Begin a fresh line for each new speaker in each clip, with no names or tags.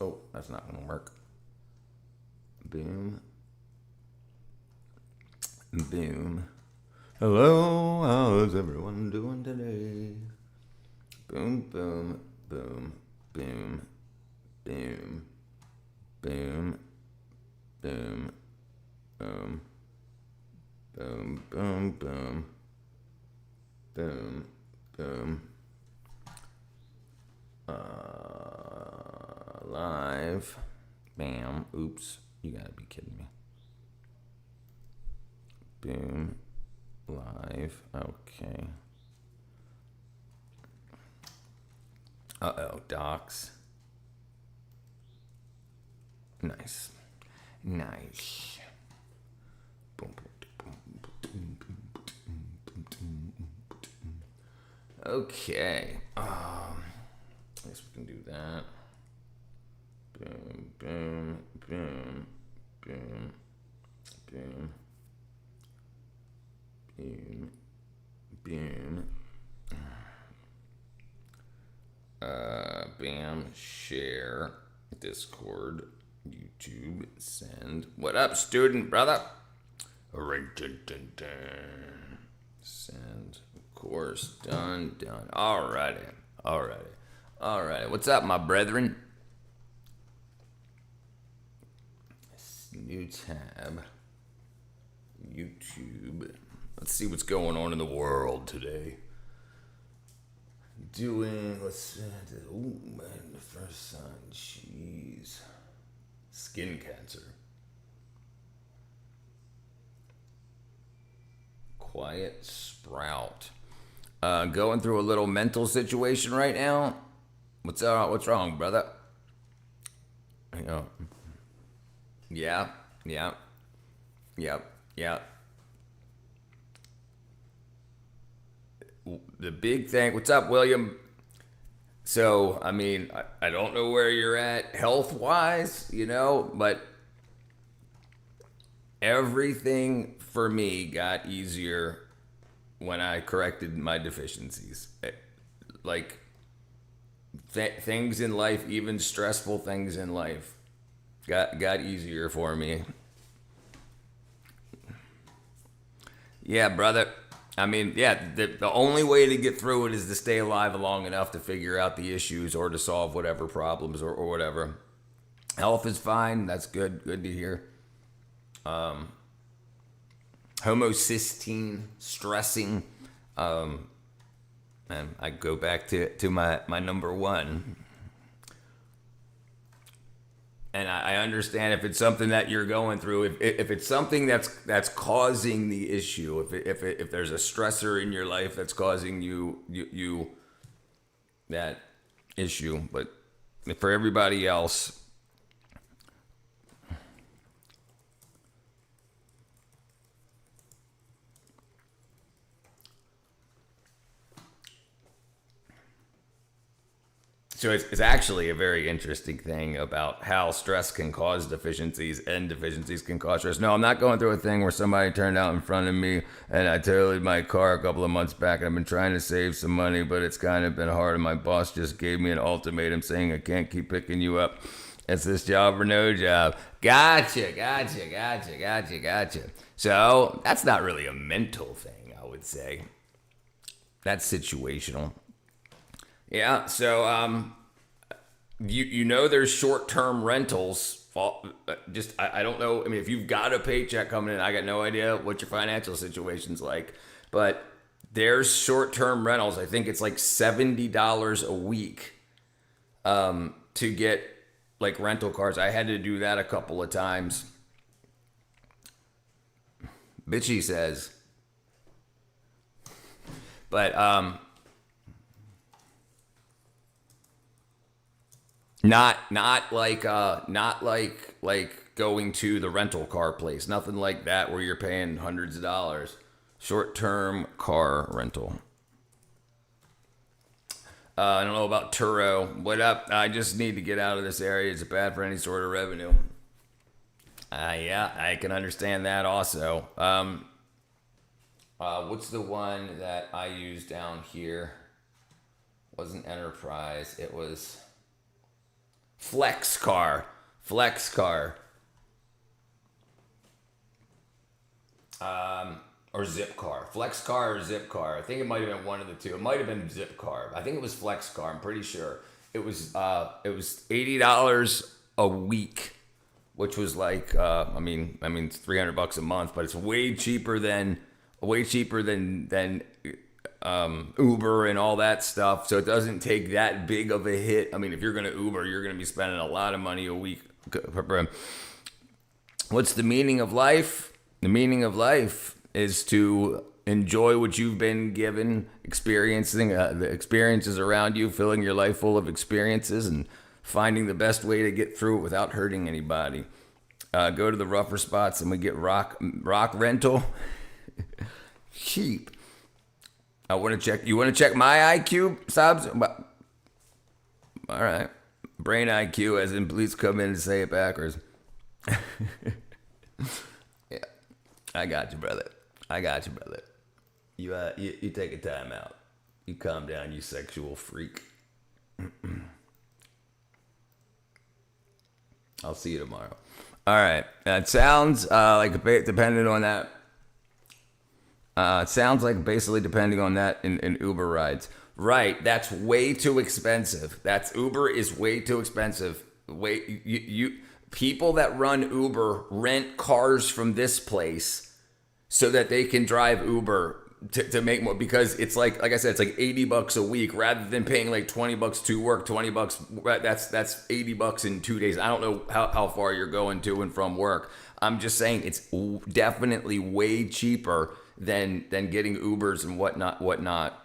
Oh, that's not gonna work. Boom. Boom. Hello, how's everyone doing today? Boom, boom, boom, boom, boom, boom, boom, boom, boom, boom, boom, boom, boom. Live. Bam. Oops. You gotta be kidding me. Boom. Live. Okay. Uh-oh. Docs. Nice. Nice. Okay. I guess we can do that. Boom, boom, boom, boom, boom, boom, boom. Bam, share, Discord, YouTube, send. What up, student brother? Send, of course, done. Alrighty. What's up, my brethren? New tab, YouTube. Let's see what's going on in the world today. Oh man, the first sign, jeez. Skin cancer. Quiet sprout. Going through a little mental situation right now. What's wrong, brother? Yeah. The big thing. What's up, William? So, I mean, I don't know where you're at health wise, but everything for me got easier when I corrected my deficiencies. Like, things in life, even stressful things in life, got easier for me. Yeah, brother. I mean, yeah, the only way to get through it is to stay alive long enough to figure out the issues or to solve whatever problems or whatever. Health is fine. That's good. Good to hear. Homocysteine, stressing. And I go back to my number one. And I understand if it's something that you're going through, if it's something that's causing the issue, if there's a stressor in your life that's causing you that issue, but for everybody else, so it's actually a very interesting thing about how stress can cause deficiencies and deficiencies can cause stress. No, I'm not going through a thing where somebody turned out in front of me and I totaled my car a couple of months back. I've been trying to save some money, but it's kind of been hard. And my boss just gave me an ultimatum saying I can't keep picking you up. It's this job or no job. Gotcha. So that's not really a mental thing, I would say. That's situational. Yeah, so there's short-term rentals. I don't know. I mean, if you've got a paycheck coming in, I got no idea what your financial situation's like. But there's short-term rentals. I think it's like $70 a week to get like rental cars. I had to do that a couple of times. Bitchy says, but not like going to the rental car place. Nothing like that where you're paying hundreds of dollars. Short-term car rental. I don't know about Turo. What up? I just need to get out of this area. It's bad for any sort of revenue. Yeah, I can understand that also. What's the one that I use down here? Wasn't Enterprise. It was Flex Car. Flex Car. Or Zip Car. Flex Car or Zip Car. I think it might have been one of the two. It might have been Zip Car. I think it was Flex Car. I'm pretty sure. It was $80 a week, which was like I mean it's $300 a month, but it's way cheaper than Uber and all that stuff. So it doesn't take that big of a hit. I mean, if you're gonna Uber, you're gonna be spending a lot of money a week. What's the meaning of life? The meaning of life is to enjoy what you've been given, experiencing the experiences around you, filling your life full of experiences, and finding the best way to get through it without hurting anybody. Go to the rougher spots and we get rock rental. Cheap. I want to check. You want to check my IQ, Sobs? All right. Brain IQ, as in please come in and say it backwards. Yeah. I got you, brother. You take a time out. You calm down, you sexual freak. I'll see you tomorrow. All right. It sounds like depending on that. It sounds like basically depending on that in Uber rides. Right. That's way too expensive. Uber is way too expensive. You people that run Uber rent cars from this place so that they can drive Uber to make more, because it's like I said, it's like $80 a week rather than paying like $20 to work, $20. That's $80 in 2 days. I don't know how far you're going to and from work. I'm just saying it's definitely way cheaper than getting Ubers and whatnot.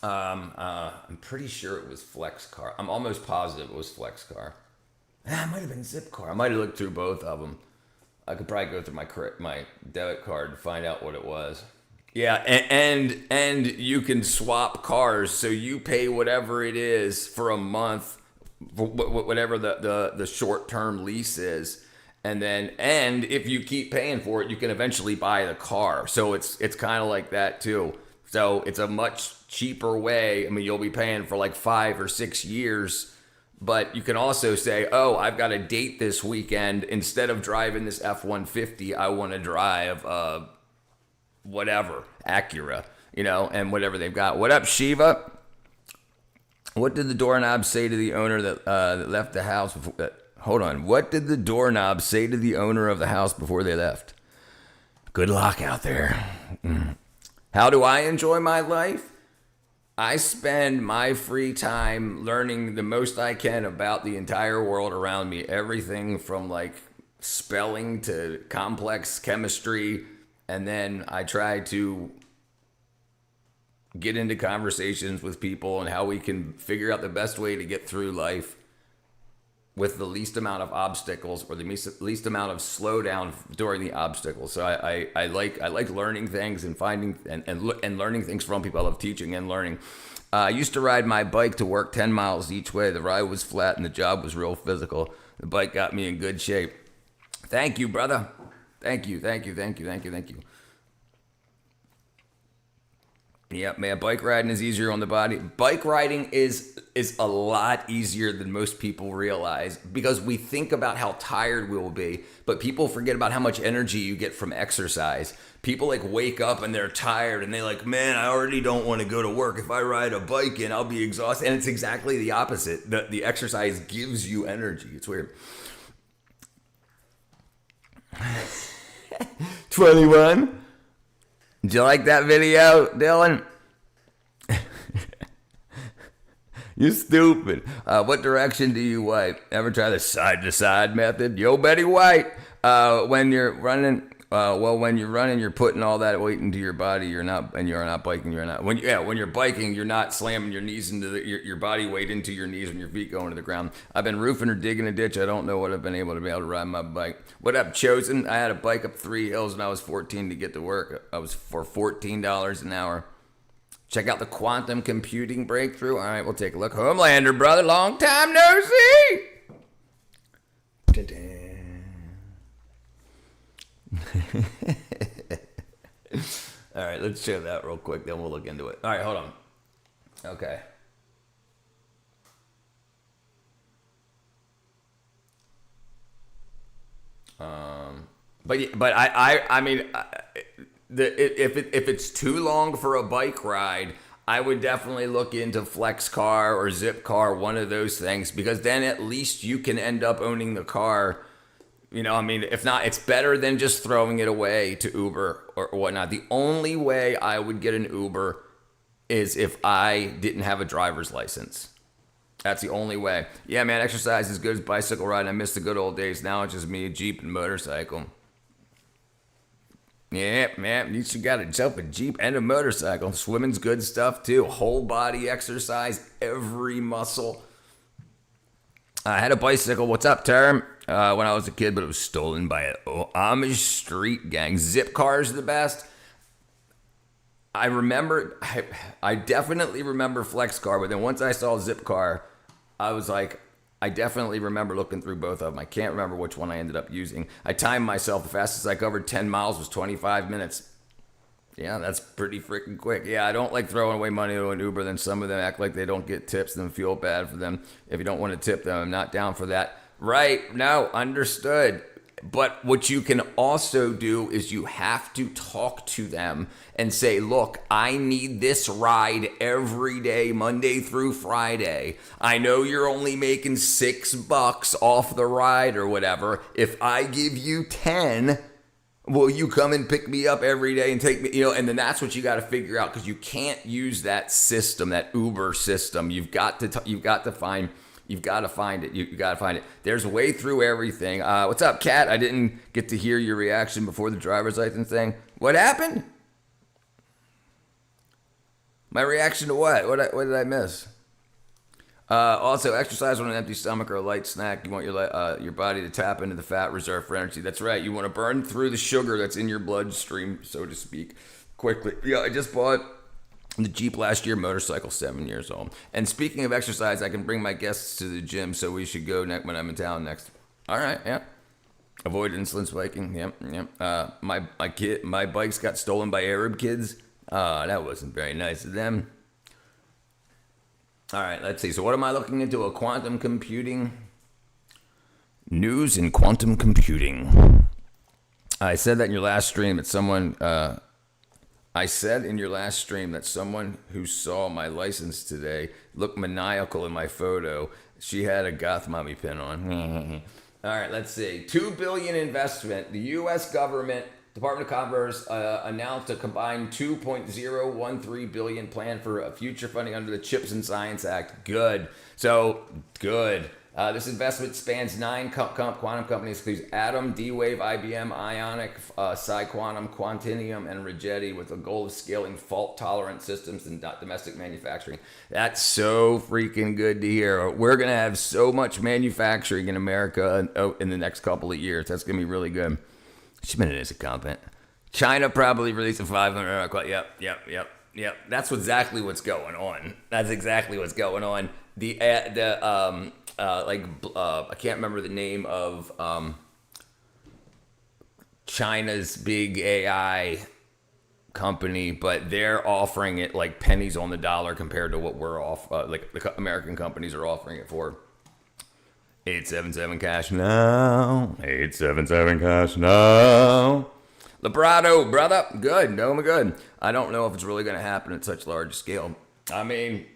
I'm pretty sure it was Flex Car. I'm almost positive it was Flex Car. It might have been Zip Car. I might have looked through both of them. I could probably go through my debit card to find out what it was. Yeah, and you can swap cars, so you pay whatever it is for a month, whatever the short term lease is, and if you keep paying for it, you can eventually buy the car. So it's kind of like that too. So it's a much cheaper way. I mean, you'll be paying for like 5 or 6 years. But you can also say, oh, I've got a date this weekend. Instead of driving this F-150, I want to drive whatever, Acura, and whatever they've got. What up, Shiva? What did the doorknob say to the owner that left the house before? Hold on. What did the doorknob say to the owner of the house before they left? Good luck out there. How do I enjoy my life? I spend my free time learning the most I can about the entire world around me. Everything from like spelling to complex chemistry. And then I try to get into conversations with people and how we can figure out the best way to get through life with the least amount of obstacles, or the least amount of slowdown during the obstacles. So I like learning things and finding and learning things from people. I love teaching and learning. I used to ride my bike to work 10 miles each way. The ride was flat and the job was real physical. The bike got me in good shape. Thank you, brother. Thank you. Yep, man, bike riding is easier on the body. Bike riding is a lot easier than most people realize, because we think about how tired we will be, but people forget about how much energy you get from exercise. People like wake up and they're tired and they like, man, I already don't want to go to work. If I ride a bike in, I'll be exhausted. And it's exactly the opposite. The exercise gives you energy. It's weird. 21. Did you like that video, Dylan? You stupid. What direction do you wipe? Ever try the side-to-side method? Yo, Betty White. When you're running, you're putting all that weight into your body. You're not biking. When you're biking, you're not slamming your knees into your body weight into your knees when your feet going to the ground. I've been roofing or digging a ditch. I don't know what I've been able to ride my bike. What up, Chosen? I had a bike up 3 hills when I was 14 to get to work. I was for $14 an hour. Check out the quantum computing breakthrough. All right, we'll take a look. Homelander, brother, long time no see. All right, let's show that real quick, then we'll look into it. All right, hold on. Okay. I mean, if it's too long for a bike ride, I would definitely look into FlexCar or Zipcar, one of those things, because then at least you can end up owning the car. You know, I mean, if not, it's better than just throwing it away to Uber or whatnot. The only way I would get an Uber is if I didn't have a driver's license. That's the only way. Yeah, man, exercise is good as bicycle riding. I miss the good old days. Now it's just me, a Jeep, and motorcycle. Yeah, man, you should got to jump a Jeep and a motorcycle. Swimming's good stuff, too. Whole body exercise, every muscle. I had a bicycle. What's up, Term? When I was a kid, but it was stolen by an Amish street gang. Zipcar's the best. I definitely remember FlexCar, but then once I saw Zipcar, I was like, I definitely remember looking through both of them. I can't remember which one I ended up using. I timed myself. The fastest I covered 10 miles was 25 minutes. Yeah, that's pretty freaking quick. Yeah, I don't like throwing away money to an Uber. Then some of them act like they don't get tips and feel bad for them. If you don't want to tip them, I'm not down for that. Right, no, understood. But what you can also do is you have to talk to them and say, look, I need this ride every day, Monday through Friday. I know you're only making $6 off the ride or whatever. If I give you 10, will you come and pick me up every day and take me, you know, and then that's what you got to figure out, because you can't use that system, that Uber system. You've got to find it. You got to find it. There's a way through everything. What's up, Kat? I didn't get to hear your reaction before the driver's license thing. What happened? My reaction to what? What did I miss? Also, exercise on an empty stomach or a light snack. You want your body to tap into the fat reserve for energy. That's right. You want to burn through the sugar that's in your bloodstream, so to speak, quickly. Yeah, I just bought the Jeep last year, motorcycle, 7 years old. And speaking of exercise, I can bring my guests to the gym, so we should go when I'm in town next. All right, yeah. Avoid insulin spiking. Yep. My bikes got stolen by Arab kids. That wasn't very nice of them. All right, let's see. So what am I looking into? A quantum computing. News in quantum computing. I said that in your last stream that someone who saw my license today looked maniacal in my photo. She had a goth mommy pin on. All right, let's see. $2 billion investment. The U.S. government, Department of Commerce, announced a combined $2.013 billion plan for future funding under the CHIPS and Science Act. Good. So, good. This investment spans 9 quantum companies, includes Atom, D-Wave, IBM, Ionic, PsiQuantum, Quantinuum, and Rigetti, with the goal of scaling fault-tolerant systems and domestic manufacturing. That's so freaking good to hear. We're going to have so much manufacturing in America in the next couple of years. That's going to be really good. Submitted as a comment. China probably released a 500. Yep. That's exactly what's going on. I can't remember the name of China's big AI company, but they're offering it like pennies on the dollar compared to what we're like the American companies are offering it for. 877 cash now. 877 cash now. Librado, brother. Good. No, I'm good. I don't know if it's really going to happen at such large scale. I mean,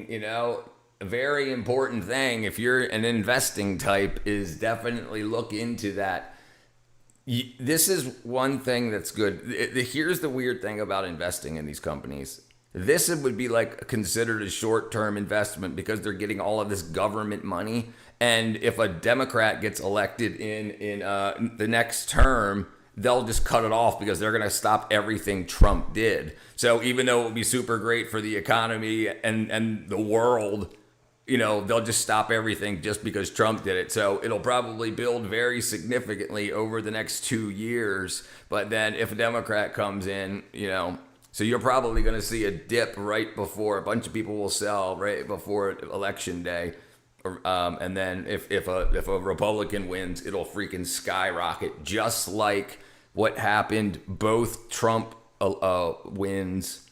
you know, a very important thing, if you're an investing type, is definitely look into that. This is one thing that's good. Here's the weird thing about investing in these companies. This would be like considered a short-term investment because they're getting all of this government money. And if a Democrat gets elected in the next term, they'll just cut it off because they're going to stop everything Trump did. So even though it would be super great for the economy and the world, you know, they'll just stop everything just because Trump did it. So it'll probably build very significantly over the next 2 years. But then if a Democrat comes in, you know, so you're probably going to see a dip right before a bunch of people will sell right before election day. And then if a Republican wins, it'll freaking skyrocket, just like what happened, both Trump wins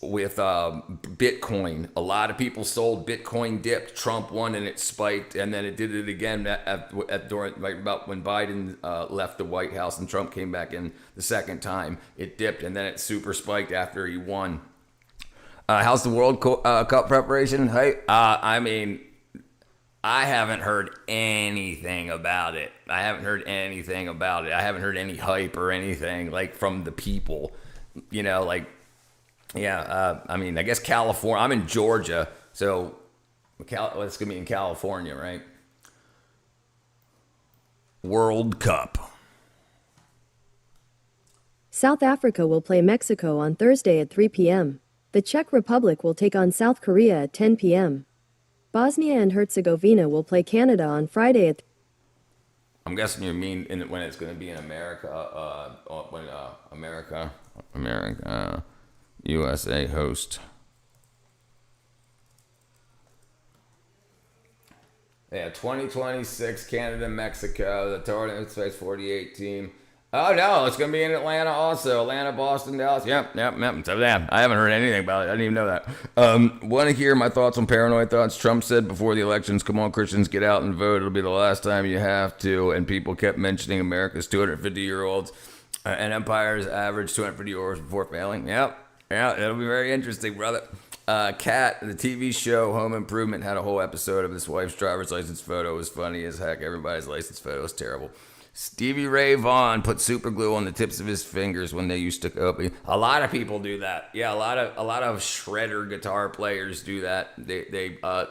with Bitcoin. A lot of people sold Bitcoin, dipped, Trump won, and it spiked, and then it did it again during right about when Biden left the White House and Trump came back in the second time. It dipped, and then it super spiked after he won. How's the World Cup preparation? Hey, I mean, I haven't heard anything about it. I haven't heard anything about it. I haven't heard any hype or anything like from the people, you know, like, yeah, I mean, I guess California, I'm in Georgia, so it's going to be in California, right? World Cup.
South Africa will play Mexico on Thursday at 3 p.m. The Czech Republic will take on South Korea at 10 p.m. Bosnia and Herzegovina will play Canada on Friday at...
I'm guessing you mean when it's going to be in America, America, USA host. Yeah, 2026 Canada, Mexico, the tournament space 48 team. Oh no, it's gonna be in Atlanta also. Atlanta, Boston, Dallas. Yep. So yeah, I haven't heard anything about it. I didn't even know that. Want to hear my thoughts on paranoid thoughts? Trump said before the elections, "Come on, Christians, get out and vote. It'll be the last time you have to." And people kept mentioning America's 250-year-olds and empire's average 250 years before failing. Yep. Yeah, it'll be very interesting, brother. Kat, the TV show Home Improvement, had a whole episode of his wife's driver's license photo. It was funny as heck. Everybody's license photo is terrible. Stevie Ray Vaughan put super glue on the tips of his fingers when they used to copy. A lot of people do that. Yeah, a lot of shredder guitar players do that. They a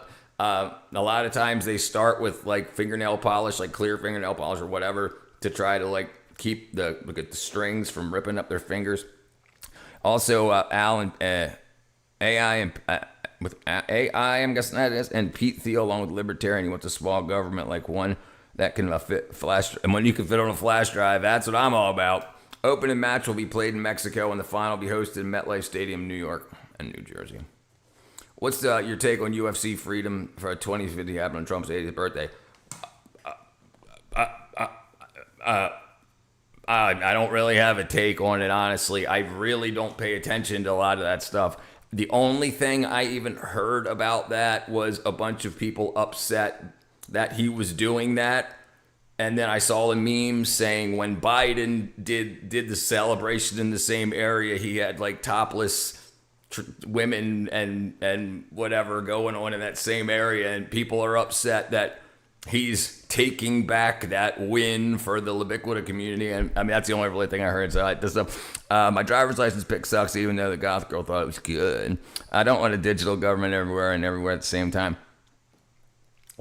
lot of times they start with like fingernail polish, like clear fingernail polish or whatever, to try to like keep the strings from ripping up their fingers. Also, Alan AI and with AI, I'm guessing that is, and Pete Thiel along with Libertarian. He wants a small government like one that can fit flash, and when you can fit on a flash drive, that's what I'm all about. Opening match will be played in Mexico, and the final will be hosted in MetLife Stadium, New York and New Jersey. What's your take on UFC freedom for a 2050 happening on Trump's 80th birthday? I don't really have a take on it, honestly. I really don't pay attention to a lot of that stuff. The only thing I even heard about that was a bunch of people upset that he was doing that. And then I saw a meme saying when Biden did the celebration in the same area, he had like topless women and whatever going on in that same area. And people are upset that he's taking back that win for the Libiquita community. And I mean, that's the only really thing I heard. So my driver's license pick sucks, even though the goth girl thought it was good. I don't want a digital government everywhere and everywhere at the same time.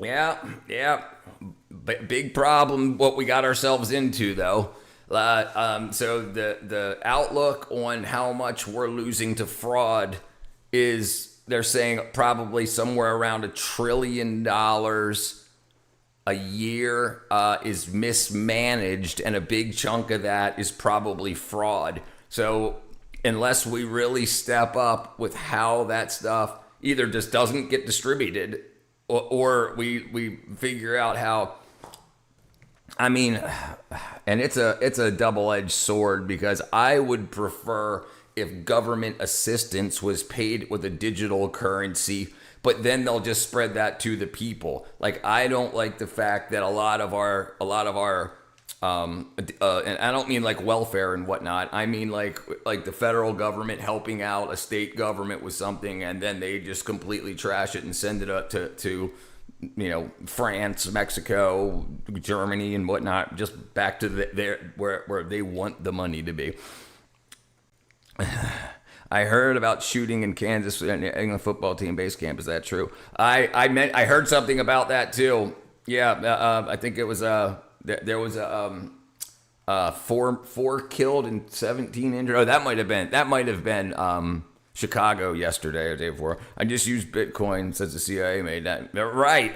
Yeah. Big problem what we got ourselves into, though. So the outlook on how much we're losing to fraud is, they're saying probably somewhere around $1 trillion a year is mismanaged, and a big chunk of that is probably fraud. So unless we really step up with how that stuff either just doesn't get distributed, or we figure out how, I mean, and it's a double-edged sword, because I would prefer if government assistance was paid with a digital currency, but then they'll just spread that to the people. Like, I don't like the fact that a lot of our and I don't mean like welfare and whatnot. I mean like the federal government helping out a state government with something, and then they just completely trash it and send it up to France, Mexico, Germany, and whatnot, just back to where they want the money to be. I heard about shooting in Kansas in the England football team base camp. Is that true? I heard something about that too. Yeah, I think it was there was four killed and 17 injured. Oh, that might have been Chicago yesterday or the day before. I just used Bitcoin since the CIA made that. Right.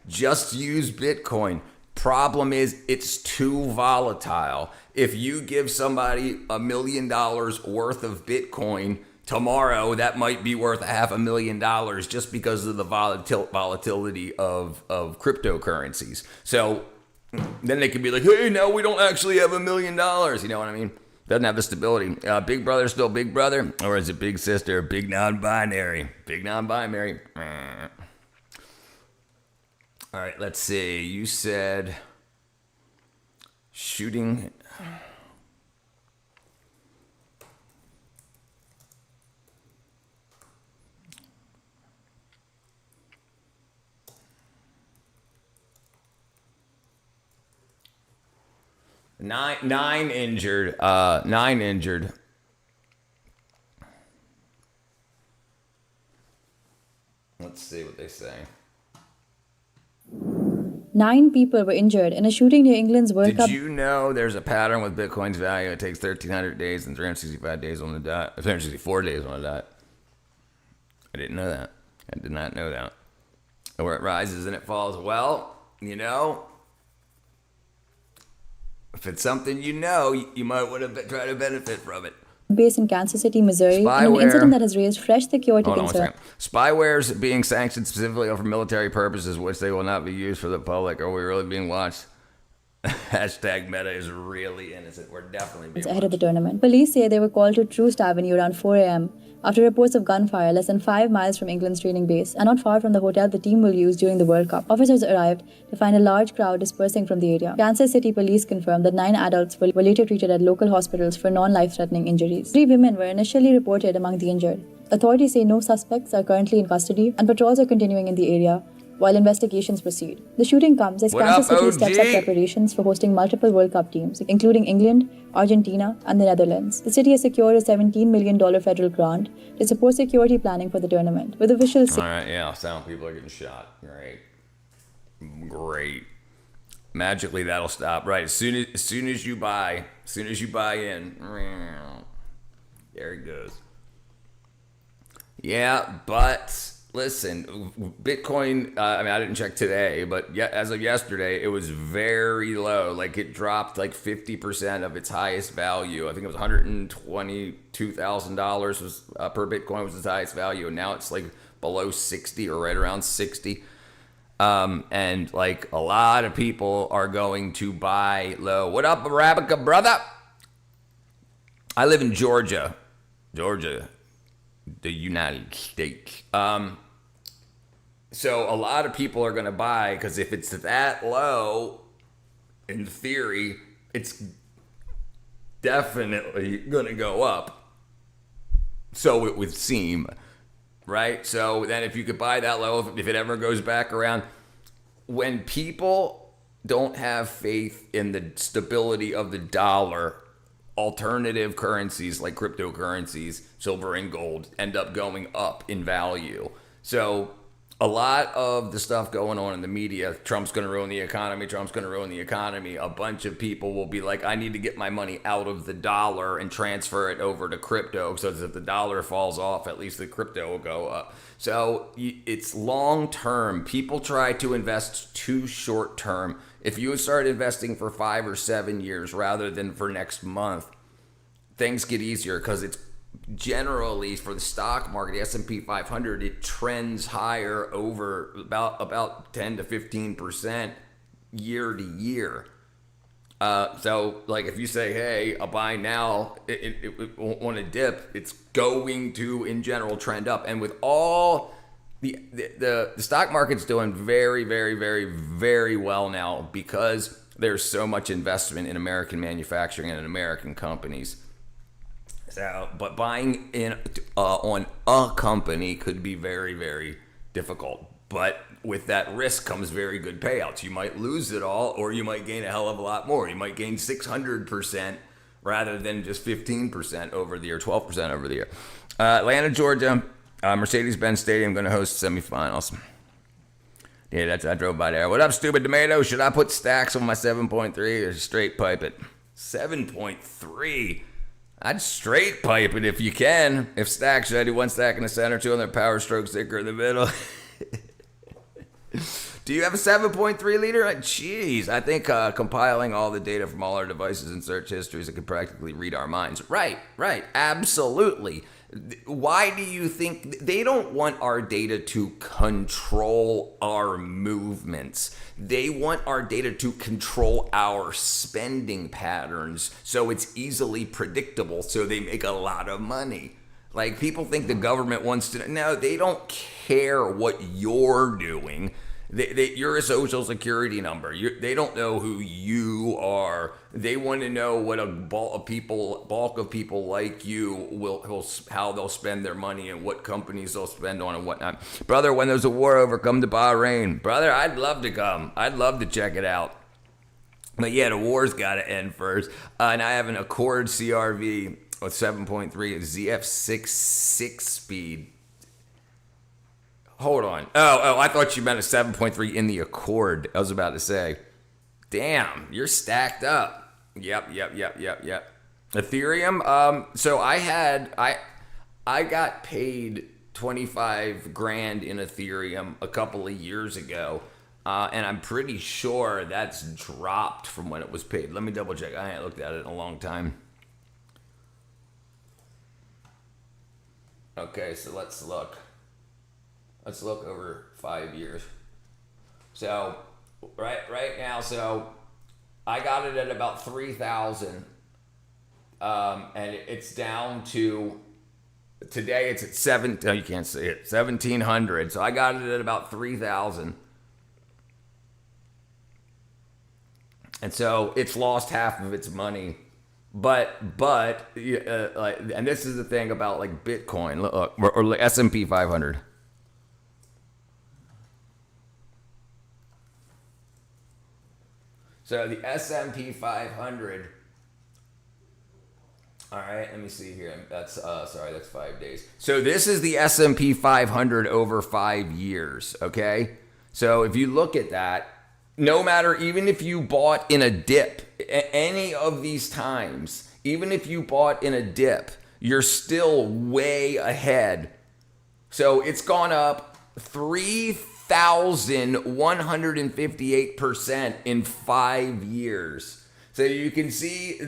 Just use Bitcoin. Problem is, it's too volatile. If you give somebody $1 million worth of Bitcoin tomorrow, that might be worth $500,000 just because of the volatility of cryptocurrencies. So Then they could be like, hey, now we don't actually have $1 million. You know what I mean? Doesn't have the stability. Big brother still big brother, or is it big sister? Big non-binary. Big non-binary. All right, let's see. You said shooting. Nine injured. Nine injured. Let's see what they say.
9 people were injured in a shooting near England's World Cup.
Did you know there's a pattern with Bitcoin's value? It takes 1,300 days and 365 days on the dot. 364 days on the dot. I didn't know that. I did not know that. Where it rises and it falls. Well, you know, if it's something you know, you might want to try to benefit from it.
Based in Kansas City, Missouri, in an
Spyware.
incident that has raised fresh security
Hold on one
concerns.
second. Spywares being sanctioned specifically for military purposes, which they will not be used for the public. Are we really being watched? Hashtag Meta is really innocent. We're definitely being
Ahead of the
watched.
tournament. Police say they were called to Troost Avenue around 4 a.m. after reports of gunfire less than 5 miles from England's training base and not far from the hotel the team will use during the World Cup. Officers arrived to find a large crowd dispersing from the area. Kansas City police confirmed that 9 adults were later treated at local hospitals for non-life-threatening injuries. 3 women were initially reported among the injured. Authorities say no suspects are currently in custody and patrols are continuing in the area while investigations proceed. The shooting comes as
What
Kansas
up,
City steps up
OG?
preparations for hosting multiple World Cup teams, including England, Argentina, and the Netherlands. The city has secured a $17 million federal grant to support security planning for the tournament, with officials
All right, yeah, sound people are getting shot. Great. Magically, that'll stop. Right, as soon as you buy in, there it goes. Yeah, but listen, Bitcoin, I didn't check today, but as of yesterday, it was very low. Like, it dropped like 50% of its highest value. I think it was $122,000 was per Bitcoin was its highest value, and now it's like below 60 or right around 60. And like a lot of people are going to buy low. What up, Arabica, brother? I live in Georgia, the United States. So a lot of people are going to buy because if it's that low, in theory, it's definitely going to go up. So it would seem, right? So then if you could buy that low, if it ever goes back around, when people don't have faith in the stability of the dollar, alternative currencies like cryptocurrencies, silver and gold, end up going up in value. So a lot of the stuff going on in the media, Trump's going to ruin the economy, a bunch of people will be like, I need to get my money out of the dollar and transfer it over to crypto, so that if the dollar falls off, at least the crypto will go up. So it's long term. People try to invest too short term. If you start investing for 5 or 7 years rather than for next month, things get easier because it's generally for the stock market, the S&P 500, it trends higher over about 10 to 15% year to year. So like if you say, hey, I'll buy now, it on a dip, it's going to in general trend up. And with all the stock market's doing very, very, very, very well now because there's so much investment in American manufacturing and in American companies. So, but buying in on a company could be very, very difficult. But with that risk comes very good payouts. You might lose it all, or you might gain a hell of a lot more. You might gain 600% rather than just 15% over the year, 12% over the year. Atlanta, Georgia, Mercedes-Benz Stadium going to host semifinals. Yeah, I drove by there. What up, stupid tomato? Should I put stacks on my 7.3 or straight pipe it? 7.3. I'd straight pipe it if you can. If stacks, should I do 1 stack in the center, 2 on the power stroke sticker in the middle? Do you have a 7.3 liter? Jeez, I think compiling all the data from all our devices and search histories, it could practically read our minds. Right, absolutely. Why do you think they don't want our data to control our movements? They want our data to control our spending patterns so it's easily predictable so they make a lot of money. Like, people think the government wants to, no, they don't care what you're doing. You're a social security number. They don't know who you are. They want to know what a bulk of people like you how they'll spend their money and what companies they'll spend on and whatnot. Brother, when there's a war over, come to Bahrain. Brother, I'd love to come. I'd love to check it out. But yeah, the war's got to end first. And I have an Accord CRV with 7.3 ZF6 6-speed. Hold on. Oh, I thought you meant a 7.3 in the Accord. I was about to say. Damn, you're stacked up. Yep. Ethereum. So I got paid 25 grand in Ethereum a couple of years ago. And I'm pretty sure that's dropped from when it was paid. Let me double check. I ain't looked at it in a long time. Okay, so let's look. Let's look over 5 years. So right now, so I got it at about 3,000, and it's down to today. It's at you can't see it, 1,700. So I got it at about 3,000, and so it's lost half of its money. But and this is the thing about like Bitcoin, look, or S&P 500. So the S&P 500, all right, let me see here. That's 5 days. So this is the S&P 500 over 5 years, okay? So if you look at that, no matter, even if you bought in a dip, any of these times, even if you bought in a dip, you're still way ahead. So it's gone up 3,158% in 5 years. So you can see,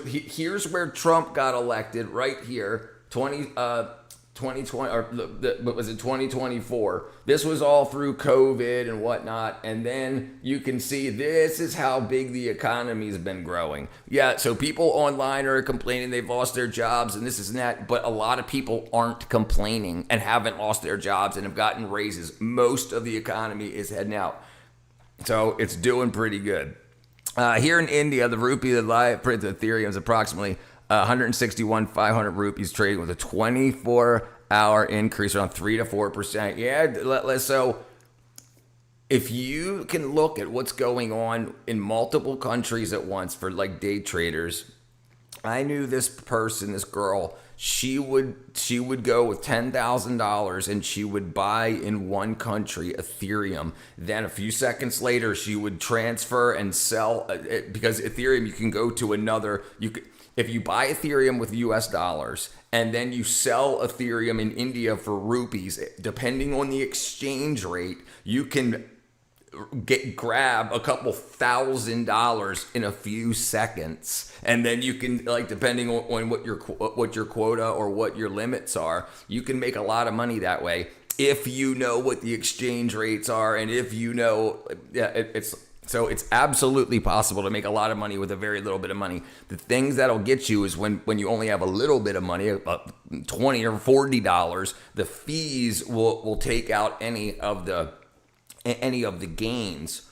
here's where Trump got elected, right here, 2020, or what was it, 2024. This was all through COVID and whatnot. And then you can see this is how big the economy's been growing. Yeah, so people online are complaining they've lost their jobs and this is and that, but a lot of people aren't complaining and haven't lost their jobs and have gotten raises. Most of the economy is heading out. So it's doing pretty good. Here in India, the rupee, the Ethereum is approximately 161,500 rupees, trading with a 24-hour increase around 3 to 4%. Yeah, so if you can look at what's going on in multiple countries at once for like day traders, I knew this person, this girl, she would go with $10,000 and she would buy in one country Ethereum. Then a few seconds later, she would transfer and sell because Ethereum, you can go to another. If you buy Ethereum with US dollars and then you sell Ethereum in India for rupees, depending on the exchange rate, you can grab a couple $1,000s in a few seconds, and then you can, like, depending on what your quota or what your limits are, you can make a lot of money that way if you know what the exchange rates are, and if you know, so it's absolutely possible to make a lot of money with a very little bit of money. The things that'll get you is when you only have a little bit of money, $20 or $40, the fees will take out any of the gains.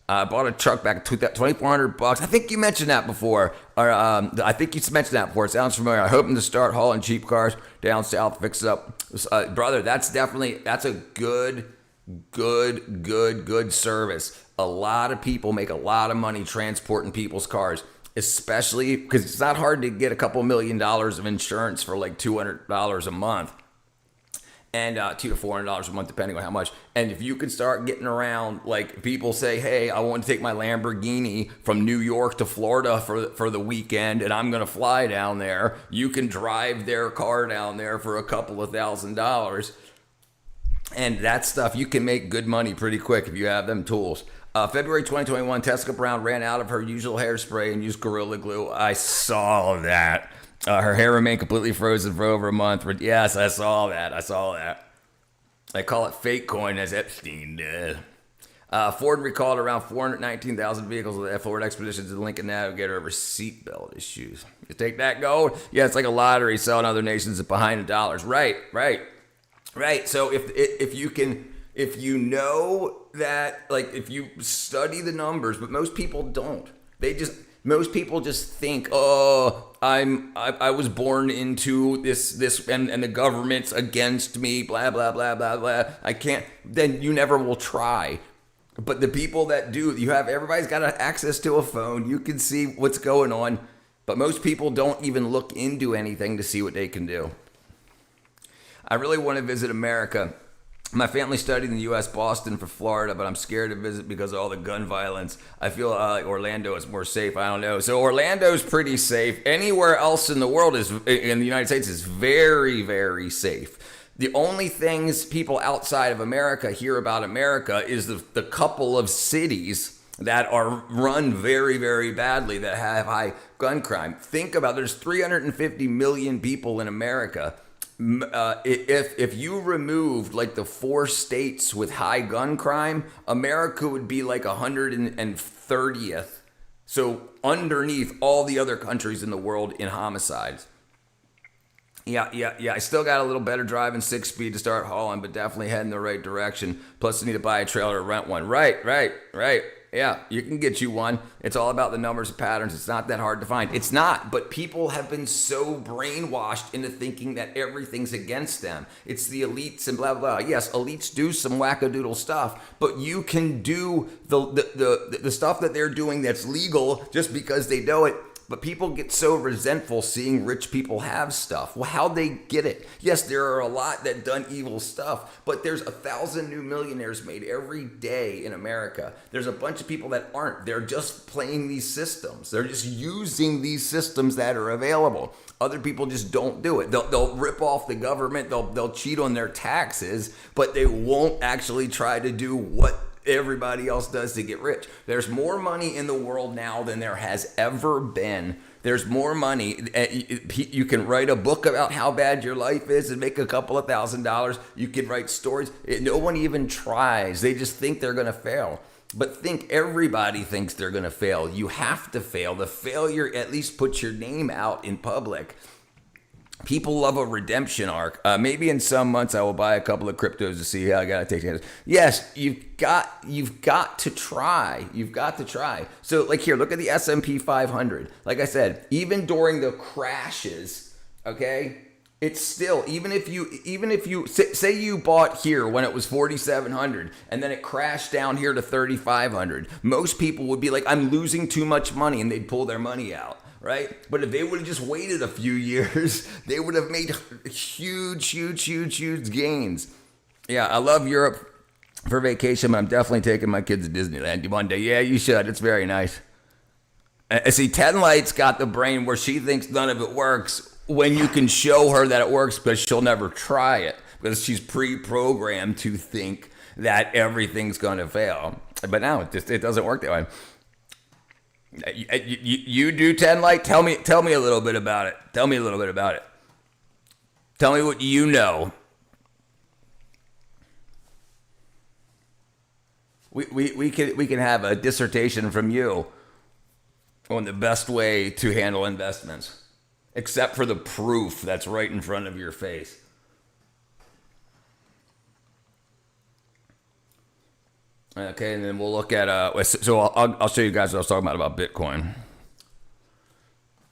I bought a truck back $2,400. I think you mentioned that before. Or I think you mentioned that before. It sounds familiar. I'm hoping to start hauling cheap cars down south, fix it up. Brother, that's a good service. A lot of people make a lot of money transporting people's cars, especially because it's not hard to get a couple $1 million of insurance for like $200 a month. And $200 to $400 a month, depending on how much. And if you could start getting around, like people say, hey, I want to take my Lamborghini from New York to Florida for the weekend, and I'm going to fly down there. You can drive their car down there for a couple of $1,000. And that stuff, you can make good money pretty quick if you have them tools. February 2021, Tessica Brown ran out of her usual hairspray and used Gorilla Glue. I saw that. Her hair remained completely frozen for over a month. Yes, I saw that. I call it fake coin, as Epstein did. Ford recalled around 419,000 vehicles with the Ford Expedition to the Lincoln Navigator over seatbelt issues. You take that gold? Yeah, it's like a lottery selling other nations at behind the dollars. Right. So if you know that, like, if you study the numbers, but most people don't. Most people just think, oh, I was born into this and the government's against me, blah blah blah blah blah. I can't. Then you never will try. But the people that do, everybody's got access to a phone. You can see what's going on, but most people don't even look into anything to see what they can do. I really want to visit America. My family studied in the U.S., Boston for Florida, but I'm scared to visit because of all the gun violence. I feel like Orlando is more safe. I don't know. So Orlando's pretty safe. Anywhere else in the world in the United States is very, very safe. The only things people outside of America hear about America is the couple of cities that are run very, very badly, that have high gun crime. Think about, there's 350 million people in America. If you removed like the 4 states with high gun crime, America would be like 130th. So underneath all the other countries in the world in homicides. Yeah. I still got a little better driving 6-speed to start hauling, but definitely heading the right direction. Plus, I need to buy a trailer or rent one. Right. Yeah, you can get you one. It's all about the numbers and patterns. It's not that hard to find. It's not, but people have been so brainwashed into thinking that everything's against them. It's the elites and blah, blah, blah. Yes, elites do some wackadoodle stuff, but you can do the stuff that they're doing that's legal just because they know it. But people get so resentful seeing rich people have stuff. Well, how'd they get it? Yes, there are a lot that done evil stuff, but there's 1,000 new millionaires made every day in America. There's a bunch of people that aren't. They're just playing these systems. They're just using these systems that are available. Other people just don't do it. They'll rip off the government. They'll cheat on their taxes, but they won't actually try to do what everybody else does to get rich. There's more money in the world now than there has ever been. There's more money. You can write a book about how bad your life is and make a couple of $1,000s. You can write stories. No one even tries. They just think they're going to fail. But everybody thinks they're going to fail. You have to fail. The failure at least puts your name out in public. People love a redemption arc. Maybe in some months I will buy a couple of cryptos to see how I gotta take it. Yes, you've got to try. You've got to try. So like here, look at the S&P 500. Like I said, even during the crashes, okay, it's still, even if you say you bought here when it was 4,700 and then it crashed down here to 3,500, most people would be like, I'm losing too much money, and they'd pull their money out. Right? But if they would have just waited a few years, they would have made huge gains. Yeah, I love Europe for vacation, but I'm definitely taking my kids to Disneyland one day. Yeah, you should. It's very nice. See, 10 Light's got the brain where she thinks none of it works when you can show her that it works, because she'll never try it because she's pre-programmed to think that everything's going to fail. But now it doesn't work that way. You do 10 Light? Tell me a little bit about it. Tell me what you know. We can have a dissertation from you on the best way to handle investments, except for the proof that's right in front of your face. Okay, and then we'll look at, so I'll show you guys what I was talking about Bitcoin.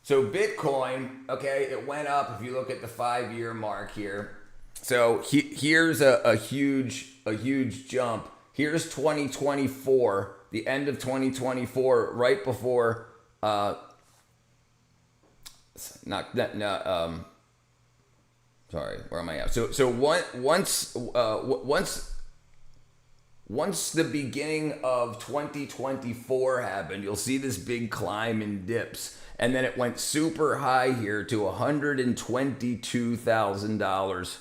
So Bitcoin, okay, it went up if you look at the 5-year mark here. So here's a huge jump. Here's 2024, the end of 2024, right before, sorry, where am I at? So once the beginning of 2024 happened, you'll see this big climb in dips. And then it went super high here to $122,000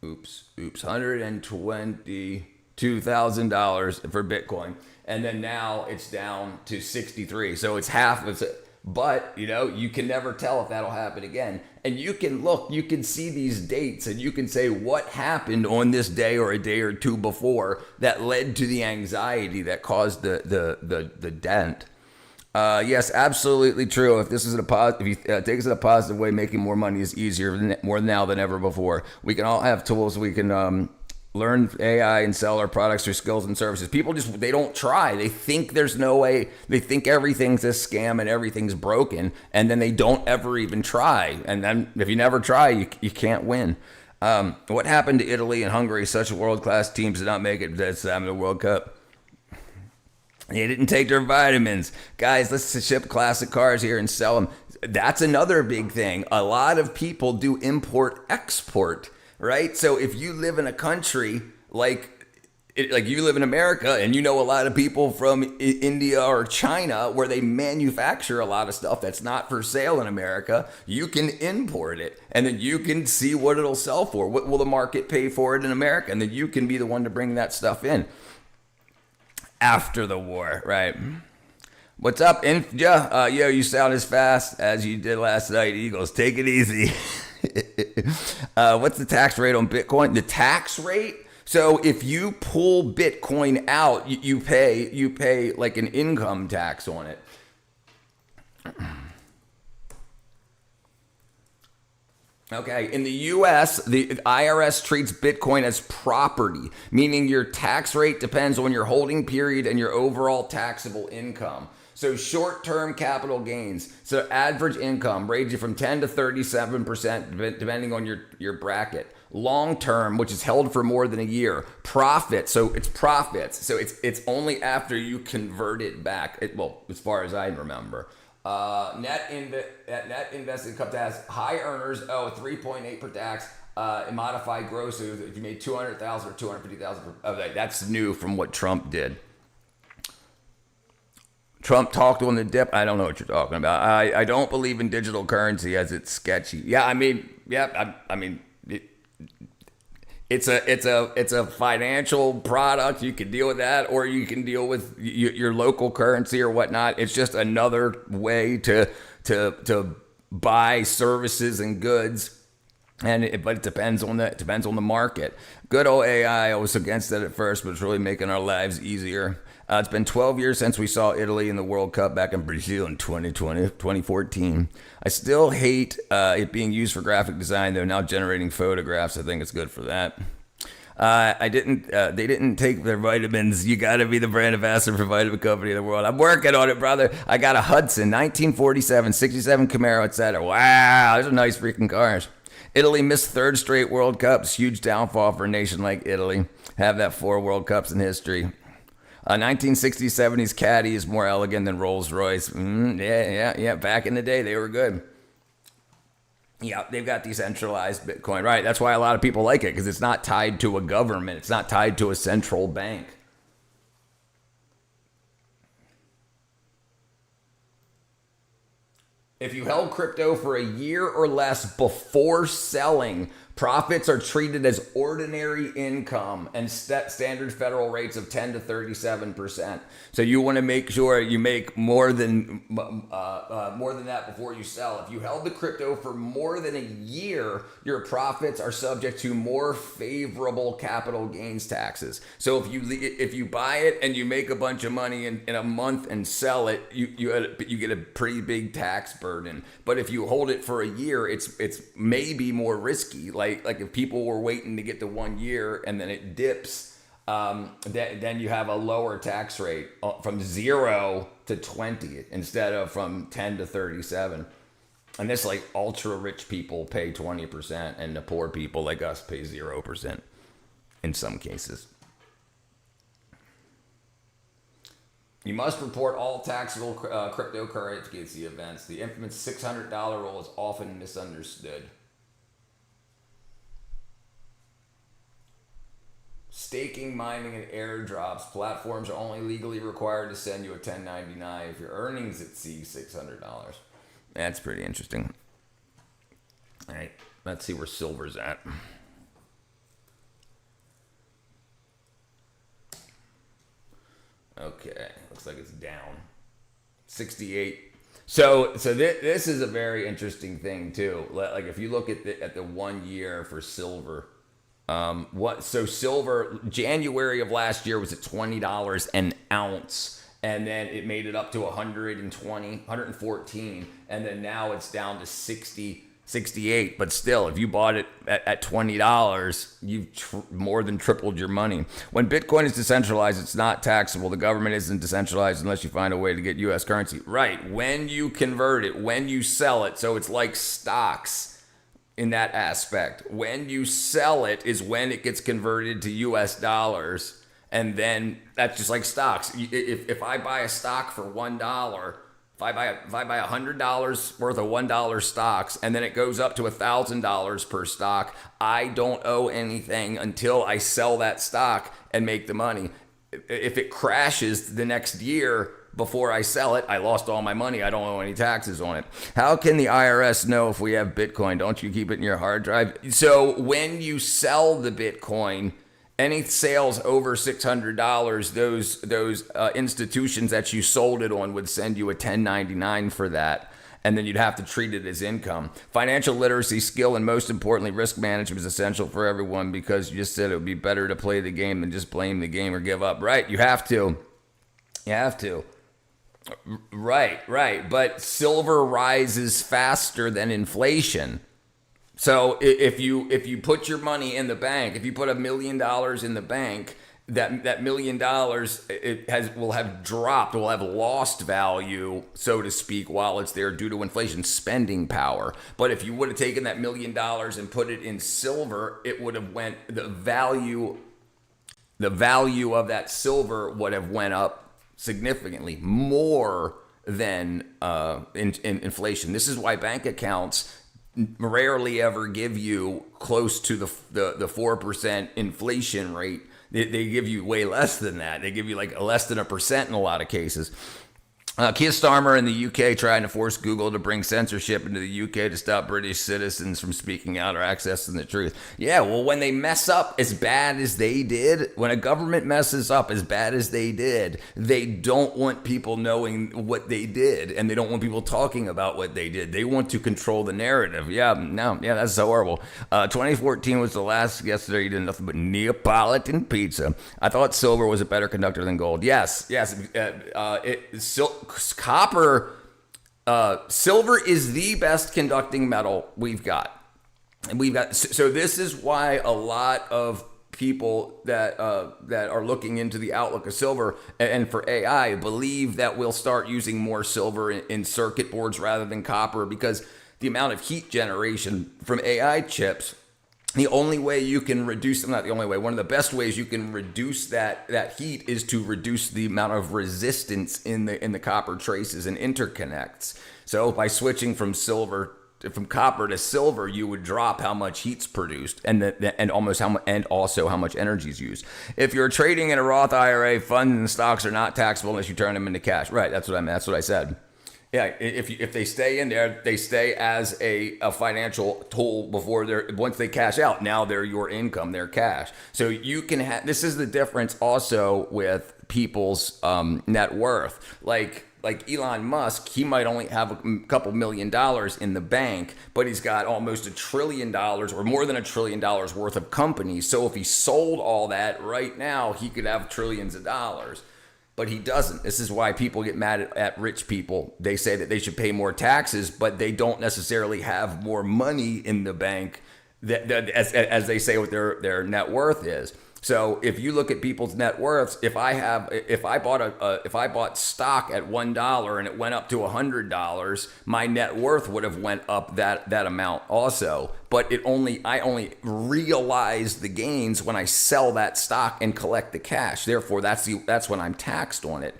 $122,000 for Bitcoin, and then now it's down to 63. So it's half of it. But you can never tell if that'll happen again. And you can see these dates, and you can say what happened on this day or a day or two before that led to the anxiety that caused the dent. Yes, absolutely true. If this is if you take this in a positive way, making more money is easier more now than ever before. We can all have tools. We can learn AI and sell our products or skills and services. People they don't try. They think there's no way. They think everything's a scam and everything's broken, and then they don't ever even try. And then if you never try, you can't win. What happened to Italy and Hungary? Such world-class teams did not make it to the World Cup. They didn't take their vitamins. Guys, let's ship classic cars here and sell them. That's another big thing. A lot of people do import-export, right? So if you live in a country like you live in America, and a lot of people from India or China where they manufacture a lot of stuff that's not for sale in America, you can import it, and then you can see what it'll sell for. What will the market pay for it in America? And then you can be the one to bring that stuff in. After the war, right? What's up, Infja? Yo, you sound as fast as you did last night, Eagles. Take it easy. What's the tax rate on Bitcoin? The tax rate? So if you pull Bitcoin out, you pay like an income tax on it. Okay, in the U.S., the IRS treats Bitcoin as property, meaning your tax rate depends on your holding period and your overall taxable income. So short-term capital gains, so average income ranges from 10 to 37% depending on your bracket. Long-term, which is held for more than a year. Profit, so it's profits. So it's only after you convert it back. As far as I remember. Net invested income tax, high earners, 3.8 per tax. Modified gross, so if you made 200,000 or 250,000, that's new from what Trump did. Trump talked on the dip. I don't know what you're talking about. I don't believe in digital currency as it's sketchy. It's a financial product. You can deal with that, or you can deal with your local currency or whatnot. It's just another way to buy services and goods, but it depends on the market. Good old AI. I was against it at first, but it's really making our lives easier. It's been 12 years since we saw Italy in the World Cup back in Brazil in 2014. I still hate it being used for graphic design. They're now generating photographs. I think it's good for that. They didn't take their vitamins. You got to be the brand ambassador for vitamin company in the world. I'm working on it, brother. I got a Hudson, 1947, 67 Camaro, etc. Wow, those are nice freaking cars. Italy missed third straight World Cups. Huge downfall for a nation like Italy. Have that 4 World Cups in history. 1960s, 70s Caddy is more elegant than Rolls Royce. Yeah. Back in the day, they were good. Yeah, they've got decentralized Bitcoin. Right, that's why a lot of people like it, because it's not tied to a government. It's not tied to a central bank. If you held crypto for a year or less before selling, profits are treated as ordinary income and standard federal rates of 10 to 37%. So you want to make sure you make more than that before you sell. If you held the crypto for more than a year, your profits are subject to more favorable capital gains taxes. So if you buy it and you make a bunch of money in a month and sell it, you get a pretty big tax burden. But if you hold it for a year, it's maybe more risky. Like if people were waiting to get to 1 year and then it dips, then you have a lower tax rate from 0 to 20 instead of from 10 to 37. And this, like, ultra rich people pay 20% and the poor people like us pay 0% in some cases. You must report all taxable cryptocurrency events. The infamous $600 rule is often misunderstood. Staking, mining, and airdrops. Platforms are only legally required to send you a 1099 if your earnings exceed $600. That's pretty interesting. All right, let's see where silver's at. down 68. So this is a very interesting thing too. Like if you look at the 1 year for silver, silver January of last year was at $20 an ounce, and then it made it up to 114, and then now it's down to 68. But still, if you bought it at $20, you've more than tripled your money. When Bitcoin is decentralized, it's not taxable. The government isn't decentralized unless you find a way to get U.S. currency. Right. When you convert it, when you sell it, so it's like stocks in that aspect. When you sell it is when it gets converted to U.S. dollars, and then that's just like stocks. If I buy a stock for $1, if I buy $100 worth of $1 stocks, and then it goes up to $1,000 per stock, I don't owe anything until I sell that stock and make the money. If it crashes the next year before I sell it, I lost all my money. I don't owe any taxes on it. How can the IRS know if we have Bitcoin? Don't you keep it in your hard drive? So when you sell the Bitcoin, any sales over $600, those institutions that you sold it on would send you a 1099 for that, and then you'd have to treat it as income. Financial literacy, skill, and most importantly, risk management is essential for everyone, because you just said it would be better to play the game than just blame the game or give up. Right? You have to. You have to. Right. But silver rises faster than inflation. So if you put your money in the bank, if you put $1 million in the bank, that $1 million will have dropped, will have lost value, so to speak, while it's there due to inflation, spending power. But if you would have taken that $1 million and put it in silver, it would have the value of that silver would have went up significantly more than in inflation. This is why bank accounts rarely ever give you close to the 4% inflation rate. They give you way less than that. They give you like less than 1% in a lot of cases. Keir Starmer in the UK trying to force Google to bring censorship into the UK to stop British citizens from speaking out or accessing the truth. Yeah, well, when they mess up as bad as they did, when a government messes up as bad as they did, they don't want people knowing what they did, and they don't want people talking about what they did. They want to control the narrative. Yeah, that's so horrible. 2014 was the last yesterday you did nothing but Neapolitan pizza. I thought silver was a better conductor than gold. Yes. Copper, silver is the best conducting metal we've got. And so this is why a lot of people that are looking into the outlook of silver and for AI believe that we'll start using more silver in circuit boards rather than copper, because the amount of heat generation from AI chips, the only way you can reduce them, not the only way, one of the best ways you can reduce that heat is to reduce the amount of resistance in the copper traces and interconnects. So by switching from copper to silver, you would drop how much heat's produced and also how much energy is used. If you're trading in a Roth IRA, funds and stocks are not taxable unless you turn them into cash. Right, that's what I meant. That's what I said. Yeah, if they stay in there, they stay as a financial tool once they cash out. Now they're your income, they're cash. So you can this is the difference also with people's net worth. Like Elon Musk, he might only have a couple $1 million in the bank, but he's got almost $1 trillion or more than $1 trillion worth of companies. So if he sold all that right now, he could have trillions of dollars. But he doesn't. This is why people get mad at rich people. They say that they should pay more taxes, but they don't necessarily have more money in the bank as they say what their net worth is. So if you look at people's net worths, if I bought stock at $1 and it went up to $100, my net worth would have went up that amount also. But I only realize the gains when I sell that stock and collect the cash. Therefore, that's when I'm taxed on it.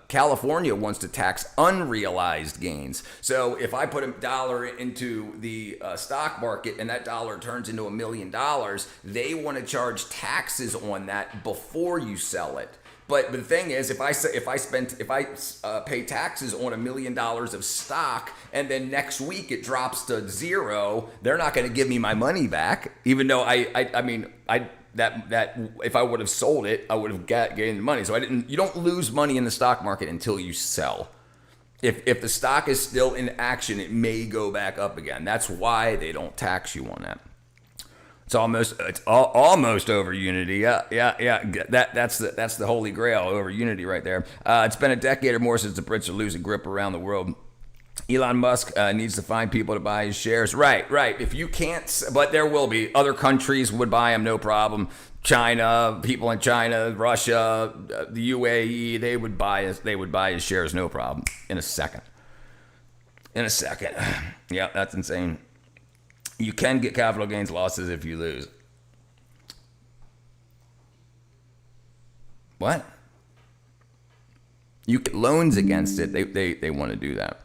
California wants to tax unrealized gains. So if I put $1 into the stock market and that dollar turns into $1 million, they want to charge taxes on that before you sell it. But the thing is, if I pay taxes on $1 million of stock and then next week it drops to zero, they're not going to give me my money back. Even though that if I would have sold it, I would have gained the money. So you don't lose money in the stock market until you sell. If the stock is still in action, it may go back up again. That's why they don't tax you on that. It's almost over Unity. Yeah. That's the holy grail over Unity right there. It's been a decade or more since the Brits are losing grip around the world. Elon Musk needs to find people to buy his shares. Right. If you can't, but there will be other countries would buy them, no problem. China, people in China, Russia, the UAE, they would buy his shares, no problem. In a second. Yeah, that's insane. You can get capital gains losses if you lose. What? You get loans against it. They want to do that.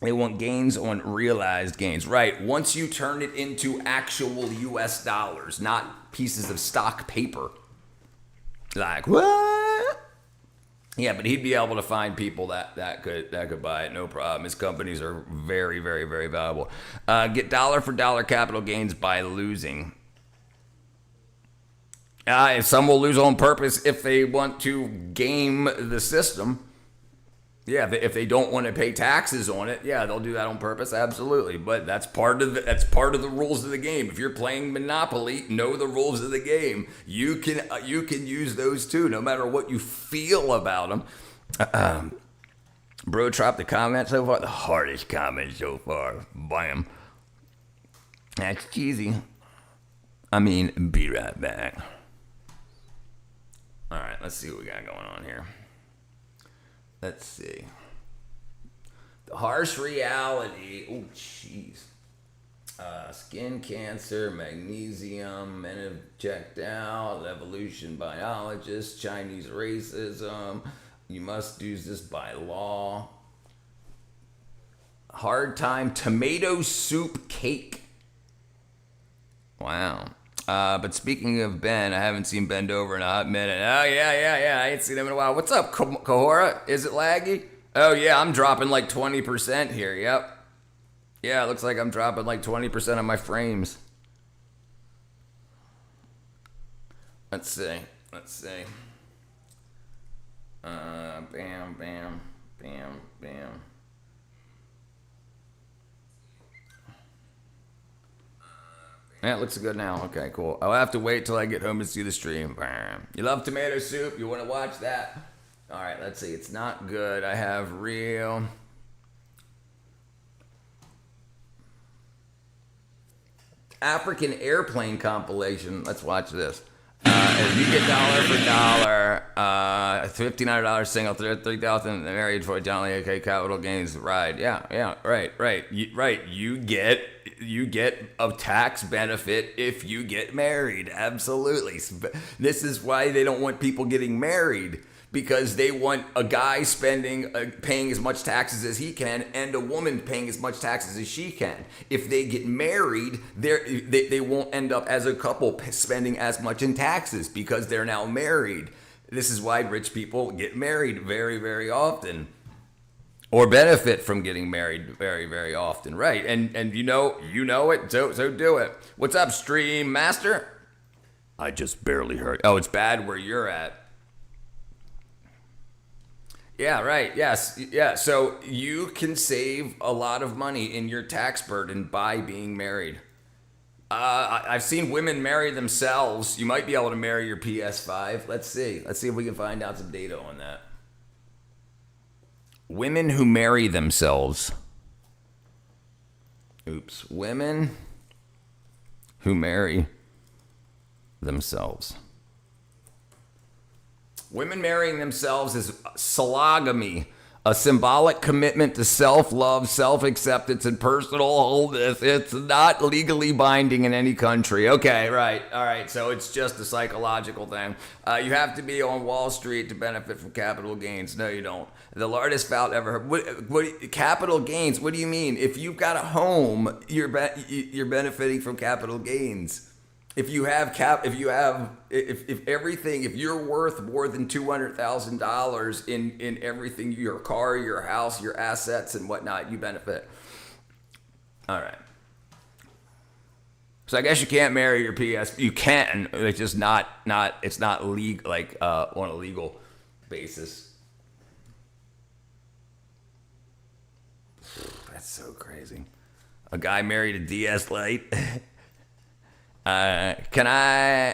They want gains on realized gains. Right. Once you turn it into actual US dollars, not pieces of stock paper. Like, what? Yeah, but he'd be able to find people that could buy it, no problem. His companies are very, very, very valuable. Get dollar for dollar capital gains by losing. Some will lose on purpose if they want to game the system. Yeah, if they don't want to pay taxes on it, yeah, they'll do that on purpose, absolutely. But that's part of the rules of the game. If you're playing Monopoly, know the rules of the game. You can use those too, no matter what you feel about them. Bro, drop the comment so far. The hardest comment so far. Bam. That's cheesy. I mean, be right back. All right, let's see what we got going on here. Let's see. The harsh reality. Oh, jeez. Skin cancer, magnesium, men have checked out, evolution biologist, Chinese racism. You must do this by law. Hard time, tomato soup cake. Wow. But speaking of Ben, I haven't seen Bend Over in a hot minute. Oh, yeah. I ain't seen him in a while. What's up, Kahora? Is it laggy? Oh, yeah, I'm dropping like 20% here. Yep. Yeah, it looks like I'm dropping like 20% of my frames. Let's see. Bam. Yeah, it looks good now. Okay, cool. I'll have to wait till I get home and see the stream. You love tomato soup? You want to watch that? All right, let's see. It's not good. I have real. African airplane compilation. Let's watch this. If you get dollar for dollar, $1,500 single, $3,000 married for John Lee, okay, capital gains ride. Yeah, right. You get a tax benefit if you get married. Absolutely. This is why they don't want people getting married, because they want a guy paying as much taxes as he can and a woman paying as much taxes as she can. If they get married, they won't end up as a couple spending as much in taxes because they're now married. This is why rich people get married very, very often, or benefit from getting married very, very often, right? And you know it, so do it. What's up, Stream Master? I just barely heard. Oh, it's bad where you're at. Yeah, right. Yes. Yeah. So you can save a lot of money in your tax burden by being married. I've seen women marry themselves. You might be able to marry your PS5. Let's see. Let's see if we can find out some data on that. Women who marry themselves. Oops. Women who marry themselves. Women marrying themselves is sologamy, a symbolic commitment to self-love, self-acceptance, and personal wholeness. It's not legally binding in any country. Okay, right. All right, so it's just a psychological thing. You have to be on Wall Street to benefit from capital gains. No, you don't. The largest foul ever heard. What capital gains? What do you mean? If you've got a home, you're benefiting from capital gains. If you're worth more than $200,000 in everything, your car, your house, your assets and whatnot, you benefit. All right. So I guess you can't marry your PS. You can. It's just not. It's not legal, like on a legal basis. That's so crazy. A guy married a DS Lite. Can I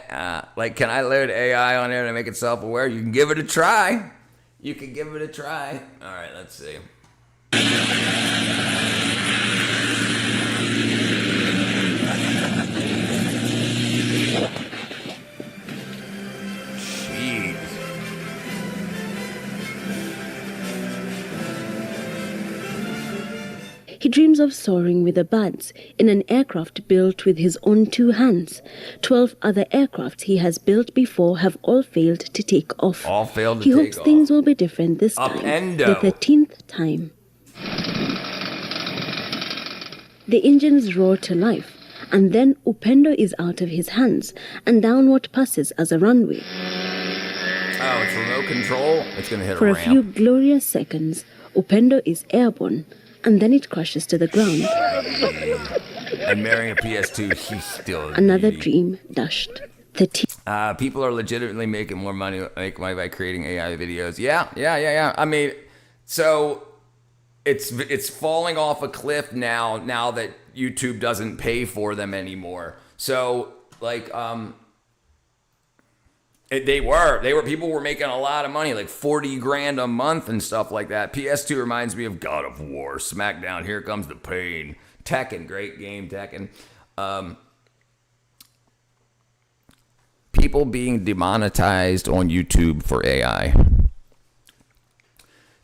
load AI on there to make it self-aware? You can give it a try. You can give it a try. All right, let's see. Jeez.
He dreams of soaring with the birds in an aircraft built with his own 2 hands. 12 other aircrafts he has built before have all failed to take off.
All failed to
he
take
hopes
off.
things will be different this time,
Upendo.
the 13th time. The engines roar to life, and then Upendo is out of his hands, and down what passes as a runway.
Oh, it's remote control. It's gonna hit
For
a
a
ramp.
few glorious seconds, Upendo is airborne, and then it crashes to the ground.
And marrying a PS2, he's still
Another
greedy.
dream dashed. The
People are legitimately making more money by creating AI videos. Yeah. I mean, so it's falling off a cliff now that YouTube doesn't pay for them anymore. So like people were making a lot of money, like 40 grand a month and stuff like that. PS2 reminds me of God of War, Smackdown, Here Comes the Pain, Tekken, great game, Tekken. People being demonetized on YouTube for AI.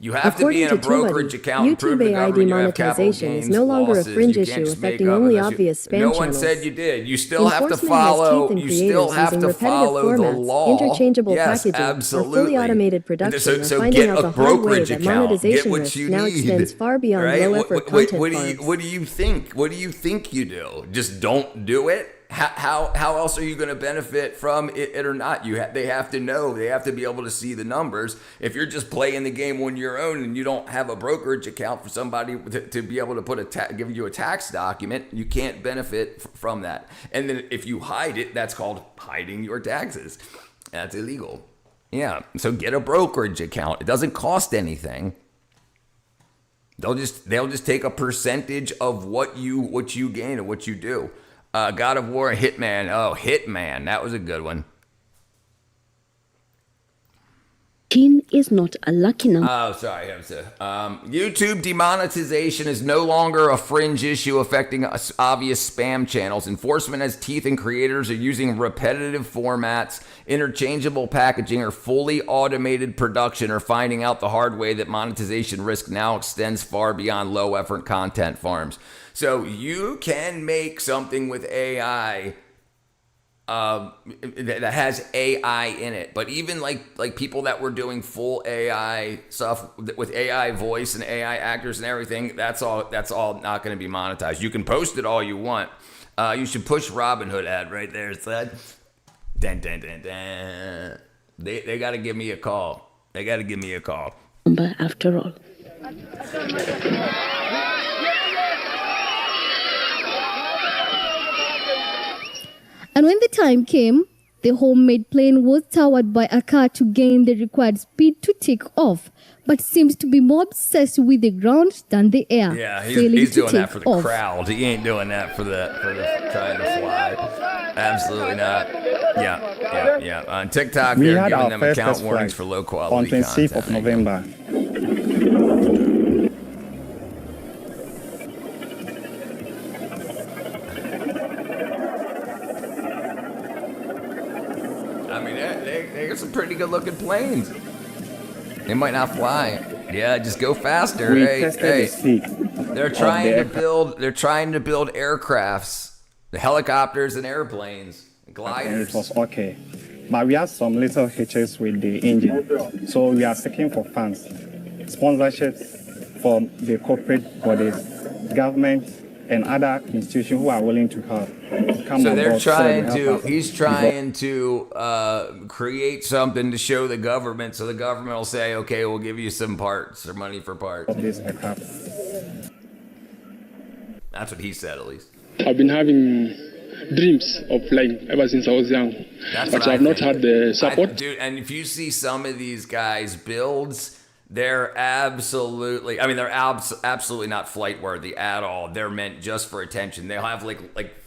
You have to be in a
According to
brokerage
TubeBuddy,
account and prove to
YouTube
the
AI
government you have capital
demonetization is
gains
no longer a
losses.
fringe
You can't
issue
just make
affecting
up
only
unless you-
obvious spam
No one
channels.
said you did. You still have to
Enforcement has
follow.
teeth in
You still
creators
have
using
to
repetitive
follow the
formats,
law.
interchangeable
Yes,
packaging, or
absolutely.
fully automated production,
So
or finding
get
out
a
the hard way
brokerage
that
account. Get
monetization
what
risk
you
now
need.
extends far beyond
Right?
low-effort content
What
farms.
do you think? What do you think you do? Just don't do it? How else are you going to benefit from it or not? They have to know. They have to be able to see the numbers. If you're just playing the game on your own and you don't have a brokerage account for somebody to be able to give you a tax document, you can't benefit from that. And then if you hide it, that's called hiding your taxes. That's illegal. Yeah. So get a brokerage account. It doesn't cost anything. They'll just take a percentage of what you gain and what you do. God of War and Hitman. Oh, Hitman. That was a good one.
teen is not a lucky number.
Oh, sorry. YouTube demonetization is no longer a fringe issue affecting obvious spam channels. Enforcement has teeth and creators are using repetitive formats, interchangeable packaging, or fully automated production, or finding out the hard way that monetization risk now extends far beyond low-effort content farms. So you can make something with AI that has AI in it, but even like people that were doing full AI stuff with AI voice and AI actors and everything, that's all not going to be monetized. You can post it all you want. You should push Robinhood ad right there. It's that. Dun, dun, dun, dun. They got to give me a call. They got to give me a call.
After all.
And when the time came, the homemade plane was towered by a car to gain the required speed to take off, but seems to be more obsessed with the ground than the air.
Yeah,
failing
he's
to
doing that
take
for the
off.
crowd. He ain't doing that for the trying to fly. Absolutely not. Yeah. On TikTok,
We
they're
had
giving
our
them
first
account
test
warnings
flight
for low
on
quality
26th
content.
of November.
I mean, they got some pretty good looking planes. They might not fly. Yeah, just go faster.
We
Hey,
tested
hey.
the speed.
They're
of
trying
the
to
aircraft.
build. They're trying to build aircrafts, the helicopters and airplanes,
And
gliders.
it was okay. But we had some little hitches with the engine. So we are seeking for funds, sponsorships from the corporate bodies, government, and other institutions who are willing to help. Come
So
on
they're
board
trying
that we
to.
help us
He's trying to create something to show the government, so the government will say, "Okay, we'll give you some parts or money for parts."
of this aircraft.
That's what he said, at least.
I've been having dreams of flying ever since I was young.
That's
But
what
I've
I
not
think.
had the support.
Dude, and if you see some of these guys' builds, they're absolutely, I mean, they're absolutely not flight worthy at all. They're meant just for attention. They'll have like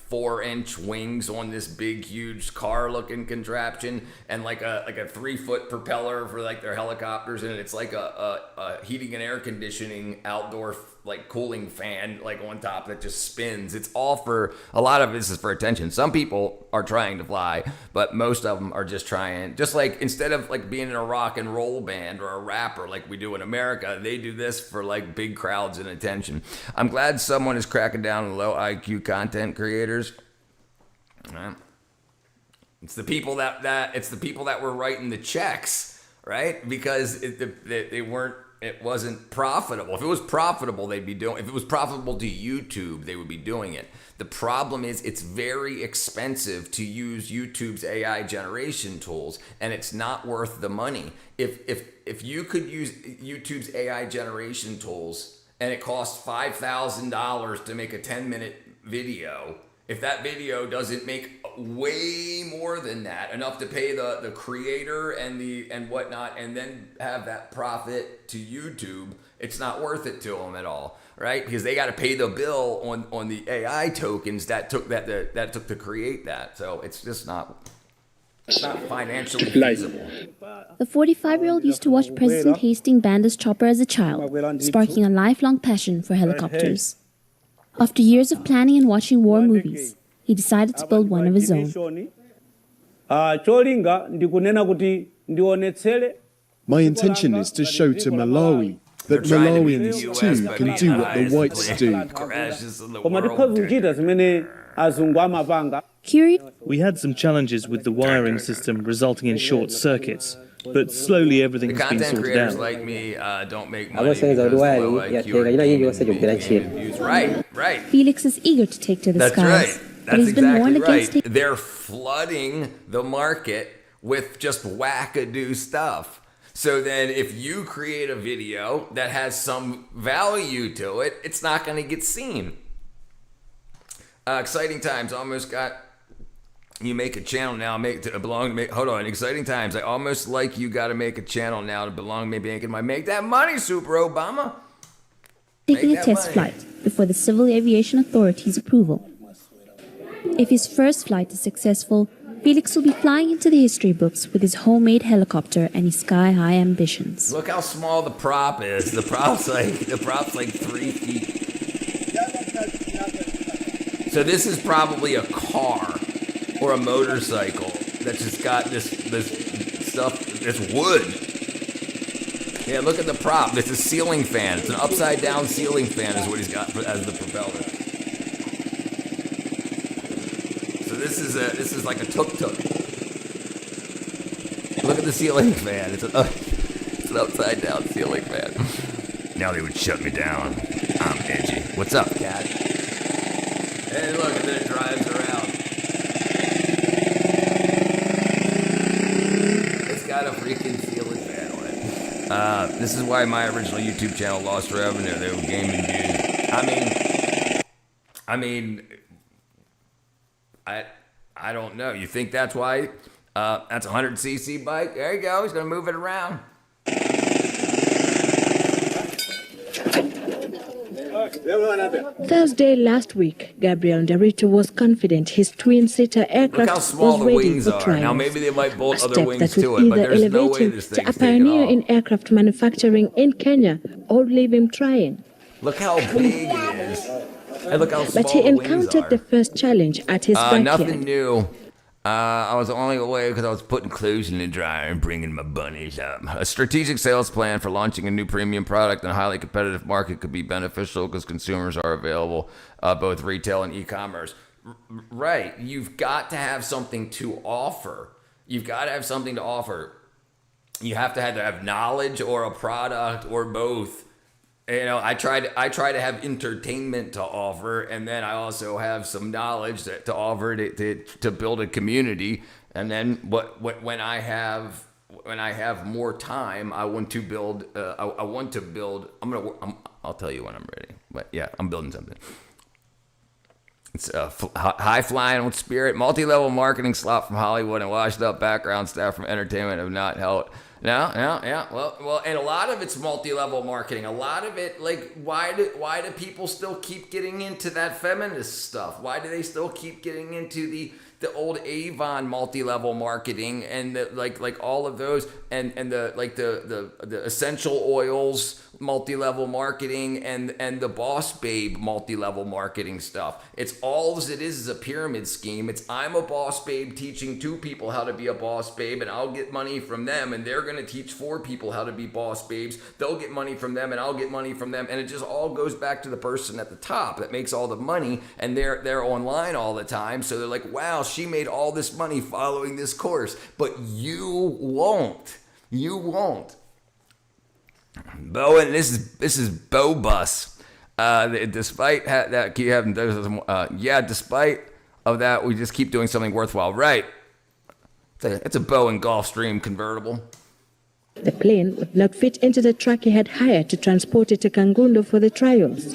4-inch wings on this big, huge car-looking contraption, and like a 3-foot propeller for like their helicopters, and it's like a heating and air conditioning outdoor like cooling fan like on top that just spins. It's all for, a lot of this is for attention. Some people are trying to fly, but most of them are just trying, just like instead of like being in a rock and roll band or a rapper like we do in America, they do this for like big crowds and attention. I'm glad someone is cracking down on low IQ content creators. It's the people that were writing the checks, right? Because it wasn't profitable. If it was profitable, they'd be doing. If it was profitable to YouTube, they would be doing it. The problem is it's very expensive to use YouTube's AI generation tools, and it's not worth the money. If you could use YouTube's AI generation tools and it costs $5,000 to make a 10-minute video, if that video doesn't make way more than that, enough to pay the creator and whatnot, and then have that profit to YouTube, it's not worth it to them at all, right? Because they got to pay the bill on the AI tokens that took to create that. So it's just not financially feasible.
The 45-year-old used to watch President Hastings band his chopper as a child, sparking a lifelong passion for helicopters. After years of planning and watching war movies, he decided to build one of his own.
My intention is to show to Malawi that Malawians too can do what the whites do.
We had some challenges with the wiring system resulting in short circuits, but slowly everything has been
Content
sorted
creators
out.
like me don't make money because low IQ are views. Right.
Felix is eager to take to the
That's
skies,
right.
but
That's
he's been warned
exactly
against
right.
taking.
They're flooding the market with just wackadoo stuff. So then if you create a video that has some value to it, it's not going to get seen. Exciting times. Almost got... You make a channel now, hold on, exciting times. I almost like you got to make a channel now to belong to making make that money, Super Obama.
Taking
Make
a
that
test
money.
flight before the Civil Aviation Authority's approval. If his first flight is successful, Felix will be flying into the history books with his homemade helicopter and his sky-high ambitions.
Look how small the prop is. The prop's like 3 feet. So this is probably a car or a motorcycle that's just got this stuff, this wood. Yeah, look at the prop. It's a ceiling fan. It's an upside down ceiling fan is what he's got as the propeller. So this is like a tuk-tuk. Look at the ceiling fan. It's an upside down ceiling fan. Now they would shut me down. I'm edgy. What's up, cat? Hey, look, and then it drives around. It's got a freaking ceiling fan on it. This is why my original YouTube channel lost revenue. They were gaming views. I don't know. You think that's why? That's a 100cc bike. There you go. He's gonna move it around.
Thursday last week, Gabriel Ndarito was confident his twin-seater
Look how
aircraft
small
was
the
ready
wings
for
are.
trials.
Now maybe they might
A
bolt other
step
wings
that
to
would
it, but
either
there's no
elevate
way
him
this
to
thing's
a
taking
pioneer
off.
in aircraft manufacturing in Kenya or leave him trying.
Look how big it is. And look how small
But he
the wings
encountered
are.
the first challenge at his
Nothing
backyard.
new. I was only away because I was putting clothes in the dryer and bringing my bunnies up. A strategic sales plan for launching a new premium product in a highly competitive market could be beneficial because consumers are available, both retail and e-commerce. Right. You've got to have something to offer. You've got to have something to offer. You have to have knowledge or a product or both. You know, I try to have entertainment to offer, and then I also have some knowledge to offer to build a community. And then when I have more time, I want to build. I'll tell you when I'm ready. But yeah, I'm building something. It's a high flying with spirit, multi-level marketing slop from Hollywood, and washed up background staff from entertainment have not held. No, yeah. Well, and a lot of it's multi-level marketing. A lot of it, like, why do people still keep getting into that feminist stuff? Why do they still keep getting into the old Avon multi-level marketing and the, like all of those and the essential oils multi-level marketing and the Boss Babe multi-level marketing stuff? It's all it is a pyramid scheme. It's I'm a boss babe teaching 2 people how to be a boss babe, and I'll get money from them, and they're going to teach 4 people how to be boss babes. They'll get money from them, and I'll get money from them, and it just all goes back to the person at the top that makes all the money, and they're online all the time. So they're like, wow, she made all this money following this course, but you won't. Bowen, this is Bo Bus. Despite despite of that, we just keep doing something worthwhile. Right. It's a Bowen Gulfstream convertible.
The plane would not fit into the truck he had hired to transport it to Kangundo for the trials.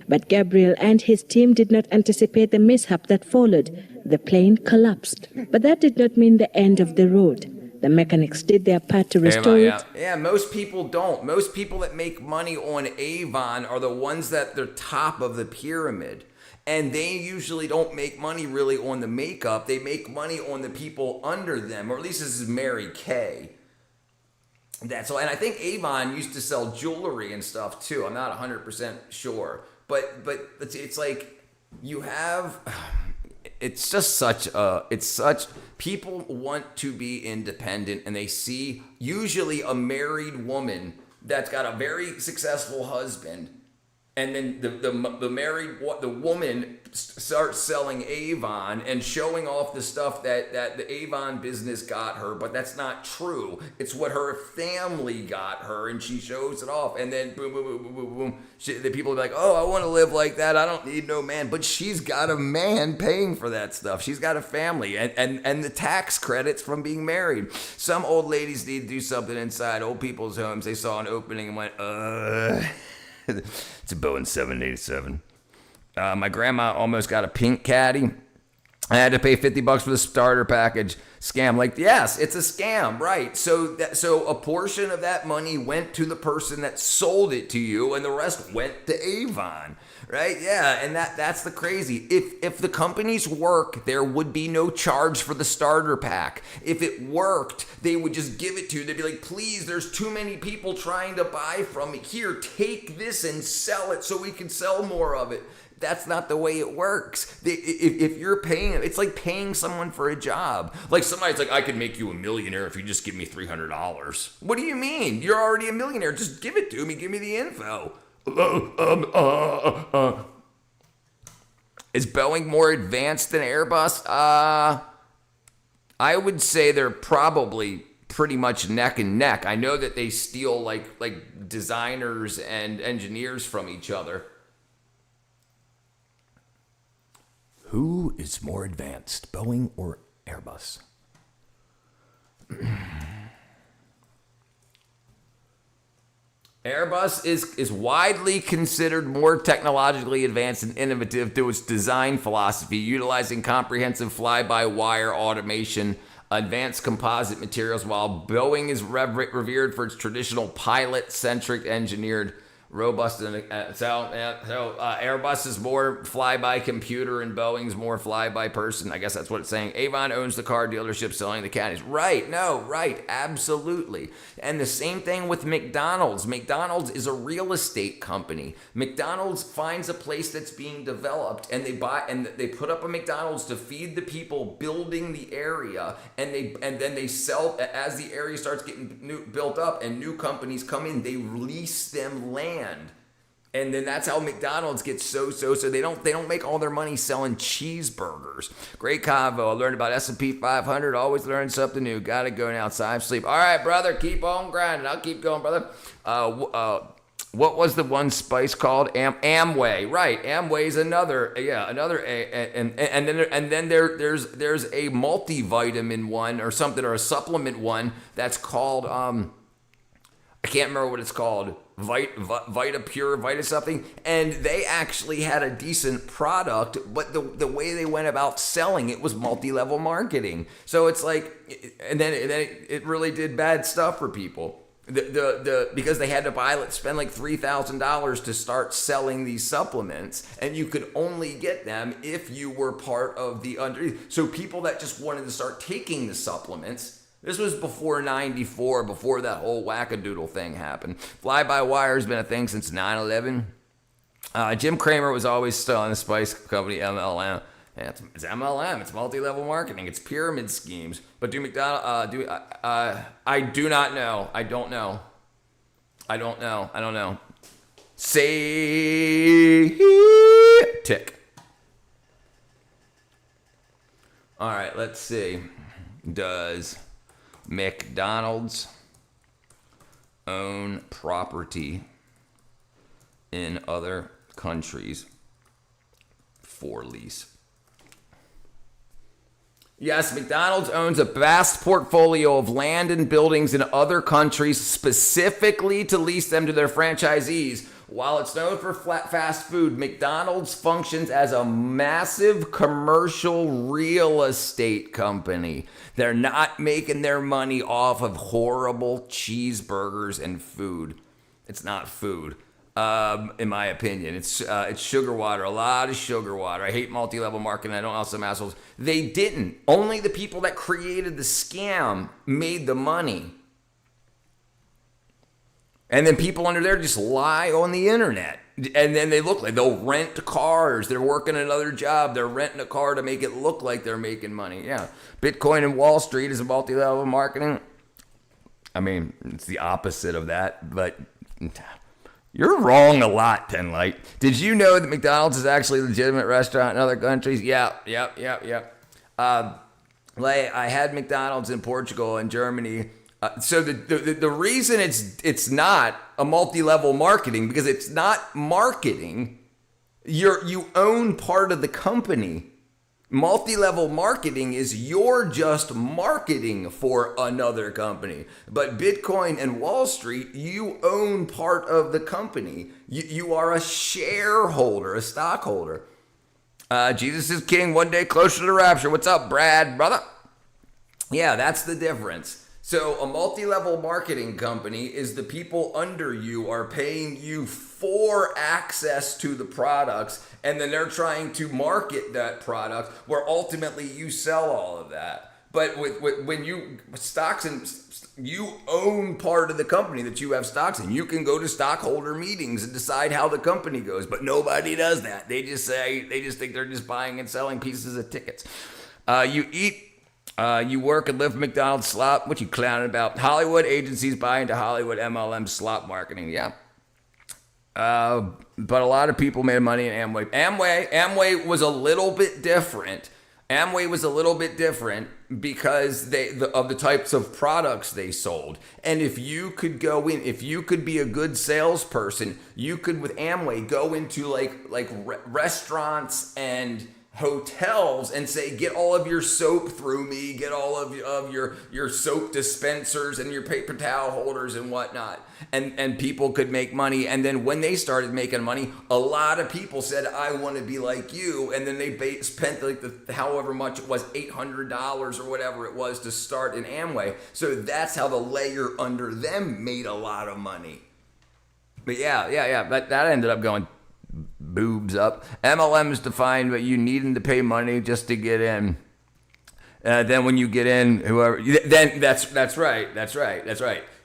But Gabriel and his team did not anticipate the mishap that followed. The plane collapsed. But that did not mean the end of the road. The mechanics did their part to restore it.
Yeah, most people don't. Most people that make money on Avon are the ones that they're top of the pyramid. And they usually don't make money really on the makeup. They make money on the people under them, or at least this is Mary Kay. And I think Avon used to sell jewelry and stuff too. I'm not 100% sure. But it's like you have... It's such people want to be independent, and they see usually a married woman that's got a very successful husband, and then the woman starts selling Avon and showing off the stuff that the Avon business got her, but that's not true. It's what her family got her, and she shows it off, and then boom, boom, boom, boom, boom, boom. The people are like, oh, I want to live like that. I don't need no man. But she's got a man paying for that stuff. She's got a family and the tax credits from being married. Some old ladies need to do something inside old people's homes. They saw an opening and went, It's a Boeing 787. My grandma almost got a pink caddy. I had to pay $50 for the starter package. Scam. Like, yes, it's a scam, right? So a portion of that money went to the person that sold it to you, and the rest went to Avon, right? Yeah, and that's the crazy. If the companies work, there would be no charge for the starter pack. If it worked, they would just give it to you. They'd be like, please, there's too many people trying to buy from me. Here, take this and sell it so we can sell more of it. That's not the way it works. If you're paying, it's like paying someone for a job. Like somebody's like, I could make you a millionaire if you just give me $300. What do you mean? You're already a millionaire. Just give it to me. Give me the info. Is Boeing more advanced than Airbus? I would say they're probably pretty much neck and neck. I know that they steal like designers and engineers from each other. Who is more advanced, Boeing or Airbus? Airbus is widely considered more technologically advanced and innovative through its design philosophy, utilizing comprehensive fly-by-wire automation, advanced composite materials, while Boeing is revered for its traditional pilot-centric engineered robust. Airbus is more fly-by computer and Boeing's more fly-by person. I guess that's what it's saying. Avon owns the car dealership selling the caddies. Right, absolutely. And the same thing with McDonald's. McDonald's is a real estate company. McDonald's finds a place that's being developed, and they put up a McDonald's to feed the people building the area, and then they sell as the area starts getting built up and new companies come in. They lease them land. And then that's how McDonald's gets so they don't make all their money selling cheeseburgers. Great convo. I learned about S&P 500. Always learn something new. Gotta go now. Time to sleep. All right, brother. Keep on grinding. I'll keep going, brother. What was the one spice called? Amway. Right. Amway's another. And then there's a multivitamin one or something, or a supplement one that's called I can't remember what it's called, Vita Pure, Vita something, and they actually had a decent product, but the way they went about selling it was multi-level marketing. So it's like, and then it really did bad stuff for people. Because they had to spend like $3,000 to start selling these supplements, and you could only get them if you were part of the So people that just wanted to start taking the supplements. This was before 94, before that whole wackadoodle thing happened. Fly-by-wire has been a thing since 9/11. Jim Cramer was always still on the spice company MLM. Yeah, it's MLM. It's multi-level marketing. It's pyramid schemes. But do McDonald? I do not know. I don't know. I don't know. Say tick. All right. Let's see. Does McDonald's own property in other countries for lease? Yes, McDonald's owns a vast portfolio of land and buildings in other countries specifically to lease them to their franchisees. While it's known for fast food, McDonald's functions as a massive commercial real estate company. They're not making their money off of horrible cheeseburgers and food. It's not food. In my opinion, it's sugar water, a lot of sugar water. I hate multi-level marketing. I don't know some assholes. They didn't. Only the people that created the scam made the money. And then people under there just lie on the internet. And then they look like they'll rent cars. They're working another job. They're renting a car to make it look like they're making money. Yeah. Bitcoin and Wall Street is a multi-level marketing. I mean, it's the opposite of that, but you're wrong a lot, Ten Light. Did you know that McDonald's is actually a legitimate restaurant in other countries? Yeah. I had McDonald's in Portugal and Germany. So the reason it's not a multi-level marketing, because it's not marketing. You own part of the company. Multi-level marketing is you're just marketing for another company. But Bitcoin and Wall Street, you own part of the company. You are a shareholder, a stockholder. Jesus is king, one day closer to the rapture. What's up, Brad, brother? Yeah, that's the difference. So a multi-level marketing company is the people under you are paying you for access to the products, and then they're trying to market that product where ultimately you sell all of that. But when you stocks and you own part of the company that you have stocks in, you can go to stockholder meetings and decide how the company goes. But nobody does that. They just think they're just buying and selling pieces of tickets. You work and live McDonald's slop. What you clowning about? Hollywood agencies buy into Hollywood MLM slop marketing. Yeah. But a lot of people made money in Amway. Amway was a little bit different. Amway was a little bit different because of the types of products they sold. And if you could go in, if you could be a good salesperson, you could with Amway go into like restaurants and hotels and say, get all of your soap through me, get all of your soap dispensers and your paper towel holders and whatnot. And people could make money. And then when they started making money, a lot of people said, I want to be like you. And then they spent however much it was, $800 or whatever it was to start in Amway. So that's how the layer under them made a lot of money. But yeah. But that ended up going boobs up. MLM is defined, but you needing to pay money just to get in. Then when you get in, then that's right.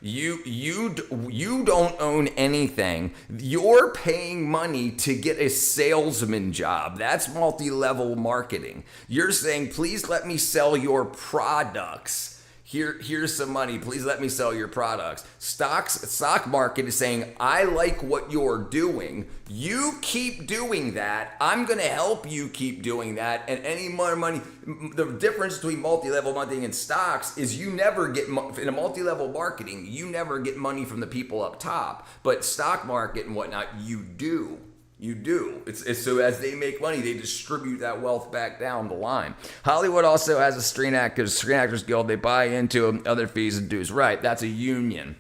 You don't own anything. You're paying money to get a salesman job. That's multi-level marketing. You're saying, please let me sell your products. Here's some money. Please let me sell your products. Stock market is saying, I like what you're doing. You keep doing that. I'm going to help you keep doing that. And any more money, the difference between multi-level marketing and stocks is you never get, in a multi-level marketing, you never get money from the people up top. But stock market and whatnot, you do. You do. It's so as they make money, they distribute that wealth back down the line. Hollywood also has a Screen Actors Guild. They buy into other fees and dues. Right, that's a union.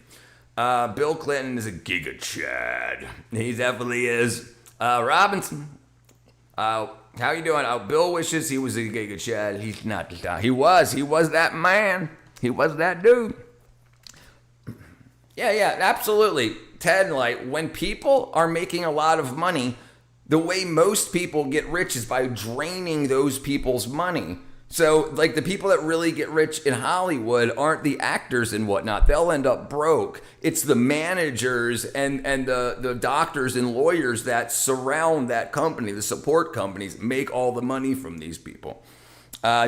Bill Clinton is a giga chad. He definitely is. Robinson, how you doing? Bill wishes he was a giga chad. He's not. He was that man. He was that dude. Yeah, absolutely. Ted, like, when people are making a lot of money, the way most people get rich is by draining those people's money. So, like, the people that really get rich in Hollywood aren't the actors and whatnot. They'll end up broke. It's the managers and the doctors and lawyers that surround that company, the support companies, make all the money from these people.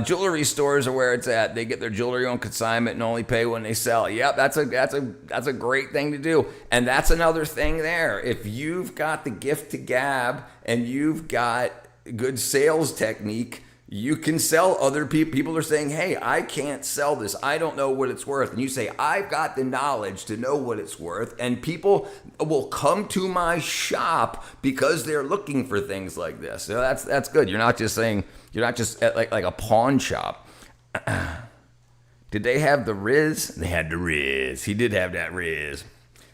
Jewelry stores are where it's at. They get their jewelry on consignment and only pay when they sell. Yep, that's a great thing to do. And that's another thing there. If you've got the gift to gab and you've got good sales technique, you can sell other people. People are saying, hey, I can't sell this. I don't know what it's worth. And you say, I've got the knowledge to know what it's worth. And people will come to my shop because they're looking for things like this. So that's good. You're not just at like a pawn shop. Did they have the Riz? They had the Riz. He did have that Riz.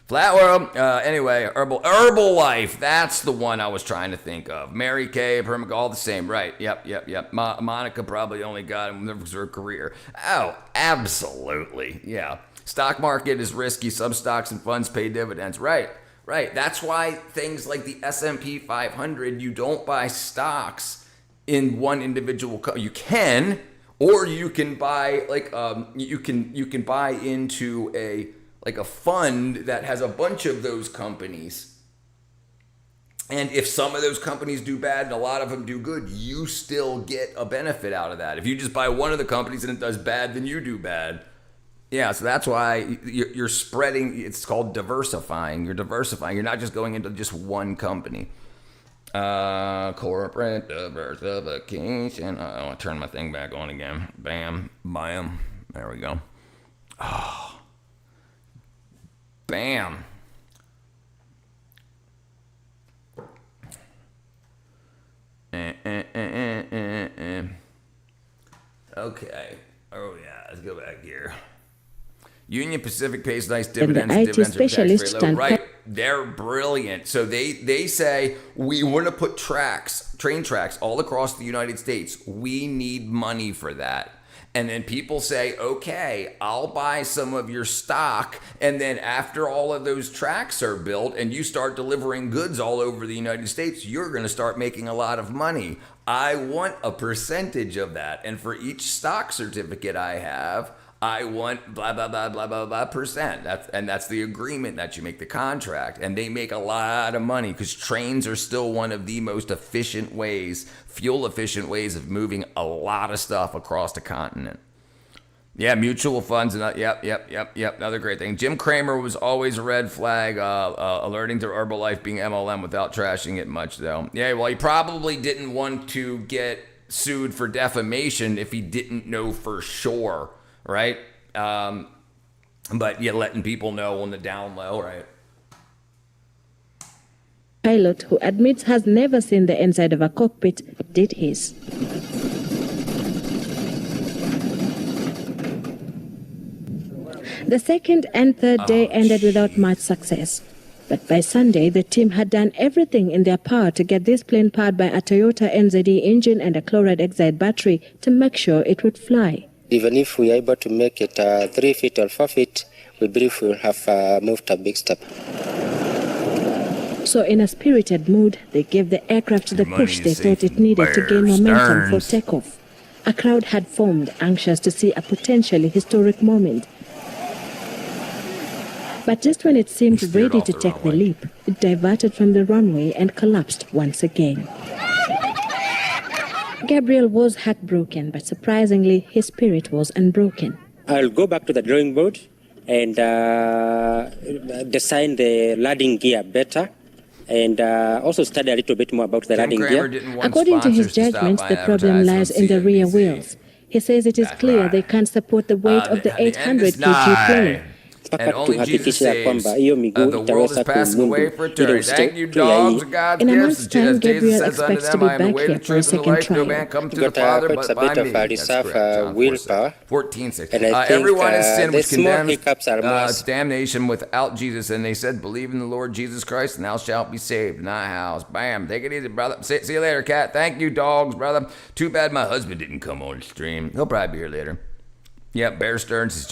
Flat World. Anyway, Herbalife. That's the one I was trying to think of. Mary Kay, Permica, all the same. Right. Yep. Monica probably only got him for her career. Oh, absolutely. Yeah. Stock market is risky. Some stocks and funds pay dividends. Right. That's why things like the S&P 500, you don't buy stocks in one individual company. You can, or you can buy like you can buy into a fund that has a bunch of those companies. And if some of those companies do bad and a lot of them do good, you still get a benefit out of that. If you just buy one of the companies and it does bad, then you do bad. Yeah, so that's why you're spreading. It's called diversifying. You're diversifying. You're not just going into just one company. Corporate diversification. I want to turn my thing back on again. Bam. There we go. Oh. Bam. Okay. Oh yeah, let's go back here. Union Pacific pays nice dividends.
And the IT specialist
tax-free low. Right. They're brilliant. So they say, we want to put train tracks all across the United States. We need money for that. And then people say, okay, I'll buy some of your stock. And then after all of those tracks are built and you start delivering goods all over the United States, you're going to start making a lot of money. I want a percentage of that. And for each stock certificate I have, I want blah, blah, blah, blah, blah, blah percent. That's the agreement that you make, the contract. And they make a lot of money because trains are still one of the most efficient ways, fuel-efficient ways of moving a lot of stuff across the continent. Yeah, mutual funds. Yep. Another great thing. Jim Cramer was always a red flag, alerting to Herbalife being MLM without trashing it much, though. Yeah, well, he probably didn't want to get sued for defamation if he didn't know for sure. Right? But you're letting people know on the down low, right?
Pilot, who admits has never seen the inside of a cockpit, did his. The second and third day ended without much success. But by Sunday, the team had done everything in their power to get this plane powered by a Toyota NZD engine and a chloride exide battery to make sure it would fly.
Even if we are able to make it 3 feet or 4 feet, we believe we will have moved a big step.
So in a spirited mood, they gave the aircraft the push they thought it needed to gain momentum for takeoff. A crowd had formed, anxious to see a potentially historic moment. But just when it seemed ready to take the leap, it diverted from the runway and collapsed once again. Gabriel was heartbroken, but surprisingly, his spirit was unbroken.
I'll go back to the drawing board and design the landing gear better and also study a little bit more about the landing gear.
According to his judgment, the problem lies in the rear wheels. He says it is clear they can't support the weight of the 800 kg plane.
mpaka
only Jesus
tuhakikishe ya
saves.
kwamba hiyo miguu
The world
itaweza
is passing away
kumundu
for
ile
eternity.
uzito
Thank you,
tu ya
dogs,
hii.
of God's
In a
gifts.
month's time,
As Jesus
Gabriel
says unto
expects to
them,
be
I am the
back
way,
here
the
for a
truth, and the
second
life. No
trial.
man come to the
Got
Father
quite a
but by
bit of
me. That's
reserve
correct. John 4:6.
willpower.
14:6.
And I think
Everyone has sinned
the
which
small
condemns
hiccups are more
it's damnation without Jesus. And they said, believe in the Lord Jesus Christ, and thou shalt be saved. Not house. Bam. Take it easy, brother. See you later, cat. Thank you, dogs, brother. Too bad my husband didn't come on stream. He'll probably be here later. Yeah, Bear Stearns is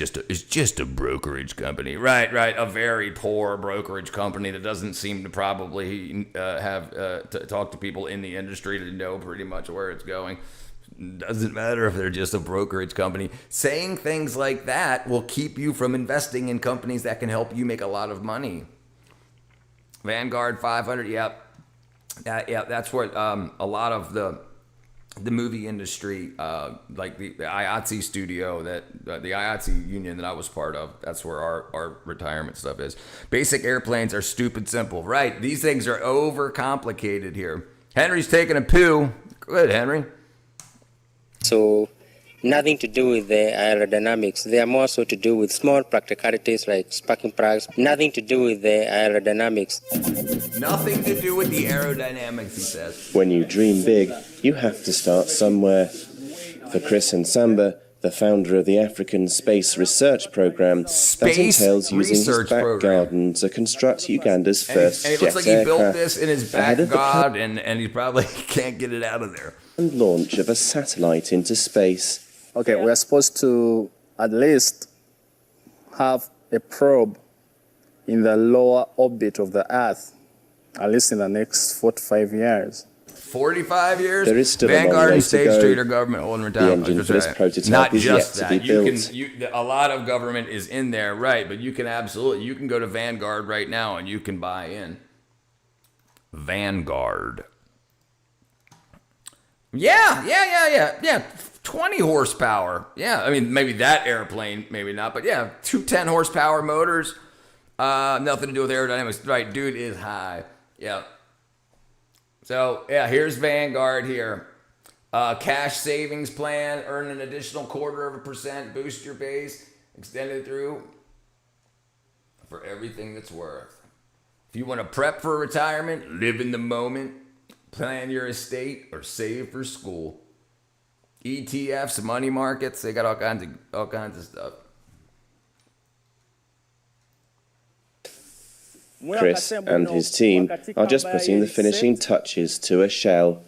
just a brokerage company. Right. A very poor brokerage company that doesn't seem to probably have to talk to people in the industry to know pretty much where it's going. Doesn't matter if they're just a brokerage company. Saying things like that will keep you from investing in companies that can help you make a lot of money. Vanguard 500, yep. That's what a lot of the movie industry, like the IATSE studio, that the IATSE union that I was part of, that's where our retirement stuff is. Basic airplanes are stupid simple. Right, these things are overcomplicated here. Henry's taking a poo. Good, Henry.
So nothing to do with the aerodynamics. They are more so to do with small practicalities like sparking plugs. Nothing to do with the aerodynamics.
Nothing to do with the aerodynamics, he says.
When you dream big, you have to start somewhere. For Chris and Samba, the founder of the African Space Research Program, that entails using his back garden to construct Uganda's first
and it
jet
looks like he built
aircraft
this in his back garden, and he probably can't get it out of there.
and launch of a satellite into space.
Okay, we are supposed to at least have a probe in the lower orbit of the Earth, at least in the next 4 to 5 years.
45 years?
There is still a long
Vanguard
way
and
to
State
go.
Street are government holding
The
retirement.
engine for this prototype
Not
is
just
yet to
that.
be
You
built.
can, a lot of government is in there, right? But you can absolutely, you can go to Vanguard right now and you can buy in. Vanguard. Yeah. 20 horsepower. Yeah, I mean, maybe that airplane, maybe not, but yeah, 210 horsepower motors. Nothing to do with aerodynamics. Right, dude is high. Yeah. So, yeah, here's Vanguard here. Cash savings plan, earn an additional 0.25%, boost your base, extend it through for everything that's worth. If you want to prep for retirement, live in the moment, plan your estate, or save for school. ETFs, money markets, they got all kinds of stuff.
Chris and his team are just putting the finishing touches to a shell,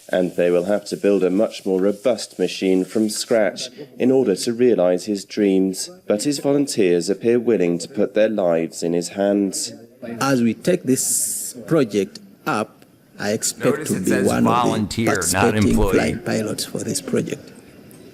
and they will have to build a much more robust machine from scratch in order to realize his dreams. But his volunteers appear willing to put their lives in his hands.
As we take this project up, I expect
Notice
to
it
be
says
one
volunteer,
of the
not
participating
employee.
flying pilots for this project.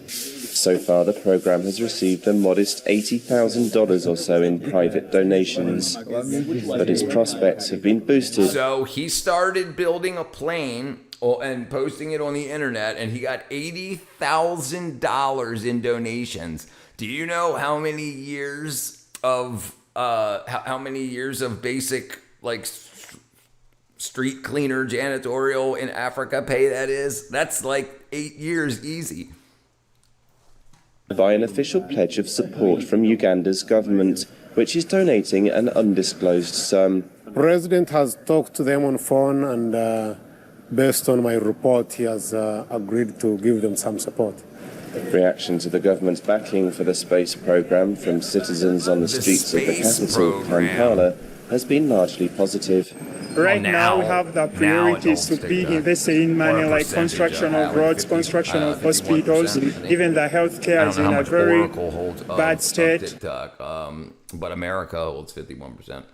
So far, the program has received a modest $80,000 or so in private donations, but his prospects have been boosted.
So he started building a plane and posting it on the internet, and he got $80,000 in donations. Do you know how many years of basic like street cleaner janitorial in Africa pay that is? That's like 8 years easy.
By an official pledge of support from Uganda's government, which is donating an undisclosed sum.
President has talked to them on phone, and based on my report, he has agreed to give them some support.
Reaction to the government's backing for the space program from citizens on the streets of the capital, Kampala, has been largely positive.
Right now, we have the priorities to be invested in money like construction of roads, construction of hospitals, even the healthcare is in a very bad state.
TikTok, but America holds 51%.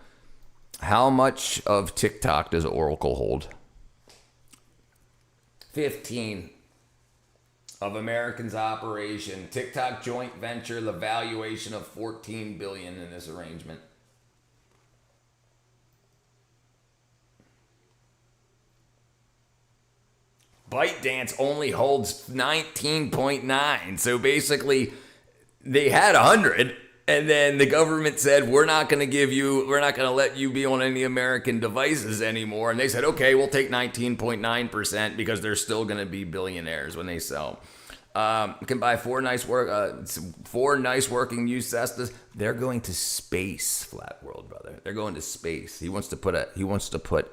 How much of TikTok does Oracle hold? 15 of Americans' operation. TikTok joint venture, the valuation of $14 billion in this arrangement. ByteDance only holds 19.9. So basically, they had 100, and then the government said, we're not going to let you be on any American devices anymore. And they said, okay, we'll take 19.9% because they're still going to be billionaires when they sell. You can buy four nice working used Cessnas. They're going to space, Flat World brother. They're going to space. He wants to put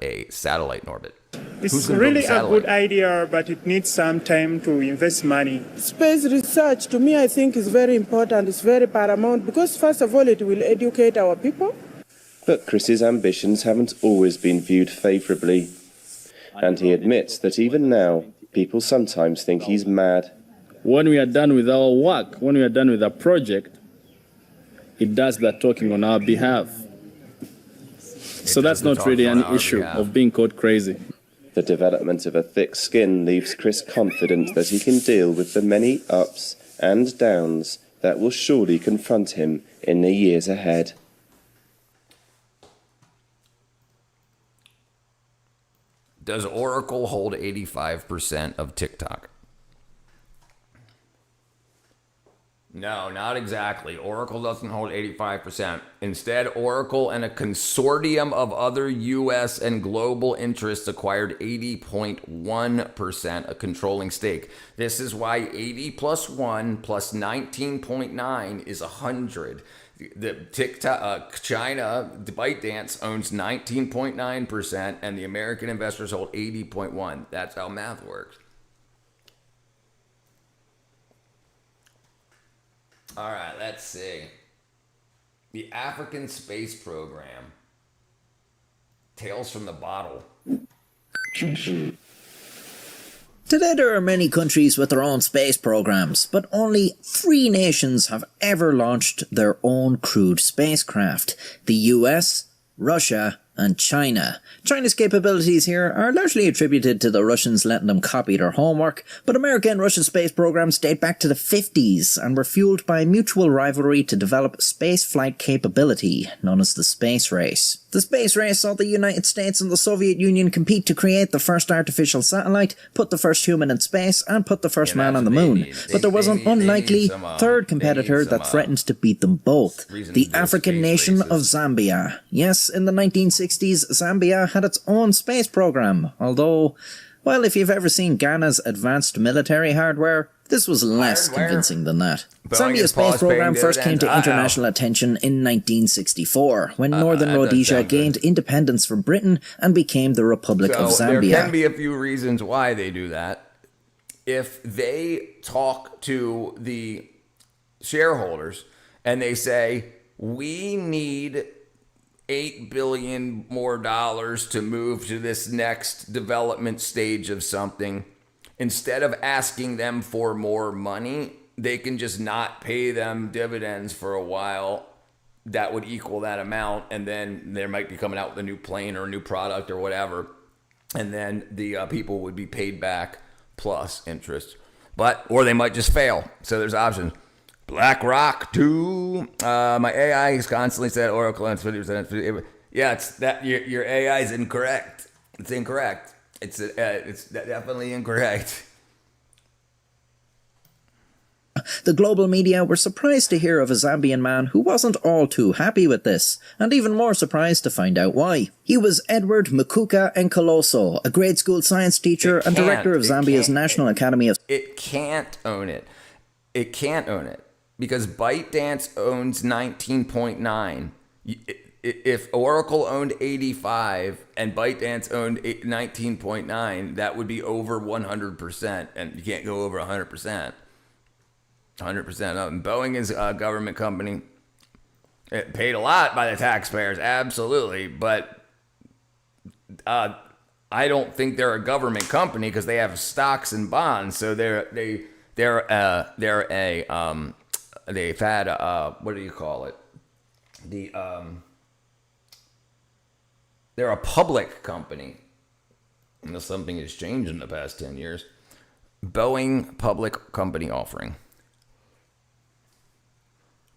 a satellite in orbit.
It's really a good idea, but it needs some time to invest money.
Space research, to me, I think is very important. It's very paramount because, first of all, it will educate our people.
But Chris's ambitions haven't always been viewed favourably. And he admits that even now, people sometimes think he's mad.
When we are done with our work, when we are done with our project, it does that talking on our behalf. So that's not really an issue of being called crazy.
The development of a thick skin leaves Chris confident that he can deal with the many ups and downs that will surely confront him in the years ahead.
Does Oracle hold 85% of TikTok? No, not exactly. Oracle doesn't hold 85%. Instead, Oracle and a consortium of other U.S. and global interests acquired 80.1%, a controlling stake. This is why 80 plus 1 plus 19.9 is 100. The TikTok, China, ByteDance owns 19.9%, and the American investors hold 80.1%. That's how math works. All right, let's see. The African Space Program. Tales from the Bottle.
Today there are many countries with their own space programs, but only 3 nations have ever launched their own crewed spacecraft: the US, Russia, and China. China's capabilities here are largely attributed to the Russians letting them copy their homework, but American and Russian space programs date back to the 50s and were fueled by a mutual rivalry to develop space flight capability, known as the space race. The space race saw the United States and the Soviet Union compete to create the first artificial satellite, put the first human in space, and put the first man on the moon. But there was an unlikely third competitor that threatened to beat them both: the African nation of Zambia. Yes, in the 1960s, Zambia had its own space program, although, well, if you've ever seen Ghana's advanced military hardware, this was less convincing than that. Zambia's space program first came to international attention in 1964, when Northern Rhodesia gained independence from Britain and became the Republic of Zambia.
There can be a few reasons why they do that. If they talk to the shareholders and they say, we need $8 billion more to move to this next development stage of something, instead of asking them for more money, they can just not pay them dividends for a while. That would equal that amount, and then they might be coming out with a new plane or a new product or whatever, and then the people would be paid back plus interest. Or they might just fail. So there's options. BlackRock too. My AI has constantly said Oracle and 50%. Yeah, it's that your AI is incorrect. It's incorrect. It's definitely incorrect.
The global media were surprised to hear of a Zambian man who wasn't all too happy with this, and even more surprised to find out why. He was Edward Makuka Nkoloso, a grade school science teacher and director of Zambia's National Academy of...
It can't own it. It can't own it. Because ByteDance owns 19.9. If Oracle owned 85 and ByteDance owned 19.9, that would be over 100%. And you can't go over 100%. 100%. Boeing is a government company. It paid a lot by the taxpayers, absolutely. But I don't think they're a government company because they have stocks and bonds. So they've had what do you call it? They're a public company. Unless something has changed in the past 10 years. Boeing public company offering.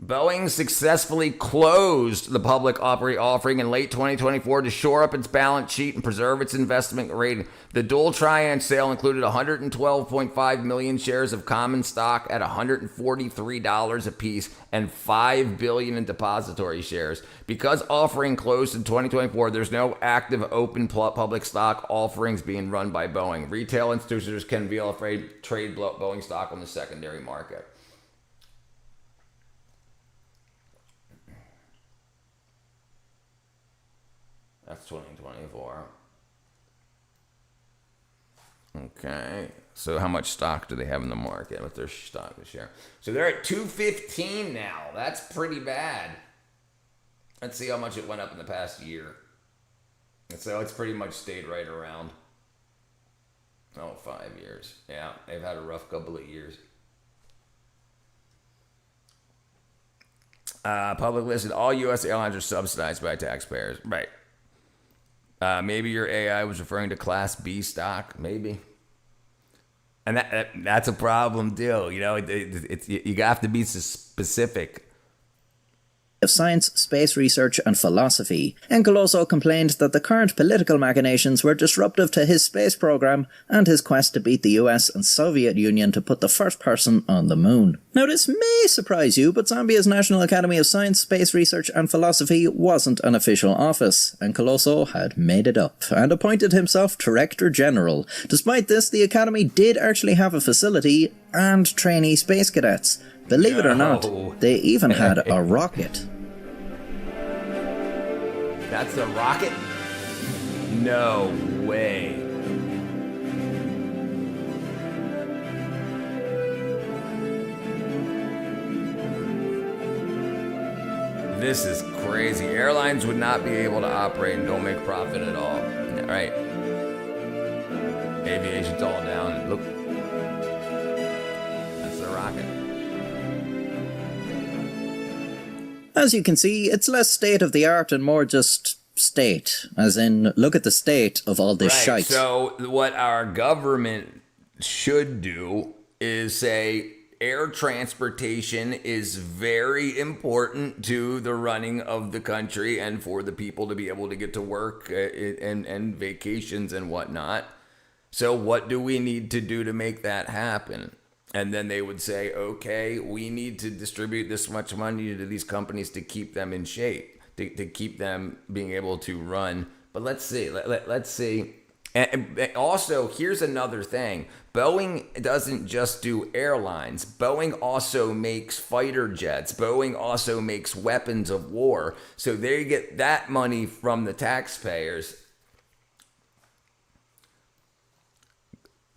Boeing successfully closed the public offering in late 2024 to shore up its balance sheet and preserve its investment rating. The dual tranche sale included 112.5 million shares of common stock at $143 apiece and $5 billion in depository shares. Because offering closed in 2024, there's no active open public stock offerings being run by Boeing. Retail institutions can be afraid to trade Boeing stock on the secondary market. That's 2024. Okay. So how much stock do they have in the market? What's their stock share? So they're at 215 now. That's pretty bad. Let's see how much it went up in the past year. And so it's pretty much stayed right around. 5 years. Yeah, they've had a rough couple of years. Public listed. All U.S. airlines are subsidized by taxpayers. Right. Maybe your AI was referring to Class B stock, maybe. And that's a problem too. You know, you have to be specific.
Of science, space research and philosophy. Enkel also complained that the current political machinations were disruptive to his space program and his quest to beat the US and Soviet Union to put the first person on the moon. Now this may surprise you, but Zambia's National Academy of Science, Space Research and Philosophy wasn't an official office. Enkel also had made it up and appointed himself Director General. Despite this, the Academy did actually have a facility and trainee space cadets. Believe it or not, they even had a rocket.
That's a rocket? No way. This is crazy. Airlines would not be able to operate and don't make profit at all. Right. Aviation's all down. Look. That's the rocket.
As you can see, it's less state-of-the-art and more just state. As in, look at the state of all this shite.
So what our government should do is say air transportation is very important to the running of the country and for the people to be able to get to work and vacations and whatnot. So what do we need to do to make that happen? And then they would say, okay, we need to distribute this much money to these companies to keep them in shape, to keep them being able to run. But let's see. Let's see. And also, here's another thing. Boeing doesn't just do airlines. Boeing also makes fighter jets. Boeing also makes weapons of war. So they get that money from the taxpayers.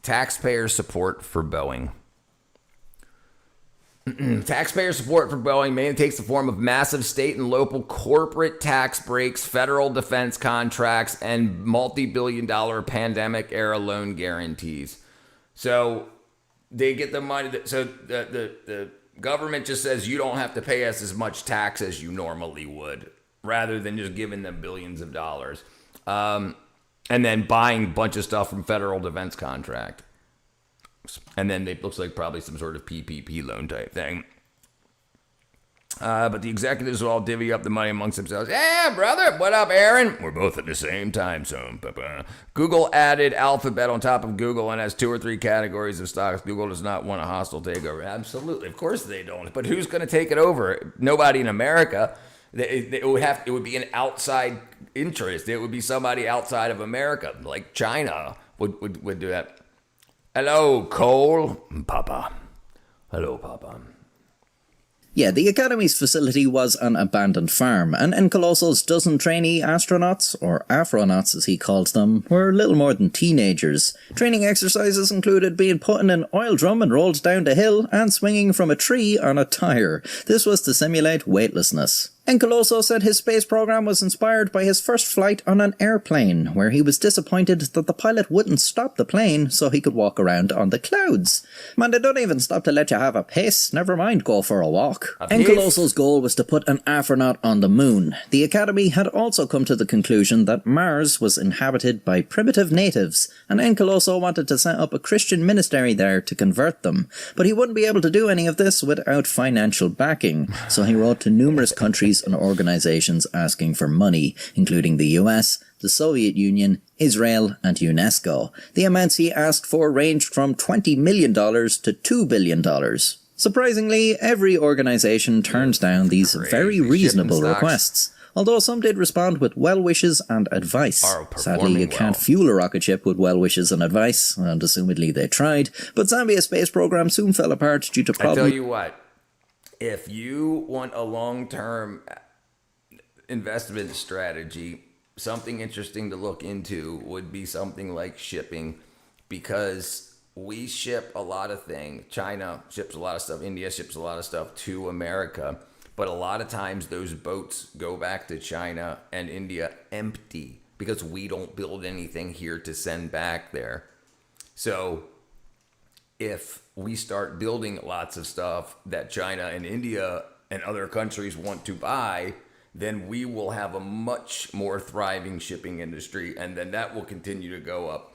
Taxpayer support for Boeing. Taxpayer support for Boeing mainly takes the form of massive state and local corporate tax breaks, federal defense contracts, and multi-billion-dollar pandemic-era loan guarantees. So they get the money. So the government just says you don't have to pay us as much tax as you normally would, rather than just giving them billions of dollars, and then buying a bunch of stuff from federal defense contract. And then it looks like probably some sort of PPP loan type thing. But the executives will all divvy up the money amongst themselves. Yeah, brother, what up, Aaron? We're both at the same time zone. Google added Alphabet on top of Google and has 2 or 3 categories of stocks. Google does not want a hostile takeover. Absolutely, of course they don't. But who's going to take it over? Nobody in America. It would be an outside interest. It would be somebody outside of America, like China would do that. Hello, Cole. Papa. Hello, Papa.
Yeah, the Academy's facility was an abandoned farm, and Enkelosso's dozen trainee astronauts, or Afronauts as he called them, were little more than teenagers. Training exercises included being put in an oil drum and rolled down the hill, and swinging from a tree on a tyre. This was to simulate weightlessness. Encoloso said his space program was inspired by his first flight on an airplane, where he was disappointed that the pilot wouldn't stop the plane so he could walk around on the clouds. Man, they don't even stop to let you have a piss, never mind go for a walk. Encoloso's goal was to put an astronaut on the moon. The Academy had also come to the conclusion that Mars was inhabited by primitive natives, and Encoloso wanted to set up a Christian ministry there to convert them. But he wouldn't be able to do any of this without financial backing, so he wrote to numerous countries and organizations asking for money, including the US, the Soviet Union, Israel, and UNESCO. The amounts he asked for ranged from $20 million to $2 billion. Surprisingly, every organization turned down these very reasonable requests, although some did respond with well wishes and advice. Sadly, you can't fuel a rocket ship with well wishes and advice, and assumedly they tried, but Zambia's space program soon fell apart due to problems.
I tell you what, if you want a long-term investment strategy, something interesting to look into would be something like shipping, because we ship a lot of things. China ships a lot of stuff. India ships a lot of stuff to America. But a lot of times those boats go back to China and India empty because we don't build anything here to send back there. So if we start building lots of stuff that China and India and other countries want to buy, then we will have a much more thriving shipping industry, and then that will continue to go up.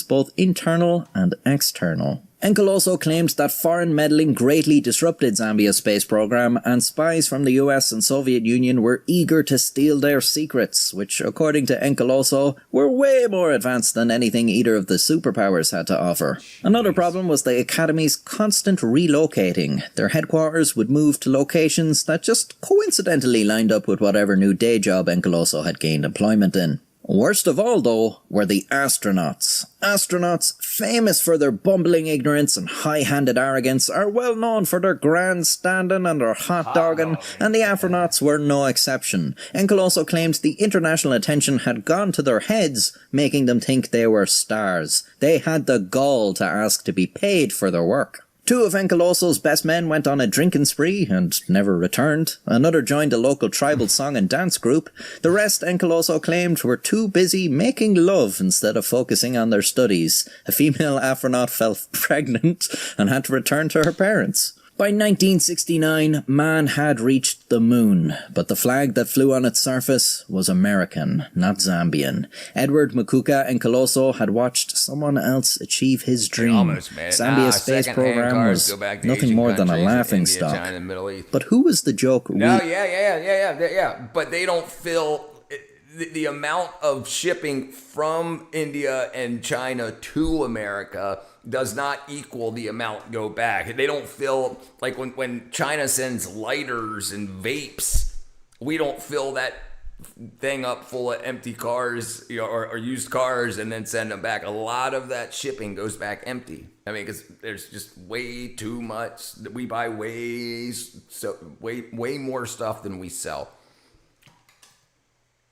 Both internal and external. Encoloso claimed that foreign meddling greatly disrupted Zambia's space program, and spies from the US and Soviet Union were eager to steal their secrets, which, according to Encoloso, were way more advanced than anything either of the superpowers had to offer. Another problem was the Academy's constant relocating. Their headquarters would move to locations that just coincidentally lined up with whatever new day job Encoloso had gained employment in. Worst of all, though, were the astronauts. Astronauts, famous for their bumbling ignorance and high-handed arrogance, are well known for their grandstanding and their hot-dogging, and the astronauts were no exception. Encoloso claimed the international attention had gone to their heads, making them think they were stars. They had the gall to ask to be paid for their work. Two of Encoloso's best men went on a drinking spree and never returned. Another joined a local tribal song and dance group. The rest, Encoloso claimed, were too busy making love instead of focusing on their studies. A female astronaut fell pregnant and had to return to her parents. By 1969, man had reached the moon, but the flag that flew on its surface was American, not Zambian. Edward Mukuka Encoloso had watched someone else achieve his dream. Zambia's space program was nothing more than a laughing stock. But who was the joke?
Yeah. But they don't fill the amount of shipping from India and China to America does not equal the amount go back. They don't fill, like when China sends lighters and vapes, we don't fill that thing up full of empty cars, or used cars and then send them back. A lot of that shipping goes back empty. I mean, because there's just way too much. We buy way more stuff than we sell.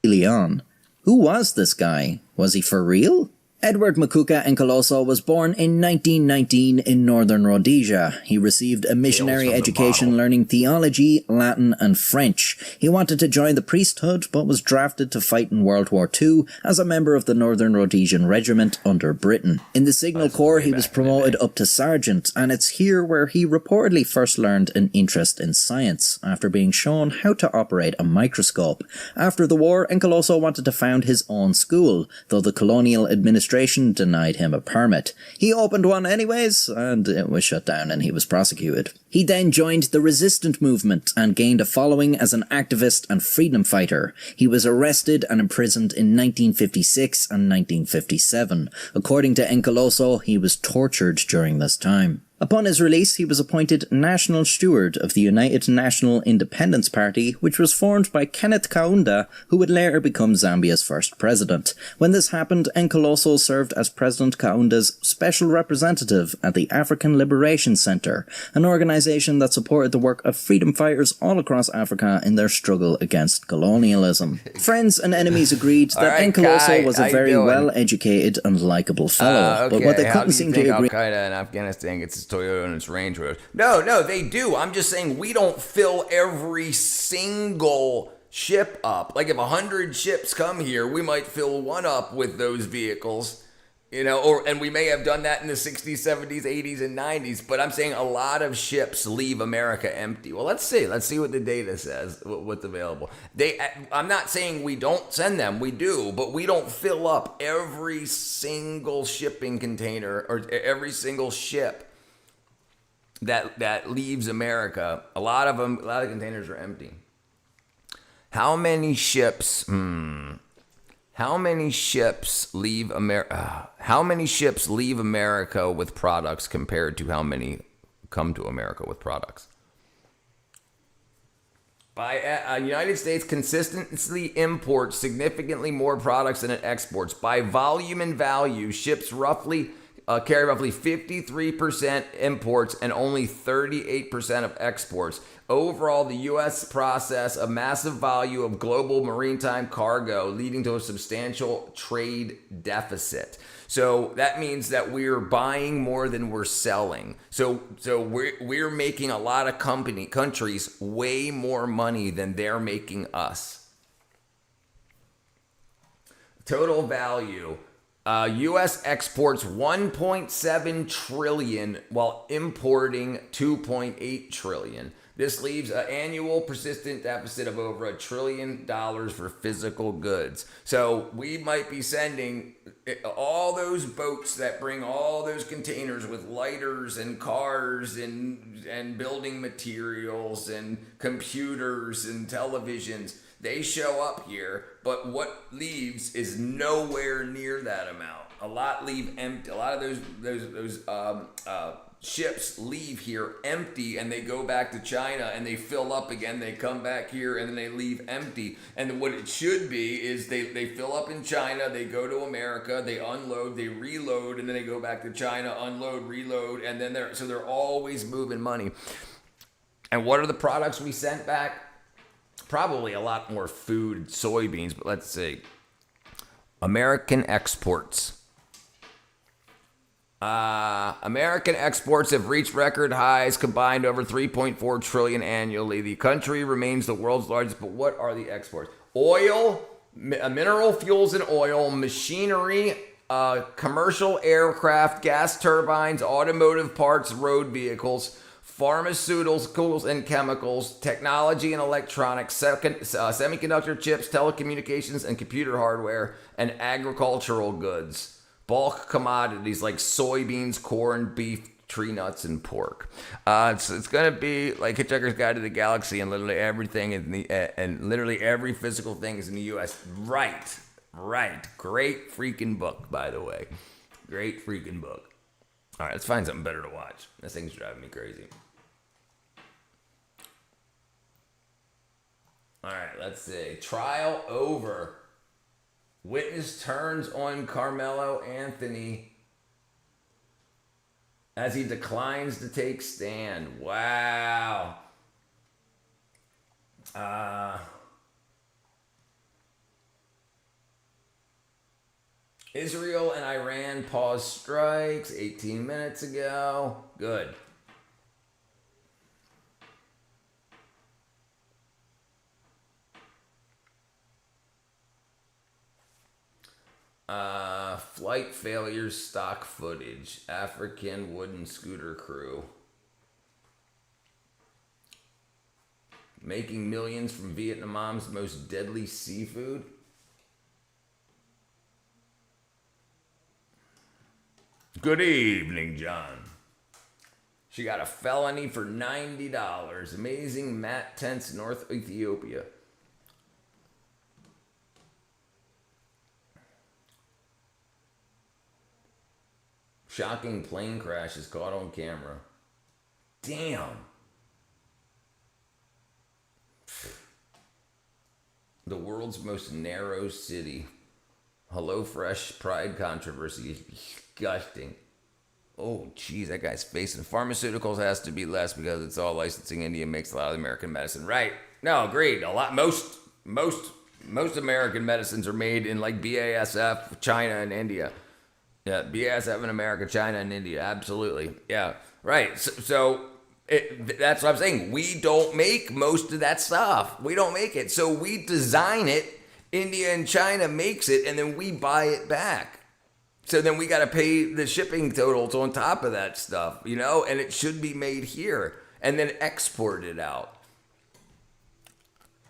Leon. Who was this guy? Was he for real? Edward Mukuka Encoloso was born in 1919 in northern Rhodesia. He received a missionary education learning theology, Latin and French. He wanted to join the priesthood but was drafted to fight in World War II as a member of the Northern Rhodesian Regiment under Britain. In the Signal Corps he was promoted up to sergeant, and it's here where he reportedly first learned an interest in science after being shown how to operate a microscope. After the war, Encoloso wanted to found his own school, though the colonial administration denied him a permit. He opened one anyways, and it was shut down and he was prosecuted. He then joined the resistance movement and gained a following as an activist and freedom fighter. He was arrested and imprisoned in 1956 and 1957. According to Encoloso, he was tortured during this time. Upon his release, he was appointed National Steward of the United National Independence Party, which was formed by Kenneth Kaunda, who would later become Zambia's first president. When this happened, Encoloso served as President Kaunda's special representative at the African Liberation Center, an organization that supported the work of freedom fighters all across Africa in their struggle against colonialism. Friends and enemies agreed that Encoloso was a very well-educated and likable fellow, but what they couldn't seem to agree...
Al-Qaeda in Afghanistan gets its Toyota and its Range Rover. No, they do. I'm just saying we don't fill every single ship up. Like if 100 ships come here, we might fill one up with those vehicles. And we may have done that in the 60s, 70s, 80s, and 90s, but I'm saying a lot of ships leave America empty. Well, let's see what the data says, what's available. I'm not saying we don't send them, we do, but we don't fill up every single shipping container or every single ship that leaves America. A lot of containers are empty. How many ships? How many ships leave America? How many ships leave America with products compared to how many come to America with products? United States consistently imports significantly more products than it exports. By volume and value, ships carry roughly 53% imports and only 38% of exports. Overall, the U.S. process a massive volume of global maritime cargo, leading to a substantial trade deficit. So that means that we're buying more than we're selling. So we're making a lot of countries way more money than they're making us. Total value. U.S. exports 1.7 trillion while importing 2.8 trillion. This leaves an annual persistent deficit of over $1 trillion for physical goods. So we might be sending all those boats that bring all those containers with lighters and cars and building materials and computers and televisions. They show up here, but what leaves is nowhere near that amount. A lot leave empty. A lot of those ships leave here empty, and they go back to China and they fill up again. They come back here and then they leave empty. And what it should be is they fill up in China, they go to America, they unload, they reload, and then they go back to China, unload, reload, and then they're always moving money. And what are the products we sent back? Probably a lot more food, soybeans, but let's see. American exports. American exports have reached record highs, combined over 3.4 trillion annually. The country remains the world's largest, but what are the exports? Oil, mineral fuels and oil, machinery, commercial aircraft, gas turbines, automotive parts, road vehicles, pharmaceuticals and chemicals, technology and electronics, semiconductor chips, telecommunications and computer hardware, and agricultural goods. Bulk commodities like soybeans, corn, beef, tree nuts, and pork. It's going to be like Hitchhiker's Guide to the Galaxy, and literally everything and literally every physical thing is in the U.S. Right. Great freaking book, by the way. Great freaking book. All right, let's find something better to watch. This thing's driving me crazy. All right, let's see. Trial over. Witness turns on Carmelo Anthony as he declines to take stand. Wow. Israel and Iran paused strikes 18 minutes ago. Good. Flight failures, stock footage. African wooden scooter crew making millions from Vietnam's most deadly seafood. Good evening, John. She got a felony for $90. Amazing mat tents, North Ethiopia. Shocking plane crash is caught on camera. Damn. The world's most narrow city. HelloFresh pride controversy is disgusting. Oh, geez, that guy's facing. Pharmaceuticals has to be less because it's all licensing. India makes a lot of American medicine. Right. No, agreed. Most American medicines are made in like BASF, China, and India. Yeah, BASF in America, China, and India. Absolutely. Yeah, right. That's what I'm saying. We don't make most of that stuff. We don't make it. So we design it. India and China makes it, and then we buy it back. So then we got to pay the shipping totals on top of that stuff, you know, and it should be made here and then exported out.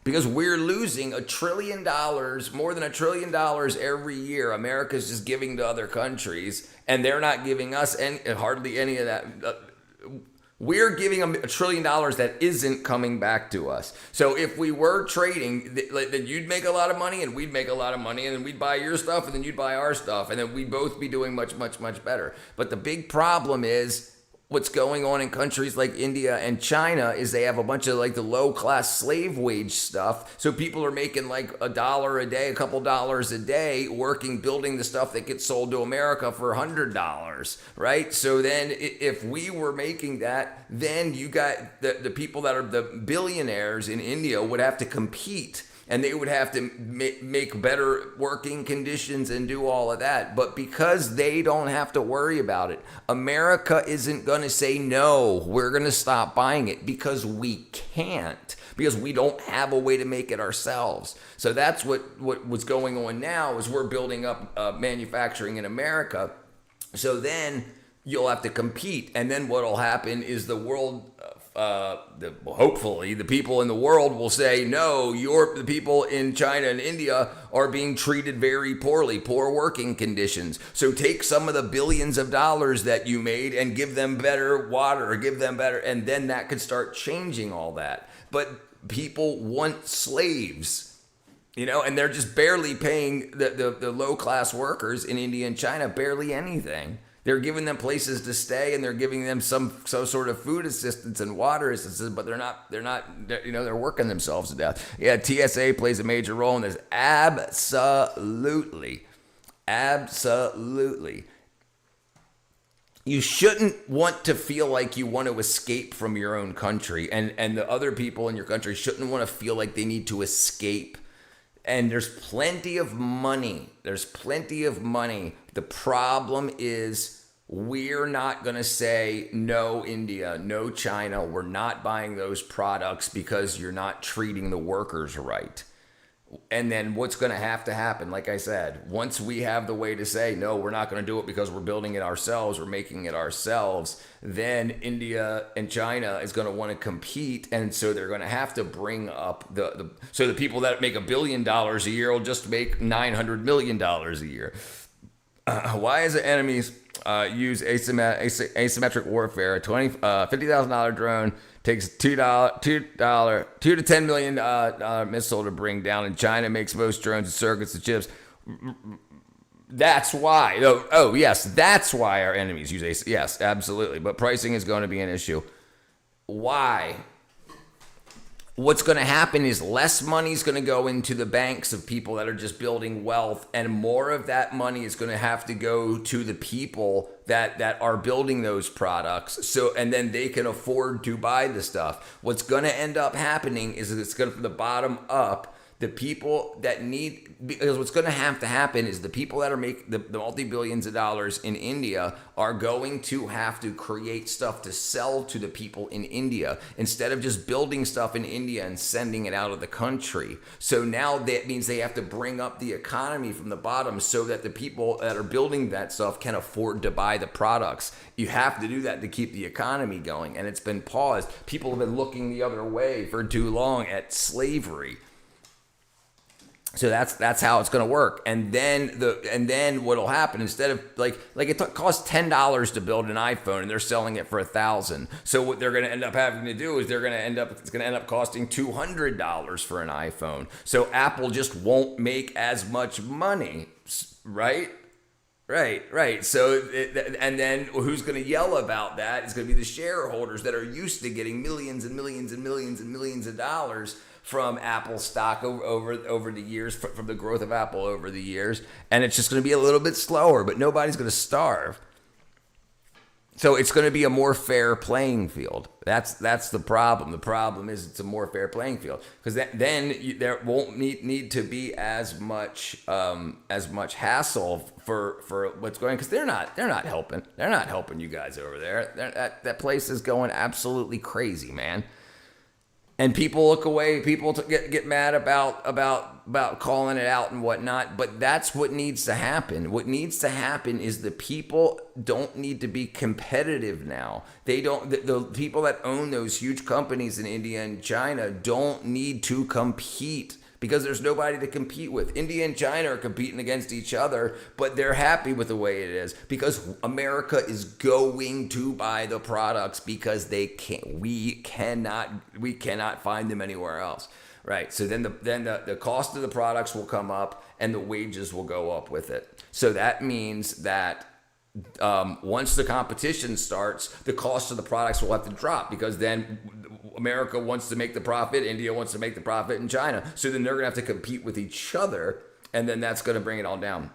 Because we're losing $1 trillion, more than $1 trillion every year. America's just giving to other countries, and they're not giving us hardly any of that. We're giving them $1 trillion that isn't coming back to us. So if we were trading, then you'd make a lot of money and we'd make a lot of money, and then we'd buy your stuff and then you'd buy our stuff, and then we'd both be doing much, much, much better. But the big problem is what's going on in countries like India and China is they have a bunch of like the low-class slave wage stuff. So people are making like $1 a day, a couple dollars a day, working, building the stuff that gets sold to America for $100, right? So then if we were making that, then you got the people that are the billionaires in India would have to compete. And they would have to make better working conditions and do all of that. But because they don't have to worry about it, America isn't going to say, no, we're going to stop buying it, because we can't, because we don't have a way to make it ourselves. So that's what's going on now is we're building up manufacturing in America. So then you'll have to compete. And then what will happen is the world... hopefully the people in the world will say, no, the people in China and India are being treated very poorly, poor working conditions. So take some of the billions of dollars that you made and give them better water, or give them better, and then that could start changing all that. But people want slaves, you know, and they're just barely paying the low-class workers in India and China barely anything. They're giving them places to stay, and they're giving them some sort of food assistance and water assistance, but they're working themselves to death. Yeah, TSA plays a major role in this. Absolutely. You shouldn't want to feel like you want to escape from your own country, and the other people in your country shouldn't want to feel like they need to escape. And there's plenty of money. The problem is we're not going to say, no, India, no, China, we're not buying those products because you're not treating the workers right. And then what's going to happen, like I said, once we have the way to say, no, we're not going to do it because we're building it ourselves, we're making it ourselves, then India and China is going to want to compete. And so they're going to have to bring up so the people that make $1 billion a year will just make $900 million a year. Why is the enemies use asymmetric warfare? A $50,000 drone takes $2 to $10 million missile to bring down, and China makes most drones and circuits and chips. That's why. Oh, yes, that's why our enemies use ASIM. Yes, absolutely. But pricing is going to be an issue. Why? What's going to happen is less money is going to go into the banks of people that are just building wealth, and more of that money is going to have to go to the people that are building those products. So, and then they can afford to buy the stuff. What's going to end up happening is it's going to, from the bottom up, the people that need, because what's going to happen is the people that are making the multi-billions of dollars in India are going to have to create stuff to sell to the people in India instead of just building stuff in India and sending it out of the country. So now that means they have to bring up the economy from the bottom so that the people that are building that stuff can afford to buy the products. You have to do that to keep the economy going, and it's been paused. People have been looking the other way for too long at slavery. So that's how it's going to work. And then what'll happen, instead of like it costs $10 to build an iPhone and they're selling it for $1,000. So what they're going to end up having to do is it's going to end up costing $200 for an iPhone. So Apple just won't make as much money, right? Right. So, and then who's going to yell about that is going to be the shareholders that are used to getting millions and millions and millions and millions of dollars from Apple stock over the years, from the growth of Apple over the years. And it's just going to be a little bit slower, but nobody's going to starve. So it's going to be a more fair playing field. That's the problem. The problem is it's a more fair playing field because there won't need to be as much hassle for what's going, because they're not helping. They're not helping you guys over there. That place is going absolutely crazy, man. And people look away. People get mad about calling it out and whatnot. But that's what needs to happen. What needs to happen is the people don't need to be competitive now. They don't. The people that own those huge companies in India and China don't need to compete, because there's nobody to compete with. India and China are competing against each other, but they're happy with the way it is because America is going to buy the products because we cannot find them anywhere else. Right. So then the cost of the products will come up and the wages will go up with it. So that means that once the competition starts, the cost of the products will have to drop, because then America wants to make the profit, India wants to make the profit, and China. So then they're going to have to compete with each other, and then that's going to bring it all down.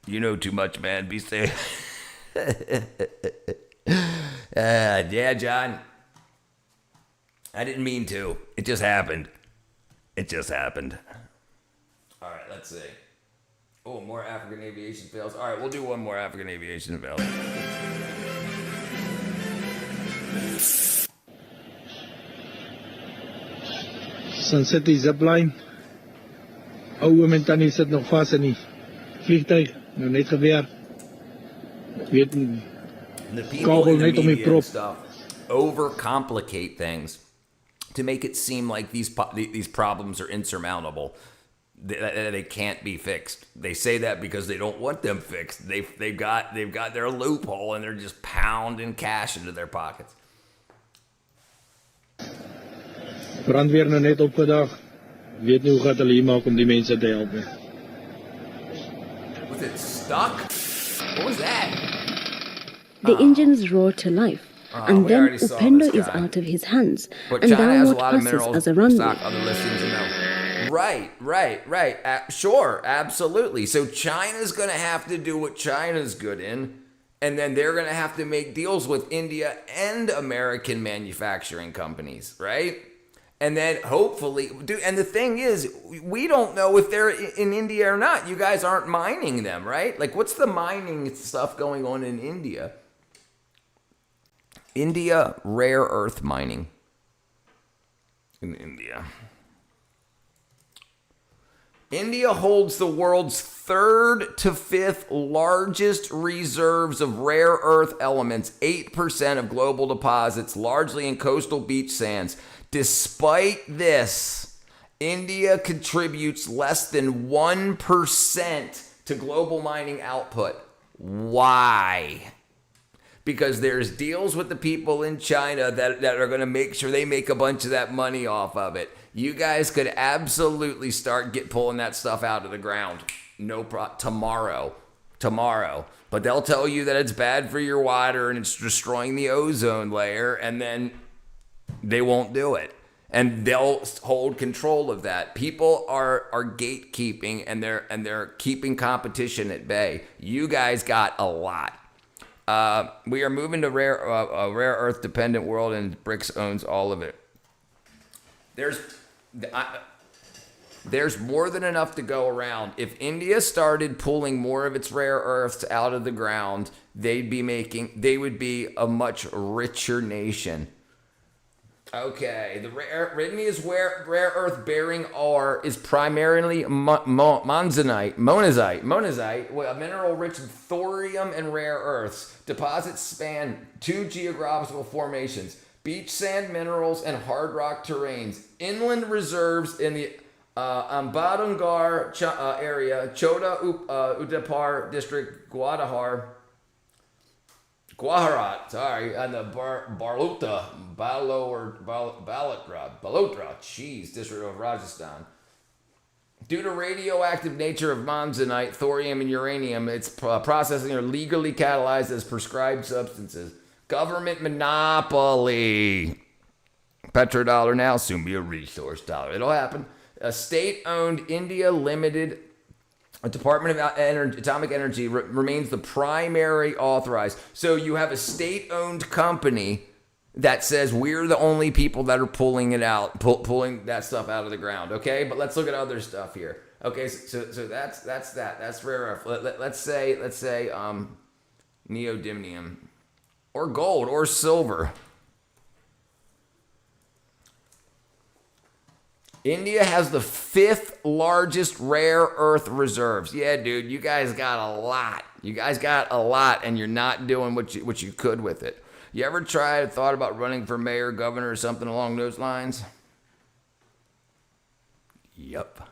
You know too much, man. Be safe. Yeah, John. I didn't mean to. It just happened. All right, let's see. Oh, more African aviation fails. All right, we'll do one more African aviation fail.
Sunset Zipline. Oude Mentanie sit nog vas in die vliegtuig. Nou net gebeur. Weet nie.
The people in the media and stuff overcomplicate things to make it seem like these problems are insurmountable. They can't be fixed. They say that because they don't want them fixed. They've got their loophole and they're just pounding cash into their pockets.
Brandweer nou net opgedag. Weet nie hoe gaat hulle hier maak om die mense te help nie.
Was it stuck? What was that?
The engines roar to life, and then Upendo is out of his hands, and down what passes as a runway.
Right. Sure, absolutely. So China's going to have to do what China's good in, and then they're going to have to make deals with India and American manufacturing companies, right? And then hopefully, and the thing is, we don't know if they're in India or not. You guys aren't mining them, right? Like, what's the mining stuff going on in India? India, rare earth mining. In India. India holds the world's 3rd to 5th largest reserves of rare earth elements, 8% of global deposits, largely in coastal beach sands. Despite this, India contributes less than 1% to global mining output. Why? Because there's deals with the people in China that are going to make sure they make a bunch of that money off of it. You guys could absolutely start pulling that stuff out of the ground. Tomorrow. But they'll tell you that it's bad for your water and it's destroying the ozone layer, and then they won't do it. And they'll hold control of that. People are gatekeeping, and they're keeping competition at bay. You guys got a lot. We are moving to a rare earth dependent world, and BRICS owns all of it. There's more than enough to go around. If India started pulling more of its rare earths out of the ground, they would be a much richer nation. Okay, India's rare earth bearing ore is primarily monazite, a mineral rich in thorium and rare earths. Deposits span 2 geographical formations: beach sand minerals and hard rock terrains. Inland reserves in the Ambadungar area, Chota Udaipur district, Gujarat, and the Balotra, district of Rajasthan. Due to radioactive nature of monazite, thorium, and uranium, its processing are legally catalyzed as prescribed substances. Government monopoly. Petrodollar now, soon be a resource dollar. It'll happen. A state-owned India Limited Department of Atomic Energy remains the primary authorized. So you have a state-owned company that says we're the only people that are pulling it out, pulling that stuff out of the ground. Okay, but let's look at other stuff here. Okay, so that's that. That's rare earth. Let's say neodymium, or gold, or silver. India has the 5th largest rare earth reserves. Yeah, dude, you guys got a lot. You guys got a lot, and you're not doing what you could with it. You ever thought about running for mayor, governor, or something along those lines? Yup.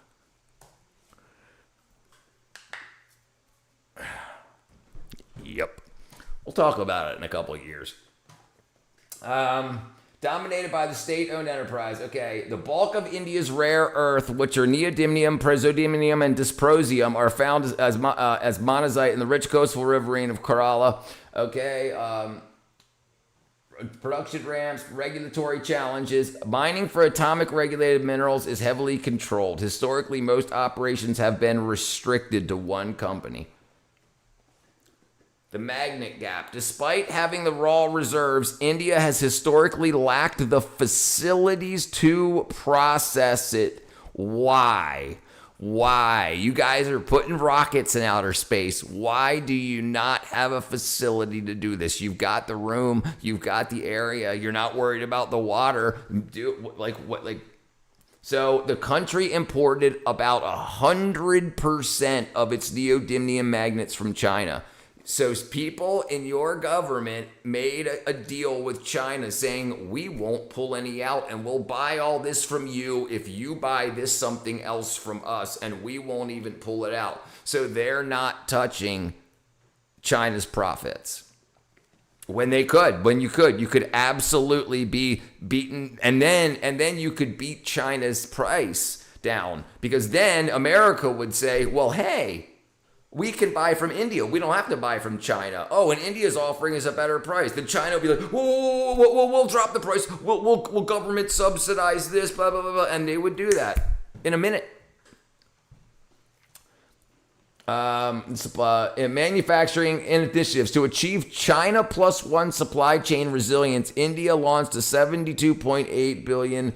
Yep. We'll talk about it in a couple of years. Dominated by the state-owned enterprise. Okay, the bulk of India's rare earth, which are neodymium, praseodymium, and dysprosium, are found as monazite in the rich coastal riverine of Kerala. Okay, production ramps, regulatory challenges. Mining for atomic regulated minerals is heavily controlled. Historically, most operations have been restricted to one company. The magnet gap. Despite having the raw reserves, India has historically lacked the facilities to process it. Why? Why? You guys are putting rockets in outer space. Why do you not have a facility to do this? You've got the room, you've got the area, you're not worried about the water. So the country imported about 100% of its neodymium magnets from China. So people in your government made a deal with China saying, we won't pull any out and we'll buy all this from you if you buy this something else from us, and we won't even pull it out. So they're not touching China's profits. When you could absolutely be beaten, and then you could beat China's price down, because then America would say, well, hey, we can buy from India. We don't have to buy from China. Oh, and India's offering us a better price. Then China will be like, whoa, we'll drop the price. We'll government subsidize this, blah, blah, blah, blah. And they would do that in a minute. Manufacturing initiatives. To achieve China plus one supply chain resilience, India launched a 72.8 billion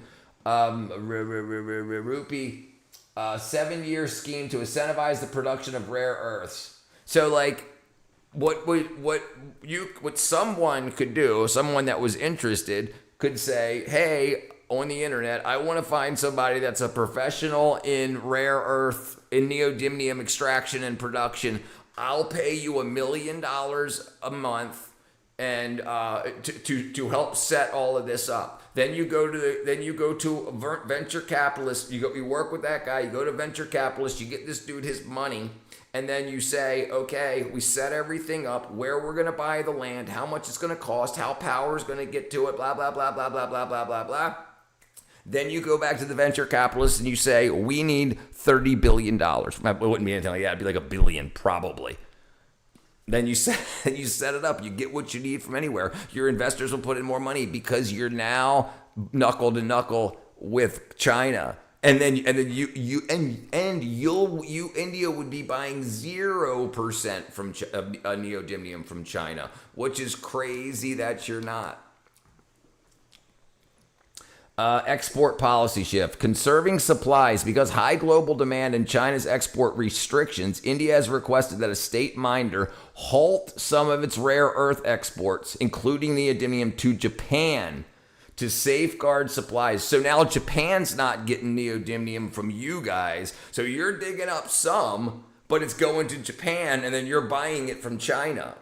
rupee 7-year scheme to incentivize the production of rare earths. So, like, what someone could do, someone that was interested, could say, hey, on the internet, I want to find somebody that's a professional in rare earth, in neodymium extraction and production. I'll pay you $1 million a month, and to help set all of this up. Then you go to a venture capitalist. You work with that guy. You go to venture capitalist. You get this dude his money, and then you say, okay, we set everything up. Where we're gonna buy the land, how much it's gonna cost, how power's gonna get to it, blah blah blah blah blah blah blah blah blah. Then you go back to the venture capitalist and you say, we need $30 billion. It wouldn't be anything like that. It'd be like $1 billion probably. Then you set it up. You get what you need from anywhere. Your investors will put in more money because you're now knuckle to knuckle with China. And then India would be buying 0% from neodymium from China, which is crazy that you're not. Export policy shift. Conserving supplies. Because high global demand and China's export restrictions, India has requested that a state miner halt some of its rare earth exports, including neodymium, to Japan to safeguard supplies. So now Japan's not getting neodymium from you guys. So you're digging up some, but it's going to Japan, and then you're buying it from China.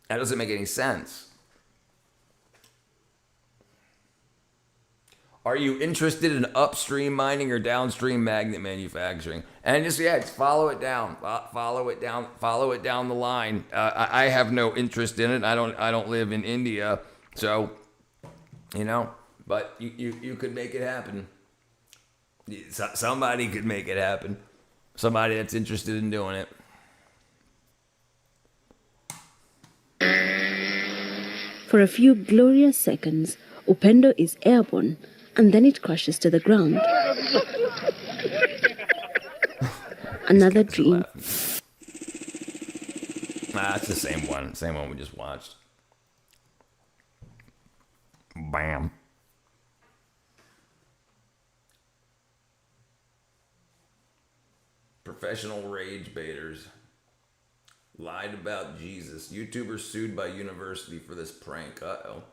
That doesn't make any sense. Are you interested in upstream mining or downstream magnet manufacturing? And just follow it down, follow it down the line. I have no interest in it. I don't live in India, so but you could make it happen. Somebody could make it happen. Somebody that's interested in doing it.
For a few glorious seconds, Upendo is airborne. and then it crashes to the ground. Another dream.
It's the same one we just watched. Bam. Professional rage baiters lied about Jesus. YouTuber sued by university for this prank. Uh-oh.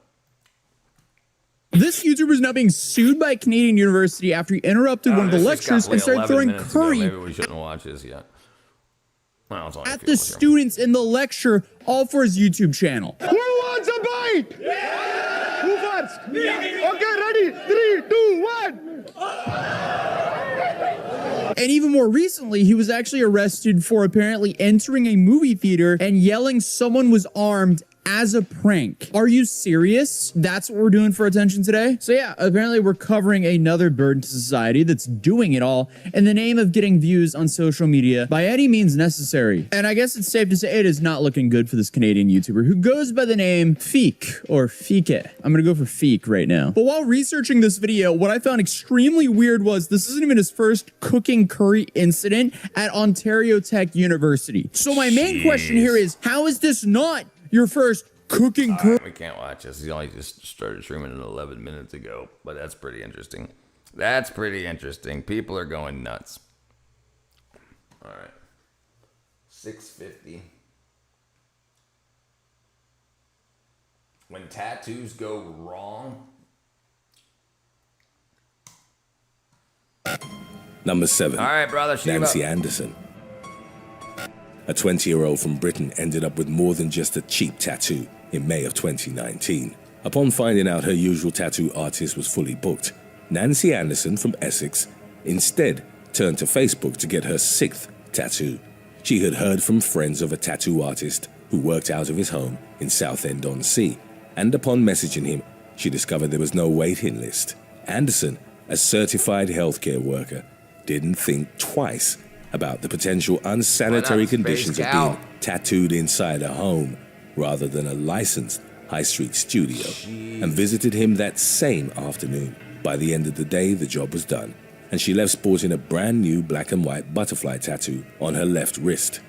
This YouTuber is now being sued by a Canadian university after he interrupted one of the lectures and started throwing curry
Maybe we shouldn't watch this yet. Well, it's only
at the students in the lecture, all for his YouTube channel.
Who wants a bite? Yeah. Who first? Yeah. Okay, ready? 3, 2, 1.
And even more recently, he was actually arrested for apparently entering a movie theater and yelling someone was armed as a prank. Are you serious? That's what we're doing for attention today? So yeah, apparently we're covering another burden to society that's doing it all in the name of getting views on social media by any means necessary. And I guess it's safe to say it is not looking good for this Canadian YouTuber who goes by the name Feek or Fike. I'm gonna go for Feek right now. But while researching this video, what I found extremely weird was this isn't even his first cooking curry incident at Ontario Tech University. So my main question here is, how is this not your first cooking curry?
We can't watch this. He only just started streaming it 11 minutes ago, but that's pretty interesting. That's pretty interesting. People are going nuts. All right. 650. When tattoos go wrong.
Number 7.
All right, brother.
Nancy Anderson. A 20-year-old from Britain ended up with more than just a cheap tattoo in May of 2019. Upon finding out her usual tattoo artist was fully booked, Nancy Anderson from Essex instead turned to Facebook to get her 6th tattoo. She had heard from friends of a tattoo artist who worked out of his home in Southend-on-Sea, and upon messaging him, she discovered there was no waiting list. Anderson, a certified healthcare worker, didn't think twice about the potential unsanitary conditions of being tattooed inside a home rather than a licensed high street studio, and visited him that same afternoon. By the end of the day, the job was done, and she left sporting a brand new black and white butterfly tattoo on her left wrist.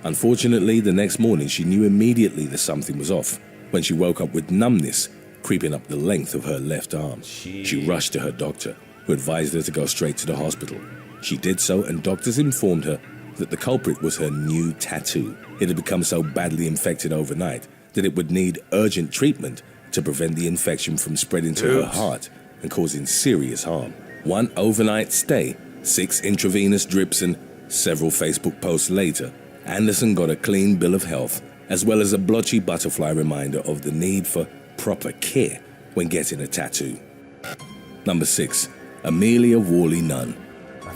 Unfortunately, the next morning she knew immediately that something was off when she woke up with numbness creeping up the length of her left arm. She rushed to her doctor, who advised her to go straight to the hospital. She did so, and doctors informed her that the culprit was her new tattoo. It had become so badly infected overnight that it would need urgent treatment to prevent the infection from spreading to her heart and causing serious harm. 1 overnight stay, 6 intravenous drips, and several Facebook posts later, Anderson got a clean bill of health, as well as a blotchy butterfly reminder of the need for proper care when getting a tattoo. Number 6, Amelia Worley-Nunn.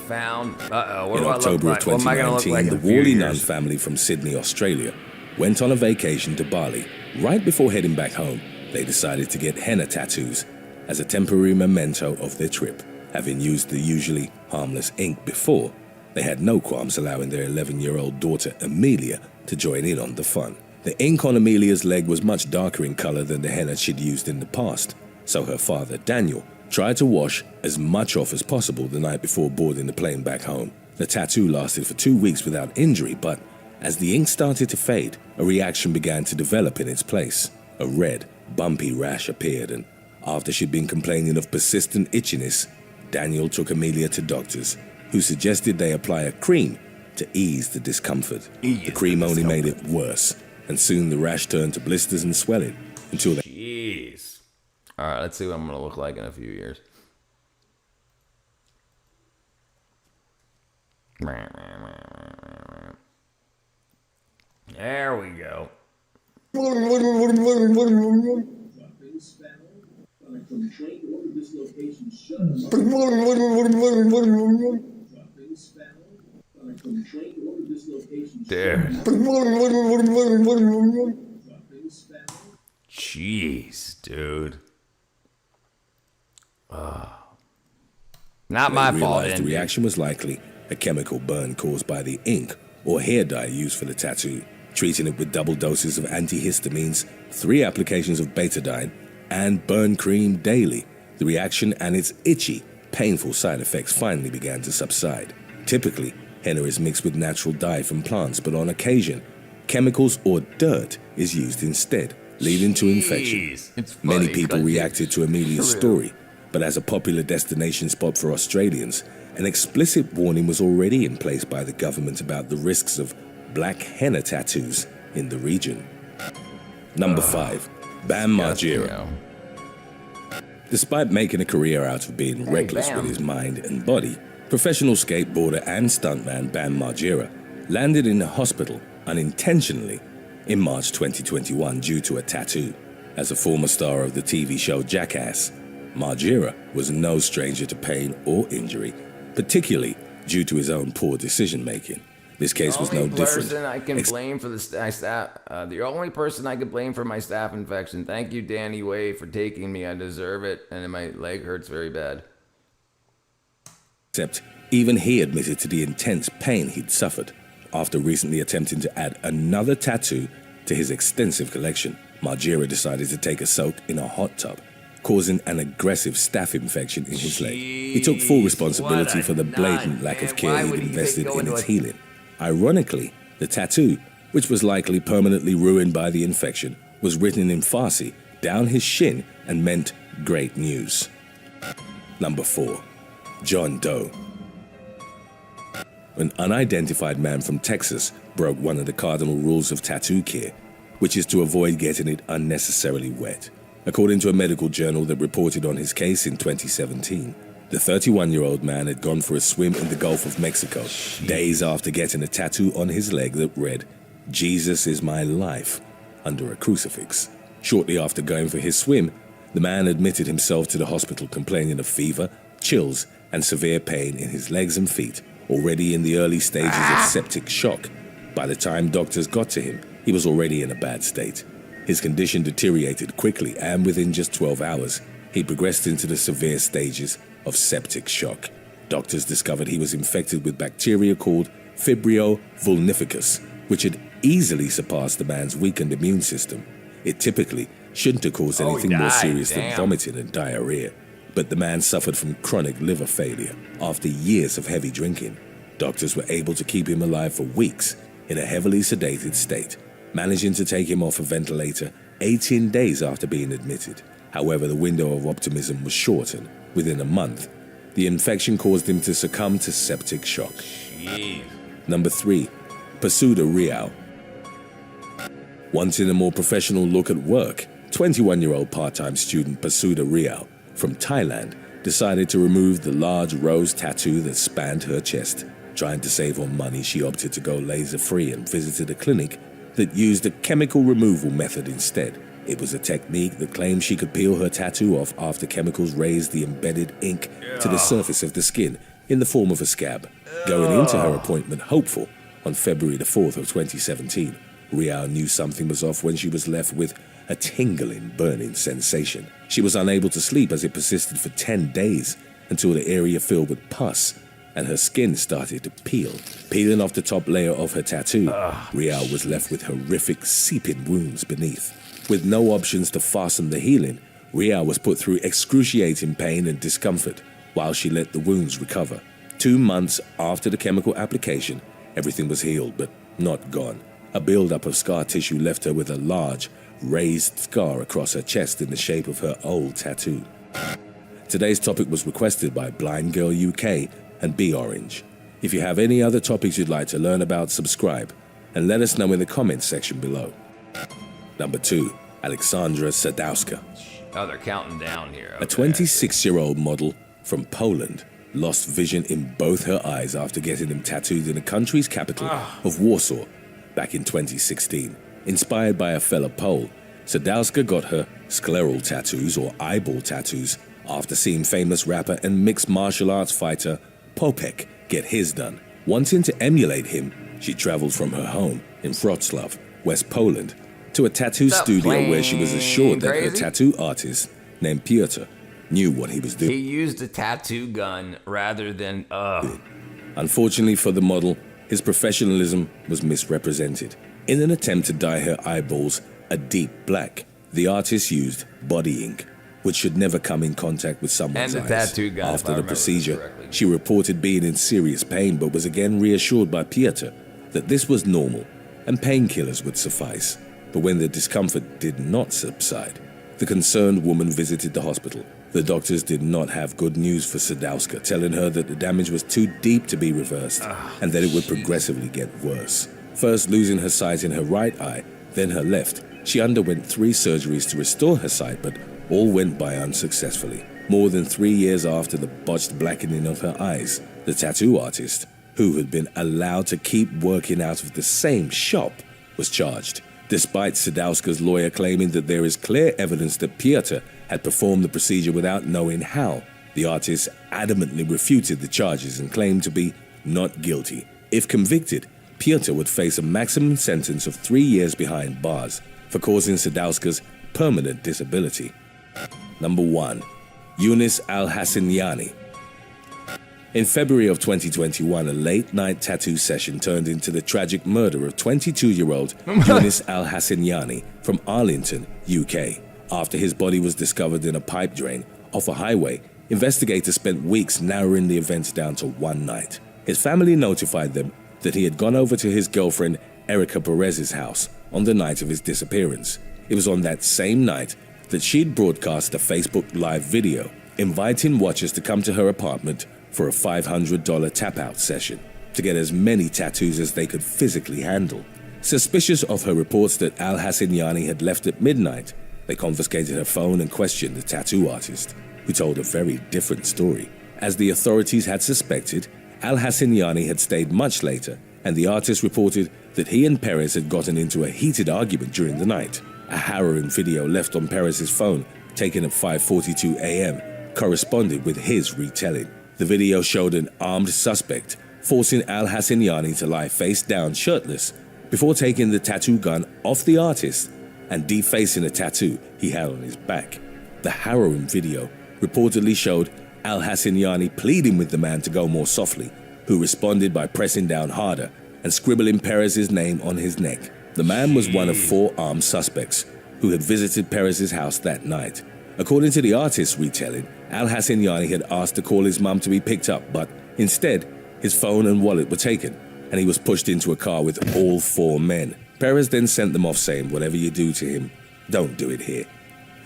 Found.
In October of 2019, the Worley-Nunn family from Sydney, Australia, went on a vacation to Bali. Right before heading back home, they decided to get henna tattoos as a temporary memento of their trip. Having used the usually harmless ink before, they had no qualms allowing their 11-year-old daughter, Amelia, to join in on the fun. The ink on Amelia's leg was much darker in color than the henna she'd used in the past, so her father, Daniel, tried to wash as much off as possible the night before boarding the plane back home. The tattoo lasted for 2 weeks without injury, but as the ink started to fade, a reaction began to develop in its place. A red, bumpy rash appeared, and after she'd been complaining of persistent itchiness, Daniel took Amelia to doctors, who suggested they apply a cream to ease the discomfort. The cream only made it worse, and soon the rash turned to blisters and swelling until they...
Jeez. All right, let's see what I'm going to look like in a few years. There we go. There. Jeez, dude. Not my fault.
The reaction was likely a chemical burn caused by the ink or hair dye used for the tattoo. Treating it with double doses of antihistamines, 3 applications of betadine, and burn cream daily, the reaction and its itchy, painful side effects finally began to subside. Typically, henna is mixed with natural dye from plants, but on occasion, chemicals or dirt is used instead, leading to infection. Many people reacted to Amelia's story, but as a popular destination spot for Australians, an explicit warning was already in place by the government about the risks of black henna tattoos in the region. Number 5. Bam Margera. Despite making a career out of being reckless with his mind and body, professional skateboarder and stuntman Bam Margera landed in a hospital unintentionally in March 2021 due to a tattoo. As a former star of the TV show Jackass, Margera was no stranger to pain or injury, particularly due to his own poor decision-making. This case was no different.
The only person I can blame for my staph infection. Thank you, Danny Way, for taking me. I deserve it, and my leg hurts very bad.
Except even he admitted to the intense pain he'd suffered after recently attempting to add another tattoo to his extensive collection. Margera decided to take a soak in a hot tub, causing an aggressive staph infection in his leg. He took full responsibility for the blatant lack of care he'd invested in its healing. Ironically, the tattoo, which was likely permanently ruined by the infection, was written in Farsi down his shin and meant great news. Number 4. John Doe. An unidentified man from Texas broke one of the cardinal rules of tattoo care, which is to avoid getting it unnecessarily wet. According to a medical journal that reported on his case in 2017, the 31-year-old man had gone for a swim in the Gulf of Mexico days after getting a tattoo on his leg that read, "Jesus is my life," under a crucifix. Shortly after going for his swim, the man admitted himself to the hospital complaining of fever, chills, and severe pain in his legs and feet, already in the early stages of septic shock. By the time doctors got to him, he was already in a bad state. His condition deteriorated quickly, and within just 12 hours, he progressed into the severe stages of septic shock. Doctors discovered he was infected with bacteria called Vibrio vulnificus, which had easily surpassed the man's weakened immune system. It typically shouldn't have caused anything more serious than vomiting and diarrhea, but the man suffered from chronic liver failure after years of heavy drinking. Doctors were able to keep him alive for weeks in a heavily sedated state, managing to take him off a ventilator 18 days after being admitted. However, the window of optimism was short, and within a month, the infection caused him to succumb to septic shock. Number 3. Pasuda Riau. Wanting a more professional look at work, 21-year-old part-time student Pasuda Riau from Thailand decided to remove the large rose tattoo that spanned her chest. Trying to save on money, she opted to go laser-free and visited a clinic that used a chemical removal method instead. It was a technique that claimed she could peel her tattoo off after chemicals raised the embedded ink to the surface of the skin in the form of a scab. Going into her appointment hopeful on February the 4th of 2017, Riau knew something was off when she was left with a tingling, burning sensation. She was unable to sleep as it persisted for 10 days until the area filled with pus and her skin started to peel. Peeling off the top layer of her tattoo, Riau was left with horrific seeping wounds beneath. With no options to fasten the healing, Riau was put through excruciating pain and discomfort while she let the wounds recover. 2 months after the chemical application, everything was healed but not gone. A buildup of scar tissue left her with a large, raised scar across her chest in the shape of her old tattoo. Today's topic was requested by Blind Girl UK and Be Orange. If you have any other topics you'd like to learn about, subscribe and let us know in the comments section below. Number 2. Alexandra Sadowska.
Oh, they're counting down here.
A 26-year-old model from Poland lost vision in both her eyes after getting them tattooed in the country's capital of Warsaw back in 2016. Inspired by a fellow Pole, Sadowska got her scleral tattoos or eyeball tattoos after seeing famous rapper and mixed martial arts fighter Popek get his done. Wanting to emulate him, she traveled from her home in Wrocław, West Poland, to a tattoo studio where she was assured that her tattoo artist, named Piotr, knew what he was doing.
He used a tattoo gun rather than,
Unfortunately for the model, his professionalism was misrepresented. In an attempt to dye her eyeballs a deep black, the artist used body ink. which should never come in contact with someone's
And the
eyes.
tattoo gun, if I
After the
remember
procedure,
correctly.
she reported being in serious pain, but was again reassured by Pieter that this was normal and painkillers would suffice. But when the discomfort did not subside, the concerned woman visited the hospital. The doctors did not have good news for Sadowska, telling her that the damage was too deep to be reversed and that it would progressively get worse. First losing her sight in her right eye, then her left, she underwent 3 surgeries to restore her sight, but all went by unsuccessfully. More than 3 years after the botched blackening of her eyes, the tattoo artist, who had been allowed to keep working out of the same shop, was charged, despite Sadowska's lawyer claiming that there is clear evidence that Pieter had performed the procedure without knowing how. The artist adamantly refuted the charges and claimed to be not guilty. If convicted, Pieter would face a maximum sentence of 3 years behind bars for causing Sadowska's permanent disability. Number 1. Yunus Al-Hassaniani. In February of 2021, a late-night tattoo session turned into the tragic murder of 22-year-old Yunus Al-Hassaniani from Arlington, UK. After his body was discovered in a pipe drain off a highway, investigators spent weeks narrowing the events down to one night. His family notified them that he had gone over to his girlfriend Erica Perez's house on the night of his disappearance. It was on that same night that she'd broadcast a Facebook Live video inviting watchers to come to her apartment for a $500 tap-out session to get as many tattoos as they could physically handle. Suspicious of her reports that Al-Hassaniani had left at midnight, they confiscated her phone and questioned the tattoo artist, who told a very different story. As the authorities had suspected, Al-Hassaniani had stayed much later, and the artist reported that he and Perez had gotten into a heated argument during the night. A harrowing video left on Perez's phone, taken at 5:42 a.m., corresponded with his retelling. The video showed an armed suspect forcing Al-Hassaniani to lie face down shirtless before taking the tattoo gun off the artist and defacing a tattoo he had on his back. The harrowing video reportedly showed Al-Hassaniani pleading with the man to go more softly, who responded by pressing down harder and scribbling Perez's name on his neck. The man was one of 4 armed suspects who had visited Perez's house that night. According to the artist's retelling, Al-Hassaniani had asked to call his mum to be picked up, but instead, his phone and wallet were taken, and he was pushed into a car with all 4 men. Perez then sent them off saying, "Whatever you do to him, don't do it here."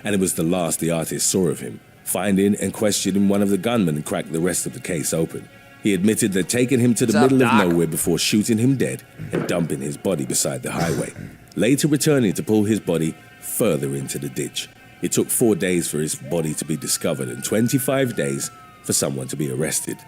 And it was the last the artist saw of him. Finding and questioning one of the gunmen cracked the rest of the case open. He admitted they'd taken him to the middle of nowhere before shooting him dead and dumping his body beside the highway, later returning to pull his body further into the ditch. It took 4 days for his body to be discovered and 25 days for someone to be arrested.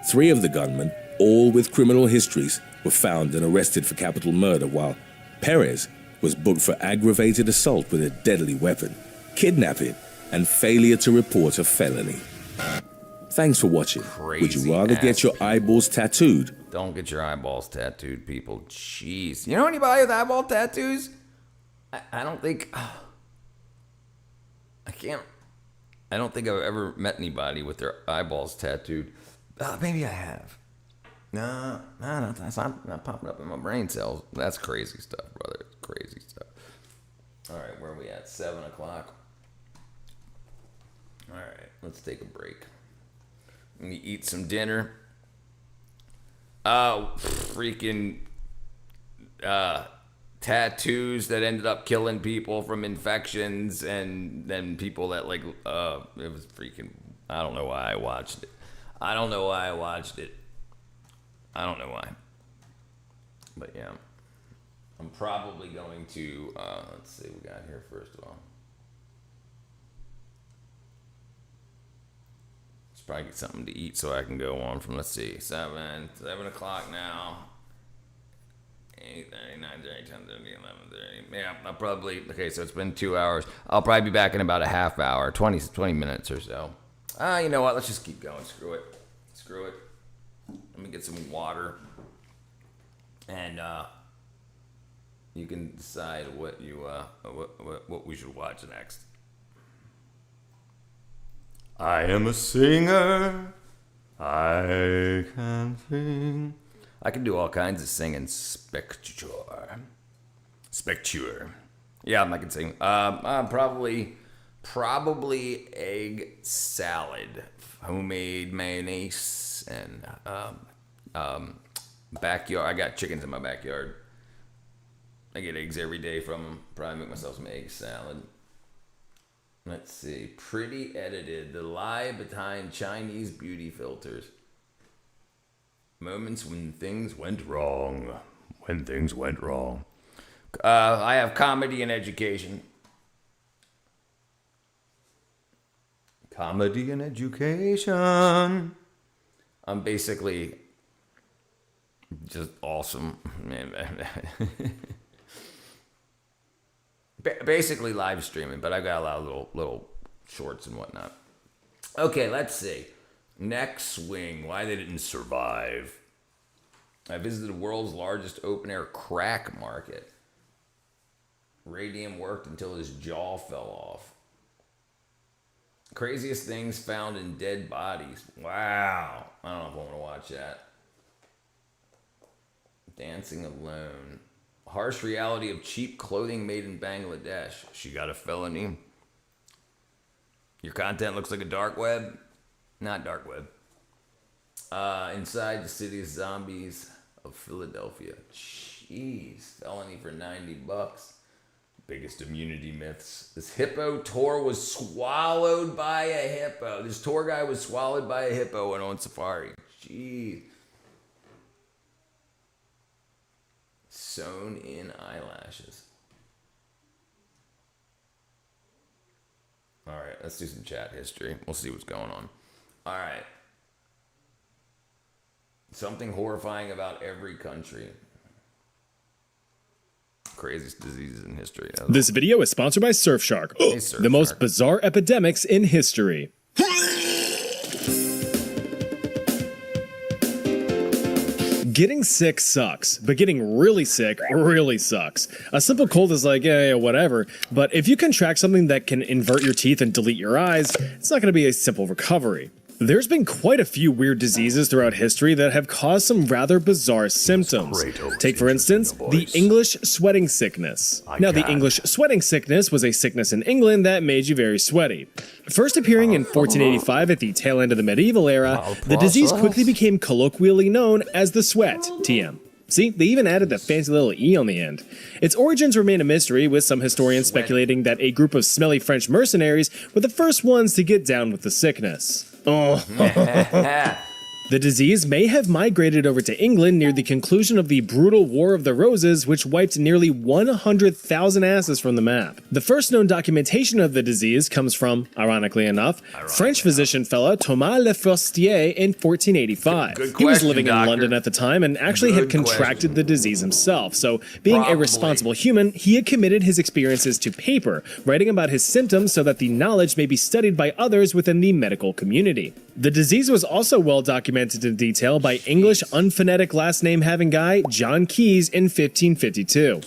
3 of the gunmen, all with criminal histories, were found and arrested for capital murder, while Perez was booked for aggravated assault with a deadly weapon, kidnapping, and failure to report a felony. Thanks for watching. Would you rather get your eyeballs tattooed?
Don't get your eyeballs tattooed, people. Jeez. You know anybody with eyeball tattoos? I don't think... I don't think I've ever met anybody with their eyeballs tattooed. Maybe I have. No, that's not popping up in my brain cells. That's crazy stuff, brother. It's crazy stuff. All right, where are we at? 7 o'clock. All right, let's take a break. Let me eat some dinner. Tattoos that ended up killing people from infections, and then people that it was freaking, I don't know why I watched it. I don't know why. But yeah, I'm probably going to, let's see what we got here first of all. Let's probably get something to eat so I can go on from, let's see, 7 o'clock now. 8:30, 9:30, 10:30, 11:30. Yeah, I'll probably, okay, so it's been 2 hours. I'll probably be back in about a half hour, 20 minutes or so. You know what? Let's just keep going. Screw it. Let me get some water. And you can decide what we should watch next. I am a singer. I can sing. I can do all kinds of singing. Specture. Yeah, I can sing. Probably Probably egg salad, homemade mayonnaise, and backyard. I got chickens in my backyard. I get eggs every day from them. Probably make myself some egg salad. Let's see. Pretty edited. The lie behind Chinese beauty filters. Moments when things went wrong. I have comedy and education. Comedy and education. I'm basically just awesome. Basically live streaming, but I got a lot of little shorts and whatnot. Okay, let's see. Next swing. Why they didn't survive. I visited the world's largest open-air crack market. Radium worked until his jaw fell off. Craziest things found in dead bodies. Wow. I don't know if I want to watch that. Dancing alone. Harsh reality of cheap clothing made in Bangladesh. She got a felony. Your content looks like a dark web. Not dark web. Inside the City of Zombies of Philadelphia. Jeez. Felony for $90. Biggest immunity myths. This hippo tour was swallowed by a hippo. This tour guy was swallowed by a hippo and on safari. Jeez. Sewn in eyelashes. All right, let's do some chat history. We'll see what's going on. All right. Something horrifying about every country. Craziest diseases in history.
This video is sponsored by Surfshark,
Hey,
the most bizarre epidemics in history. Getting sick sucks, but getting really sick really sucks. A simple cold is like, yeah, whatever, but if you contract something that can invert your teeth and delete your eyes, it's not going to be a simple recovery. There's been quite a few weird diseases throughout history that have caused some rather bizarre symptoms. Take, for instance, the English sweating sickness. Now, the English sweating sickness was a sickness in England that made you very sweaty. First appearing in 1485 at the tail end of the medieval era, the disease quickly became colloquially known as the sweat, TM. See, they even added the fancy little E on the end. Its origins remain a mystery, with some historians speculating that a group of smelly French mercenaries were the first ones to get down with the sickness. The disease may have migrated over to England near the conclusion of the brutal War of the Roses, which wiped nearly 100,000 asses from the map. The first known documentation of the disease comes from, ironically enough, French physician fella Thomas Le Forestier in 1485. He was living in London at the time and actually had contracted the disease himself, so being a responsible human, he had committed his experiences to paper, writing about his symptoms so that the knowledge may be studied by others within the medical community. The disease was also well documented in detail by English unphonetic last name having guy John Keys in 1552.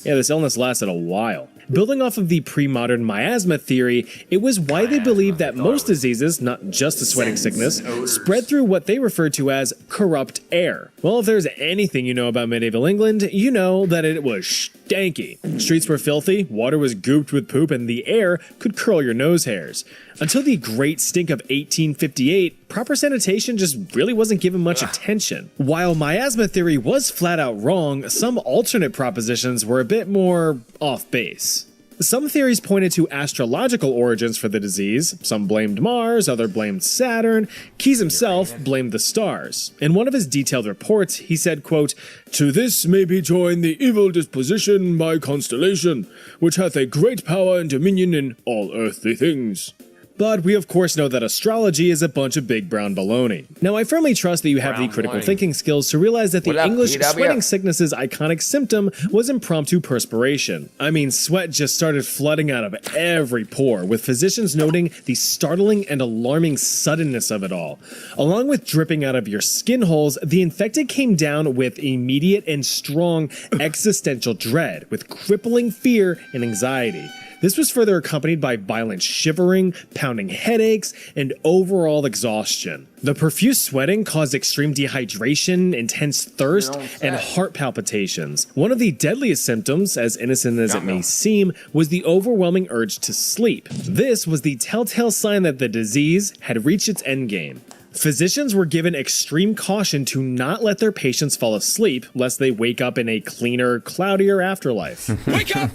Yeah, this illness lasted a while. Building off of the pre-modern miasma theory, it was widely believed that most diseases, not just the sweating sickness, spread through what they referred to as corrupt air. Well, if there's anything you know about medieval England, you know that it was stanky. Streets were filthy, water was gooped with poop, and the air could curl your nose hairs. Until the Great Stink of 1858, proper sanitation just really wasn't given much attention. While miasma theory was flat out wrong, some alternate propositions were a bit more off base. Some theories pointed to astrological origins for the disease. Some blamed Mars, others blamed Saturn. Keys himself blamed the stars. In one of his detailed reports, he said, quote, "To this may be joined the evil disposition by constellation, which hath a great power and dominion in all earthly things." But we of course know that astrology is a bunch of big brown baloney. Now I firmly trust that you have the critical thinking skills to realize that the English sweating sickness's iconic symptom was impromptu perspiration. I mean, sweat just started flooding out of every pore, with physicians noting the startling and alarming suddenness of it all. Along with dripping out of your skin holes, the infected came down with immediate and strong existential dread, with crippling fear and anxiety. This was further accompanied by violent shivering, pounding headaches, and overall exhaustion. The profuse sweating caused extreme dehydration, intense thirst, and heart palpitations. One of the deadliest symptoms, as innocent as it may seem, was the overwhelming urge to sleep. This was the telltale sign that the disease had reached its endgame. Physicians were given extreme caution to not let their patients fall asleep, lest they wake up in a cleaner, cloudier afterlife. Wake up!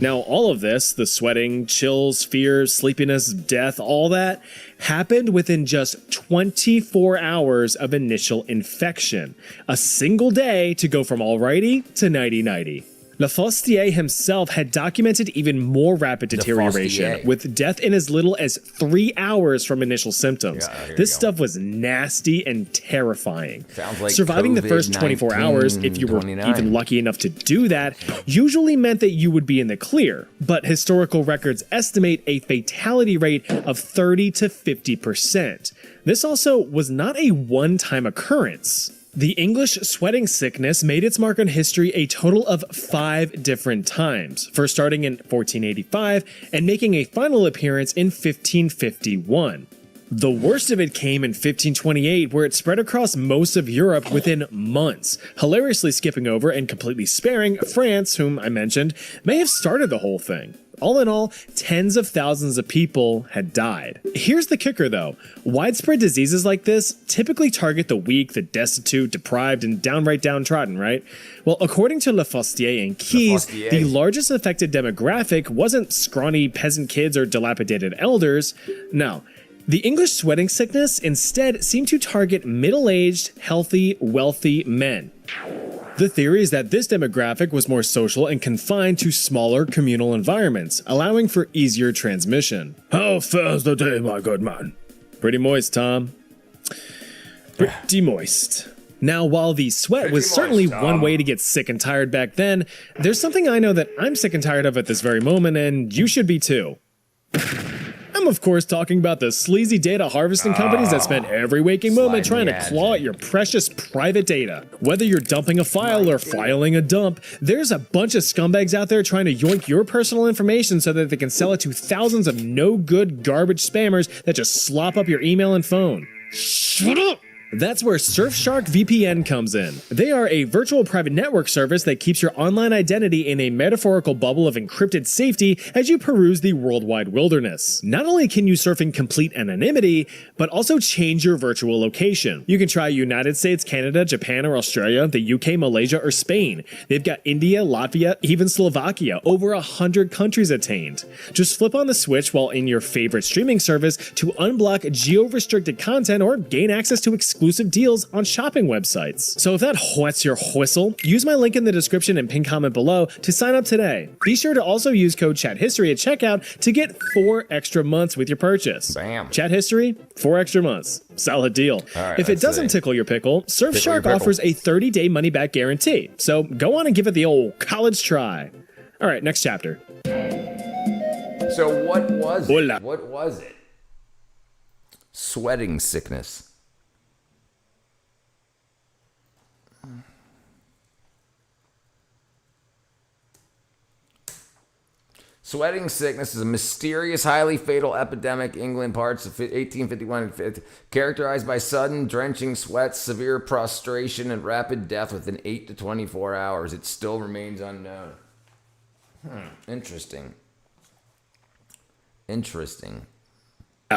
Now, all of this, the sweating, chills, fears, sleepiness, death, all that, happened within just 24 hours of initial infection. A single day to go from alrighty to nighty-nighty. Lafostier himself had documented even more rapid deterioration, with death in as little as 3 hours from initial symptoms. This stuff was nasty and terrifying.
Like
surviving the first 24 hours, if you were even lucky enough to do that, usually meant that you would be in the clear, but historical records estimate a fatality rate of 30 to 50%. This also was not a one-time occurrence. The English sweating sickness made its mark on history a total of 5 different times, first starting in 1485 and making a final appearance in 1551. The worst of it came in 1528, where it spread across most of Europe within months, hilariously skipping over and completely sparing France, whom I mentioned, may have started the whole thing. All in all, tens of thousands of people had died. Here's the kicker though. Widespread diseases like this typically target the weak, the destitute, deprived, and downright downtrodden, right? Well, according to Lafostier and Keyes, the largest affected demographic wasn't scrawny peasant kids or dilapidated elders. No. The English sweating sickness instead seemed to target middle-aged, healthy, wealthy men. The theory is that this demographic was more social and confined to smaller communal environments, allowing for easier transmission. How fares the day, my good man? Pretty moist, Tom. Pretty moist. Now, while the sweat was certainly one way to get sick and tired back then, there's something I know that I'm sick and tired of at this very moment, and you should be too. I'm of course talking about the sleazy data harvesting companies that spend every waking moment trying to claw at your precious private data. Whether you're dumping a file or filing a dump, there's a bunch of scumbags out there trying to yoink your personal information so that they can sell it to thousands of no-good garbage spammers that just slop up your email and phone. Shut up! That's where Surfshark VPN comes in. They are a virtual private network service that keeps your online identity in a metaphorical bubble of encrypted safety as you peruse the worldwide wilderness. Not only can you surf in complete anonymity, but also change your virtual location. You can try United States, Canada, Japan, or Australia, the UK, Malaysia, or Spain. They've got India, Latvia, even Slovakia, over 100 countries attained. Just flip on the switch while in your favorite streaming service to unblock geo-restricted content or gain access to exclusive deals on shopping websites. So if that whets your whistle, use my link in the description and pin comment below to sign up today. Be sure to also use code ChatHistory at checkout to get 4 extra months with your purchase.
Bam.
Chat History, 4 extra months. Solid deal.
Right,
if it doesn't tickle your pickle, Surfshark offers a 30-day money-back guarantee. So go on and give it the old college try. All right, next chapter.
So what was it? What was it? Sweating sickness. Sweating sickness is a mysterious, highly fatal epidemic. England, parts of 1851, characterized by sudden, drenching sweat, severe prostration, and rapid death within 8 to 24 hours. It still remains unknown. Interesting. Interesting.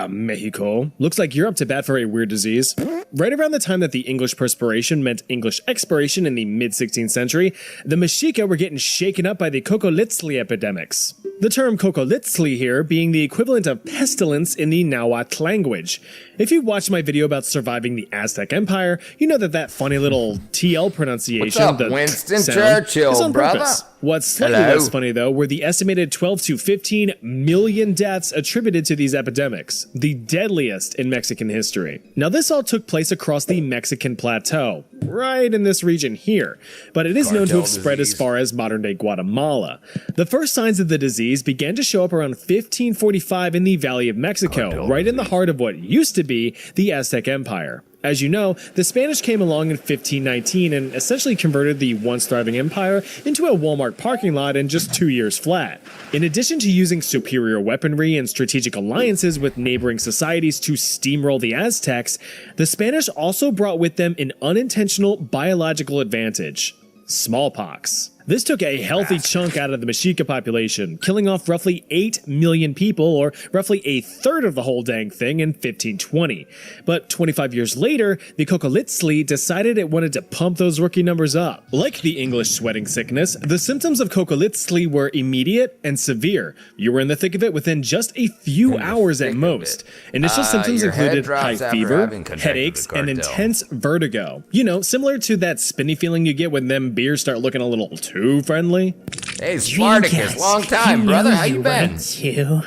Mexico. Looks like you're up to bat for a weird disease. Right around the time that the English perspiration meant English expiration in the mid-16th century, the Mexica were getting shaken up by the Cocolitzli epidemics. The term Cocolitzli here being the equivalent of pestilence in the Nahuatl language. If you watched my video about surviving the Aztec Empire, you know that funny little TL pronunciation,
What's up,
the
Winston
sound,
Churchill,
is on
brother?
purpose. What's slightly less funny though were the estimated 12 to 15 million deaths attributed to these epidemics, the deadliest in Mexican history. Now this all took place across the Mexican plateau, right in this region here, but it is known to have spread as far as modern-day Guatemala. The first signs of the disease began to show up around 1545 in the Valley of Mexico, right in the heart of what used to be the Aztec Empire. As you know, the Spanish came along in 1519 and essentially converted the once thriving empire into a Walmart parking lot in just 2 years flat. In addition to using superior weaponry and strategic alliances with neighboring societies to steamroll the Aztecs, the Spanish also brought with them an unintentional biological advantage: smallpox. This took a healthy chunk out of the Mexica population, killing off roughly 8 million people, or roughly a third of the whole dang thing in 1520. But 25 years later, the Cocolitzli decided it wanted to pump those rookie numbers up. Like the English sweating sickness, the symptoms of Cocolitzli were immediate and severe. You were in the thick of it within just a few hours at most. Initial symptoms included high fever, headaches, and intense vertigo. You know, similar to that spinny feeling you get when them beers start looking a little too friendly.
Hey, Spartacus, long time, brother. How you been?
You.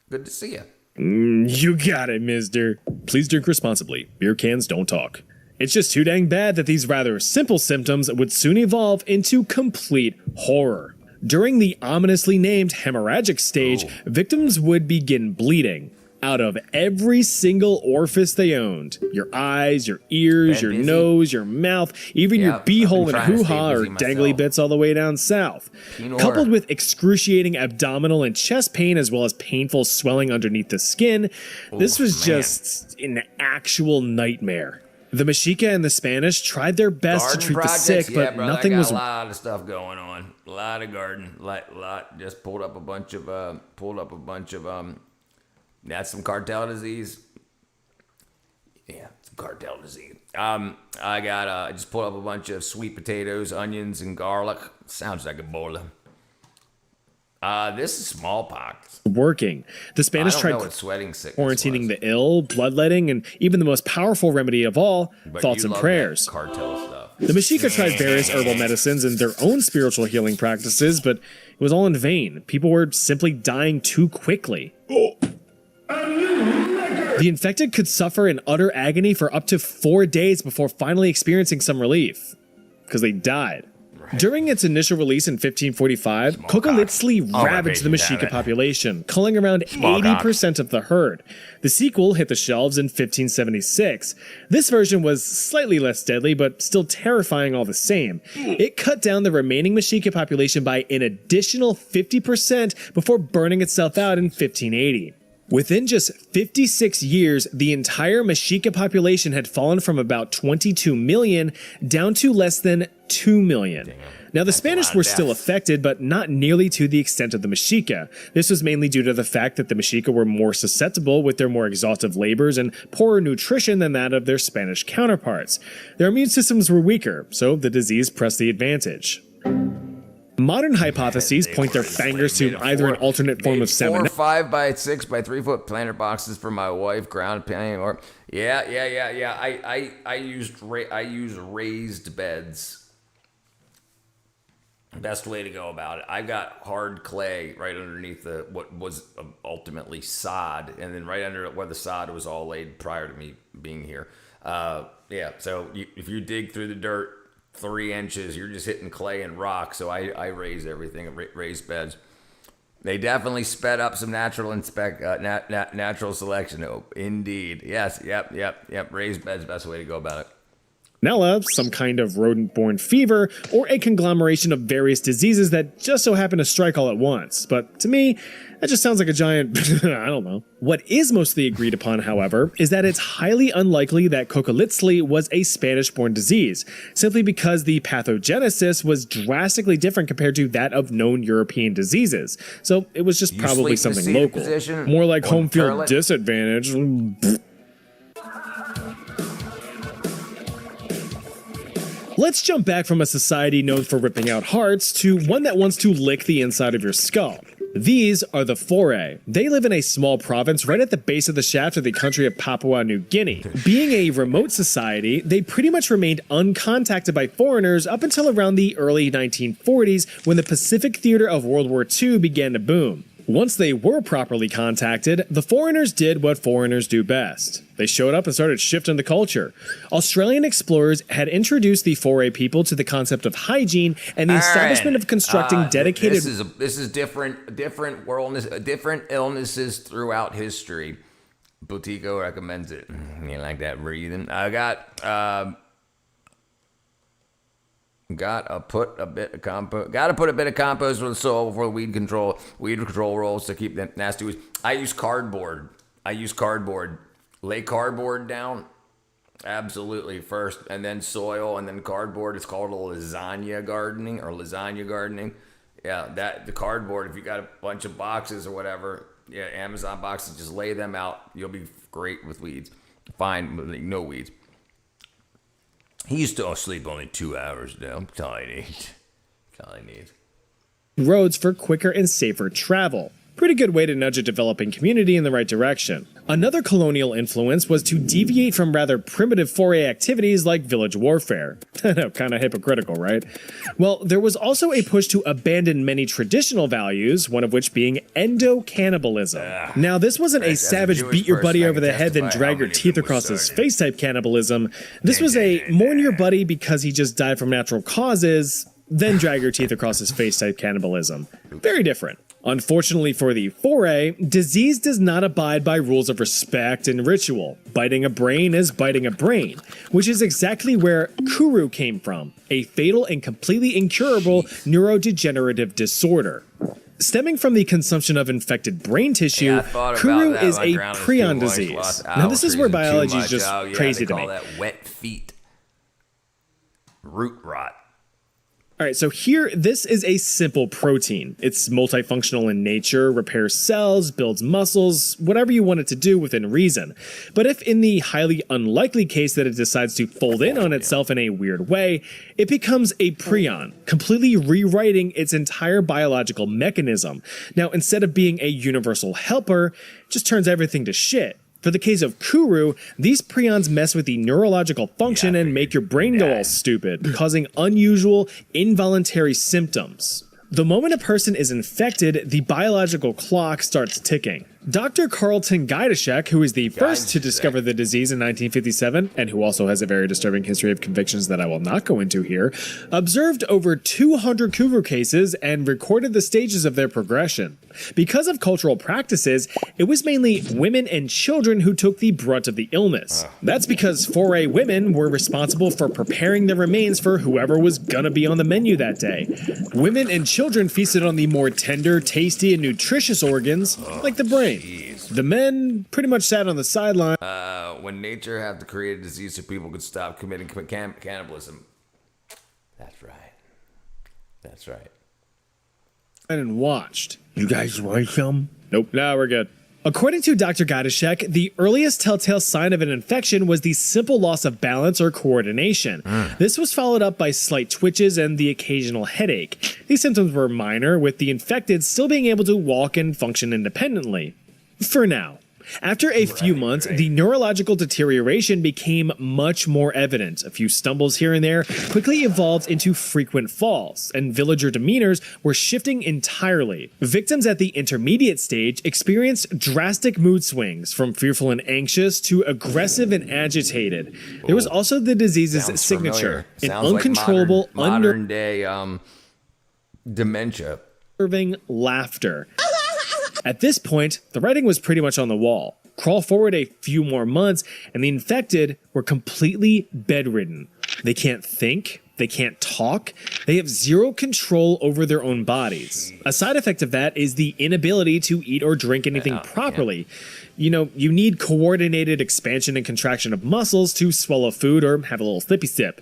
Good to see you.
You got it, mister. Please drink responsibly. Beer cans don't talk. It's just too dang bad that these rather simple symptoms would soon evolve into complete horror. During the ominously named hemorrhagic stage, victims would begin bleeding out of every single orifice they owned. Your eyes, your ears, your nose, your mouth, even your beehole and hoo-ha or dangly bits all the way down south. Coupled with excruciating abdominal and chest pain as well as painful swelling underneath the skin, this was just an actual nightmare. The Mexica and the Spanish tried their best to treat the sick, but nothing was.
A lot of stuff going on. A lot of garden. Just pulled up a bunch of that's some cartel disease. Yeah, some cartel disease. I just pulled up a bunch of sweet potatoes, onions, and garlic. Sounds like Ebola. This is smallpox.
Working. The Spanish tried quarantining the ill, bloodletting, and even the most powerful remedy of all, thoughts and prayers.
Cartel stuff.
The Mexica tried various herbal medicines and their own spiritual healing practices, but it was all in vain. People were simply dying too quickly. The infected could suffer in utter agony for up to 4 days before finally experiencing some relief, because they died. Right. During its initial release in 1545, Cocolitzli ravaged the Mexica population, culling around 80% of the herd. The sequel hit the shelves in 1576. This version was slightly less deadly, but still terrifying all the same. It cut down the remaining Mexica population by an additional 50% before burning itself out in 1580. Within just 56 years, the entire Mexica population had fallen from about 22 million down to less than 2 million. Now, the Spanish were still affected, but not nearly to the extent of the Mexica. This was mainly due to the fact that the Mexica were more susceptible with their more exhaustive labors and poorer nutrition than that of their Spanish counterparts. Their immune systems were weaker, so the disease pressed the advantage. Modern hypotheses point their fingers to either an alternate form of salmonella.
4 5x6 by 3 foot planter boxes for my wife, ground panning, or I use raised beds. Best way to go about it. I've got hard clay right underneath what was ultimately sod, and then right under it where the sod was all laid prior to me being here. So if you dig through the dirt 3 inches, you're just hitting clay and rock. So I raise everything, raised beds. They definitely sped up some natural selection. Oh, indeed. Yes. Yep. Raised beds, best way to go about it.
Salmonella, some kind of rodent-borne fever, or a conglomeration of various diseases that just so happen to strike all at once. But to me, that just sounds like a giant, I don't know. What is mostly agreed upon, however, is that it's highly unlikely that Cocolitzli was a Spanish-born disease, simply because the pathogenesis was drastically different compared to that of known European diseases. So it was just probably something local. More like home field disadvantage. Let's jump back from a society known for ripping out hearts to one that wants to lick the inside of your skull. These are the Foray. They live in a small province right at the base of the shaft of the country of Papua New Guinea. Being a remote society, they pretty much remained uncontacted by foreigners up until around the early 1940s when the Pacific theater of World War II began to boom. Once they were properly contacted, the foreigners did what foreigners do best. They showed up and started shifting the culture. Australian explorers had introduced the Foray people to the concept of hygiene and the establishment of constructing dedicated...
This is different illnesses throughout history. Botico recommends it. You like that breathing? I got gotta put a bit of compost for the soil before the weed control rolls to keep the nasty weeds. I use cardboard. Lay cardboard down. Absolutely, first, and then soil, and then cardboard. It's called lasagna gardening. Yeah, the cardboard, if you got a bunch of boxes or whatever, yeah, Amazon boxes, just lay them out. You'll be great with weeds. Fine, no weeds. He used to sleep only 2 hours now. That's all I need.
Roads for quicker and safer travel. Pretty good way to nudge a developing community in the right direction. Another colonial influence was to deviate from rather primitive foray activities like village warfare. I know, kind of hypocritical, right? Well, there was also a push to abandon many traditional values, one of which being endo-cannibalism. Now, this wasn't a savage beat your buddy over the head then drag your teeth across his face type cannibalism. This was a mourn your buddy because he just died from natural causes, then drag your teeth across his face type cannibalism. Very different. Unfortunately for the foray, disease does not abide by rules of respect and ritual. Biting a brain is biting a brain, which is exactly where Kuru came from, a fatal and completely incurable neurodegenerative disorder. Stemming from the consumption of infected brain tissue, Kuru is a prion disease. Now this is where biology is just crazy to me.
That wet feet. Root rot.
Alright, so here, this is a simple protein. It's multifunctional in nature, repairs cells, builds muscles, whatever you want it to do within reason. But if in the highly unlikely case that it decides to fold in on itself in a weird way, it becomes a prion, completely rewriting its entire biological mechanism. Now, instead of being a universal helper, it just turns everything to shit. For the case of Kuru, these prions mess with the neurological function and make your brain go all stupid, causing unusual, involuntary symptoms. The moment a person is infected, the biological clock starts ticking. Dr. Carlton Gajdusek, who is the first to discover the disease in 1957, and who also has a very disturbing history of convictions that I will not go into here, observed over 200 Kuru cases and recorded the stages of their progression. Because of cultural practices, it was mainly women and children who took the brunt of the illness. That's because foray women were responsible for preparing the remains for whoever was gonna be on the menu that day. Women and children feasted on the more tender, tasty, and nutritious organs, like the brain. The men pretty much sat on the sideline.
When nature had to create a disease so people could stop committing cannibalism. That's right.
And watched. You guys want some? Nope. No, we're good. According to Dr. Gajdusek, the earliest telltale sign of an infection was the simple loss of balance or coordination. This was followed up by slight twitches and the occasional headache. These symptoms were minor, with the infected still being able to walk and function independently. For now. After a few months, the neurological deterioration became much more evident. A few stumbles here and there quickly evolved into frequent falls, and villager demeanors were shifting entirely. Victims at the intermediate stage experienced drastic mood swings, from fearful and anxious to aggressive and agitated. There was also the disease's signature, an uncontrollable,
like modern day dementia.
Unnerving laughter. At this point, the writing was pretty much on the wall. Crawl forward a few more months, and the infected were completely bedridden. They can't think, they can't talk, they have zero control over their own bodies. A side effect of that is the inability to eat or drink anything properly. You know, you need coordinated expansion and contraction of muscles to swallow food or have a little sippy sip.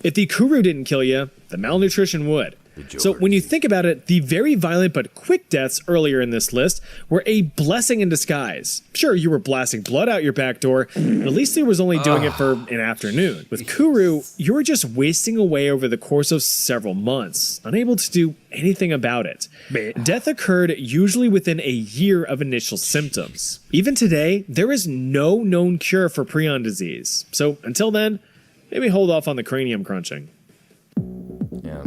If the Kuru didn't kill you, the malnutrition would. So when you think about it, the very violent but quick deaths earlier in this list were a blessing in disguise. Sure, you were blasting blood out your back door, but at least they was only doing it for an afternoon. With Kuru, you were just wasting away over the course of several months, unable to do anything about it. Death occurred usually within a year of initial symptoms. Even today, there is no known cure for prion disease. So until then, maybe hold off on the cranium crunching.
Yeah.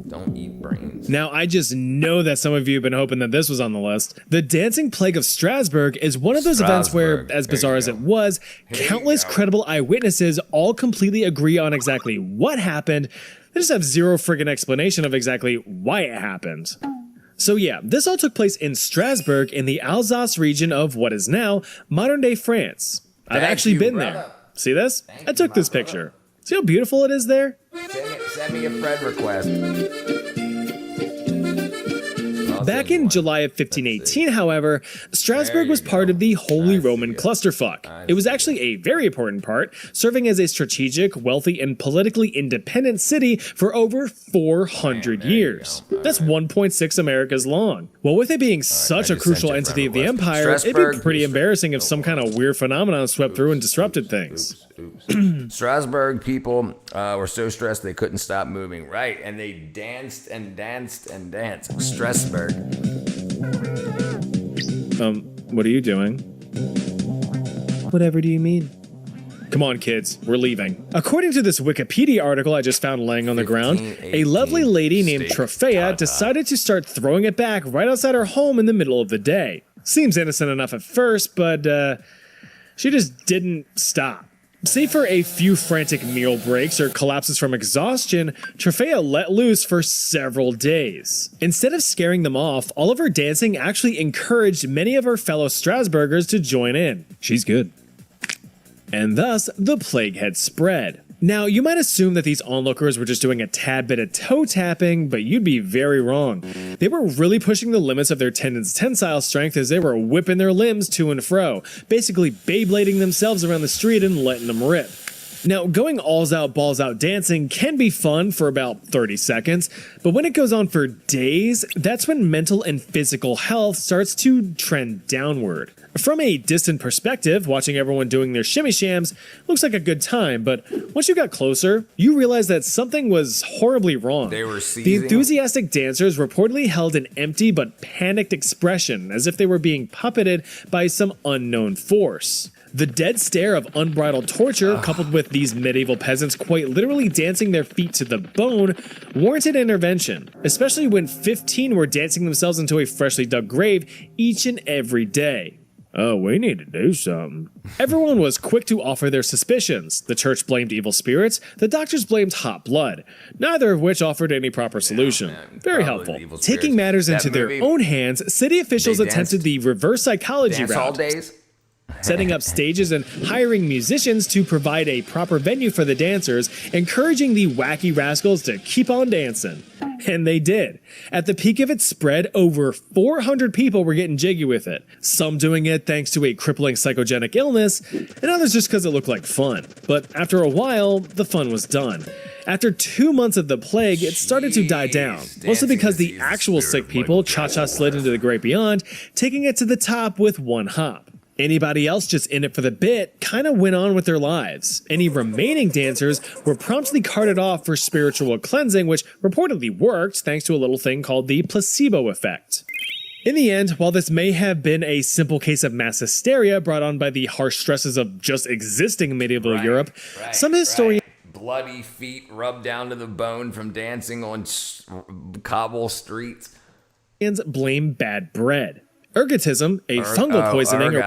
Don't eat brains.
Now, I just know that some of you have been hoping that this was on the list. The Dancing Plague of Strasbourg is one of those events where, as bizarre as it was, countless credible eyewitnesses all completely agree on exactly what happened. They just have zero friggin' explanation of exactly why it happened. So yeah, this all took place in Strasbourg in the Alsace region of what is now modern-day France. I've actually been there. See this? I took this picture. See how beautiful it is there?
Send me a friend request.
Back in July of 1518, however, Strasbourg was part of the Holy Roman Clusterfuck. It was actually a very important part, serving as a strategic, wealthy, and politically independent city for over 400 years. That's 1.6 Americas long. Well, with it being such a crucial entity of the empire, it'd be pretty embarrassing if some kind of weird phenomenon swept through and disrupted things.
Strasbourg people were so stressed they couldn't stop moving. Right, and they danced and danced and danced. Strasbourg.
What are you doing? Whatever do you mean? Come on, kids, we're leaving. According to this Wikipedia article I just found laying on the ground, a lovely lady named Trophaea decided to start throwing it back right outside her home in the middle of the day. Seems innocent enough at first, but she just didn't stop. Save for a few frantic meal breaks or collapses from exhaustion, Trophaea let loose for several days. Instead of scaring them off, all of her dancing actually encouraged many of her fellow Strasburgers to join in. She's good. And thus, the plague had spread. Now, you might assume that these onlookers were just doing a tad bit of toe tapping, but you'd be very wrong. They were really pushing the limits of their tendons' tensile strength as they were whipping their limbs to and fro, basically Beyblading themselves around the street and letting them rip. Now, going alls out, balls out dancing can be fun for about 30 seconds, but when it goes on for days, that's when mental and physical health starts to trend downward. From a distant perspective, watching everyone doing their shimmy shams looks like a good time, but once you got closer, you realized that something was horribly wrong. The enthusiastic dancers reportedly held an empty but panicked expression, as if they were being puppeted by some unknown force. The dead stare of unbridled torture, coupled with these medieval peasants quite literally dancing their feet to the bone, warranted intervention, especially when 15 were dancing themselves into a freshly dug grave each and every day. Oh, we need to do something. Everyone was quick to offer their suspicions. The church blamed evil spirits, the doctors blamed hot blood, neither of which offered any proper solution. Very helpful. Taking matters into their own hands, city officials attempted the reverse psychology route, setting up stages and hiring musicians to provide a proper venue for the dancers, encouraging the wacky rascals to keep on dancing. And they did. At the peak of its spread, over 400 people were getting jiggy with it. Some doing it thanks to a crippling psychogenic illness, and others just because it looked like fun. But after a while, the fun was done. After 2 months of the plague, it started to die down, mostly because the actual sick people cha-cha slid into the great beyond, taking it to the top with one hop. Anybody else just in it for the bit kind of went on with their lives. Any remaining dancers were promptly carted off for spiritual cleansing, which reportedly worked thanks to a little thing called the placebo effect. In the end, while this may have been a simple case of mass hysteria brought on by the harsh stresses of just existing in medieval Europe, some historians
bloody feet rubbed down to the bone from dancing on cobble streets
blame bad bread. Ergotism, a fungal poisoning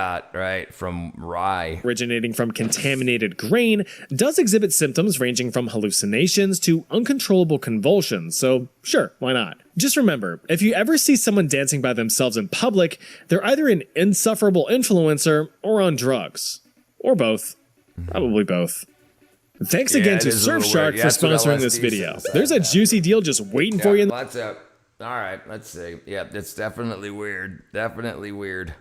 from rye,
originating from contaminated grain, does exhibit symptoms ranging from hallucinations to uncontrollable convulsions, so sure, why not? Just remember, if you ever see someone dancing by themselves in public, they're either an insufferable influencer or on drugs. Or both. Probably both. Thanks again to Surfshark for sponsoring this video. There's a juicy deal just waiting for you.
What's up? All right, let's see. Yeah, that's definitely weird. Definitely weird.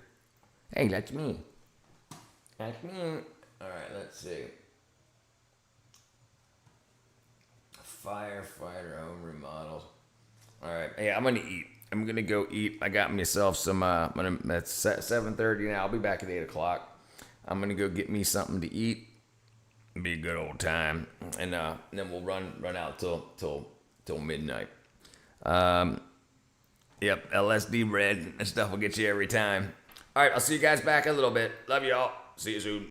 Hey, that's me. That's me. All right, let's see. Firefighter home remodel. All right, hey, I'm gonna eat. I'm gonna go eat. I got myself some. It's 7:30 now. I'll be back at 8 o'clock. I'm gonna go get me something to eat. Be a good old time, and then we'll run out till midnight. Yep, LSD bread and stuff will get you every time. All right, I'll see you guys back in a little bit. Love y'all. See you soon.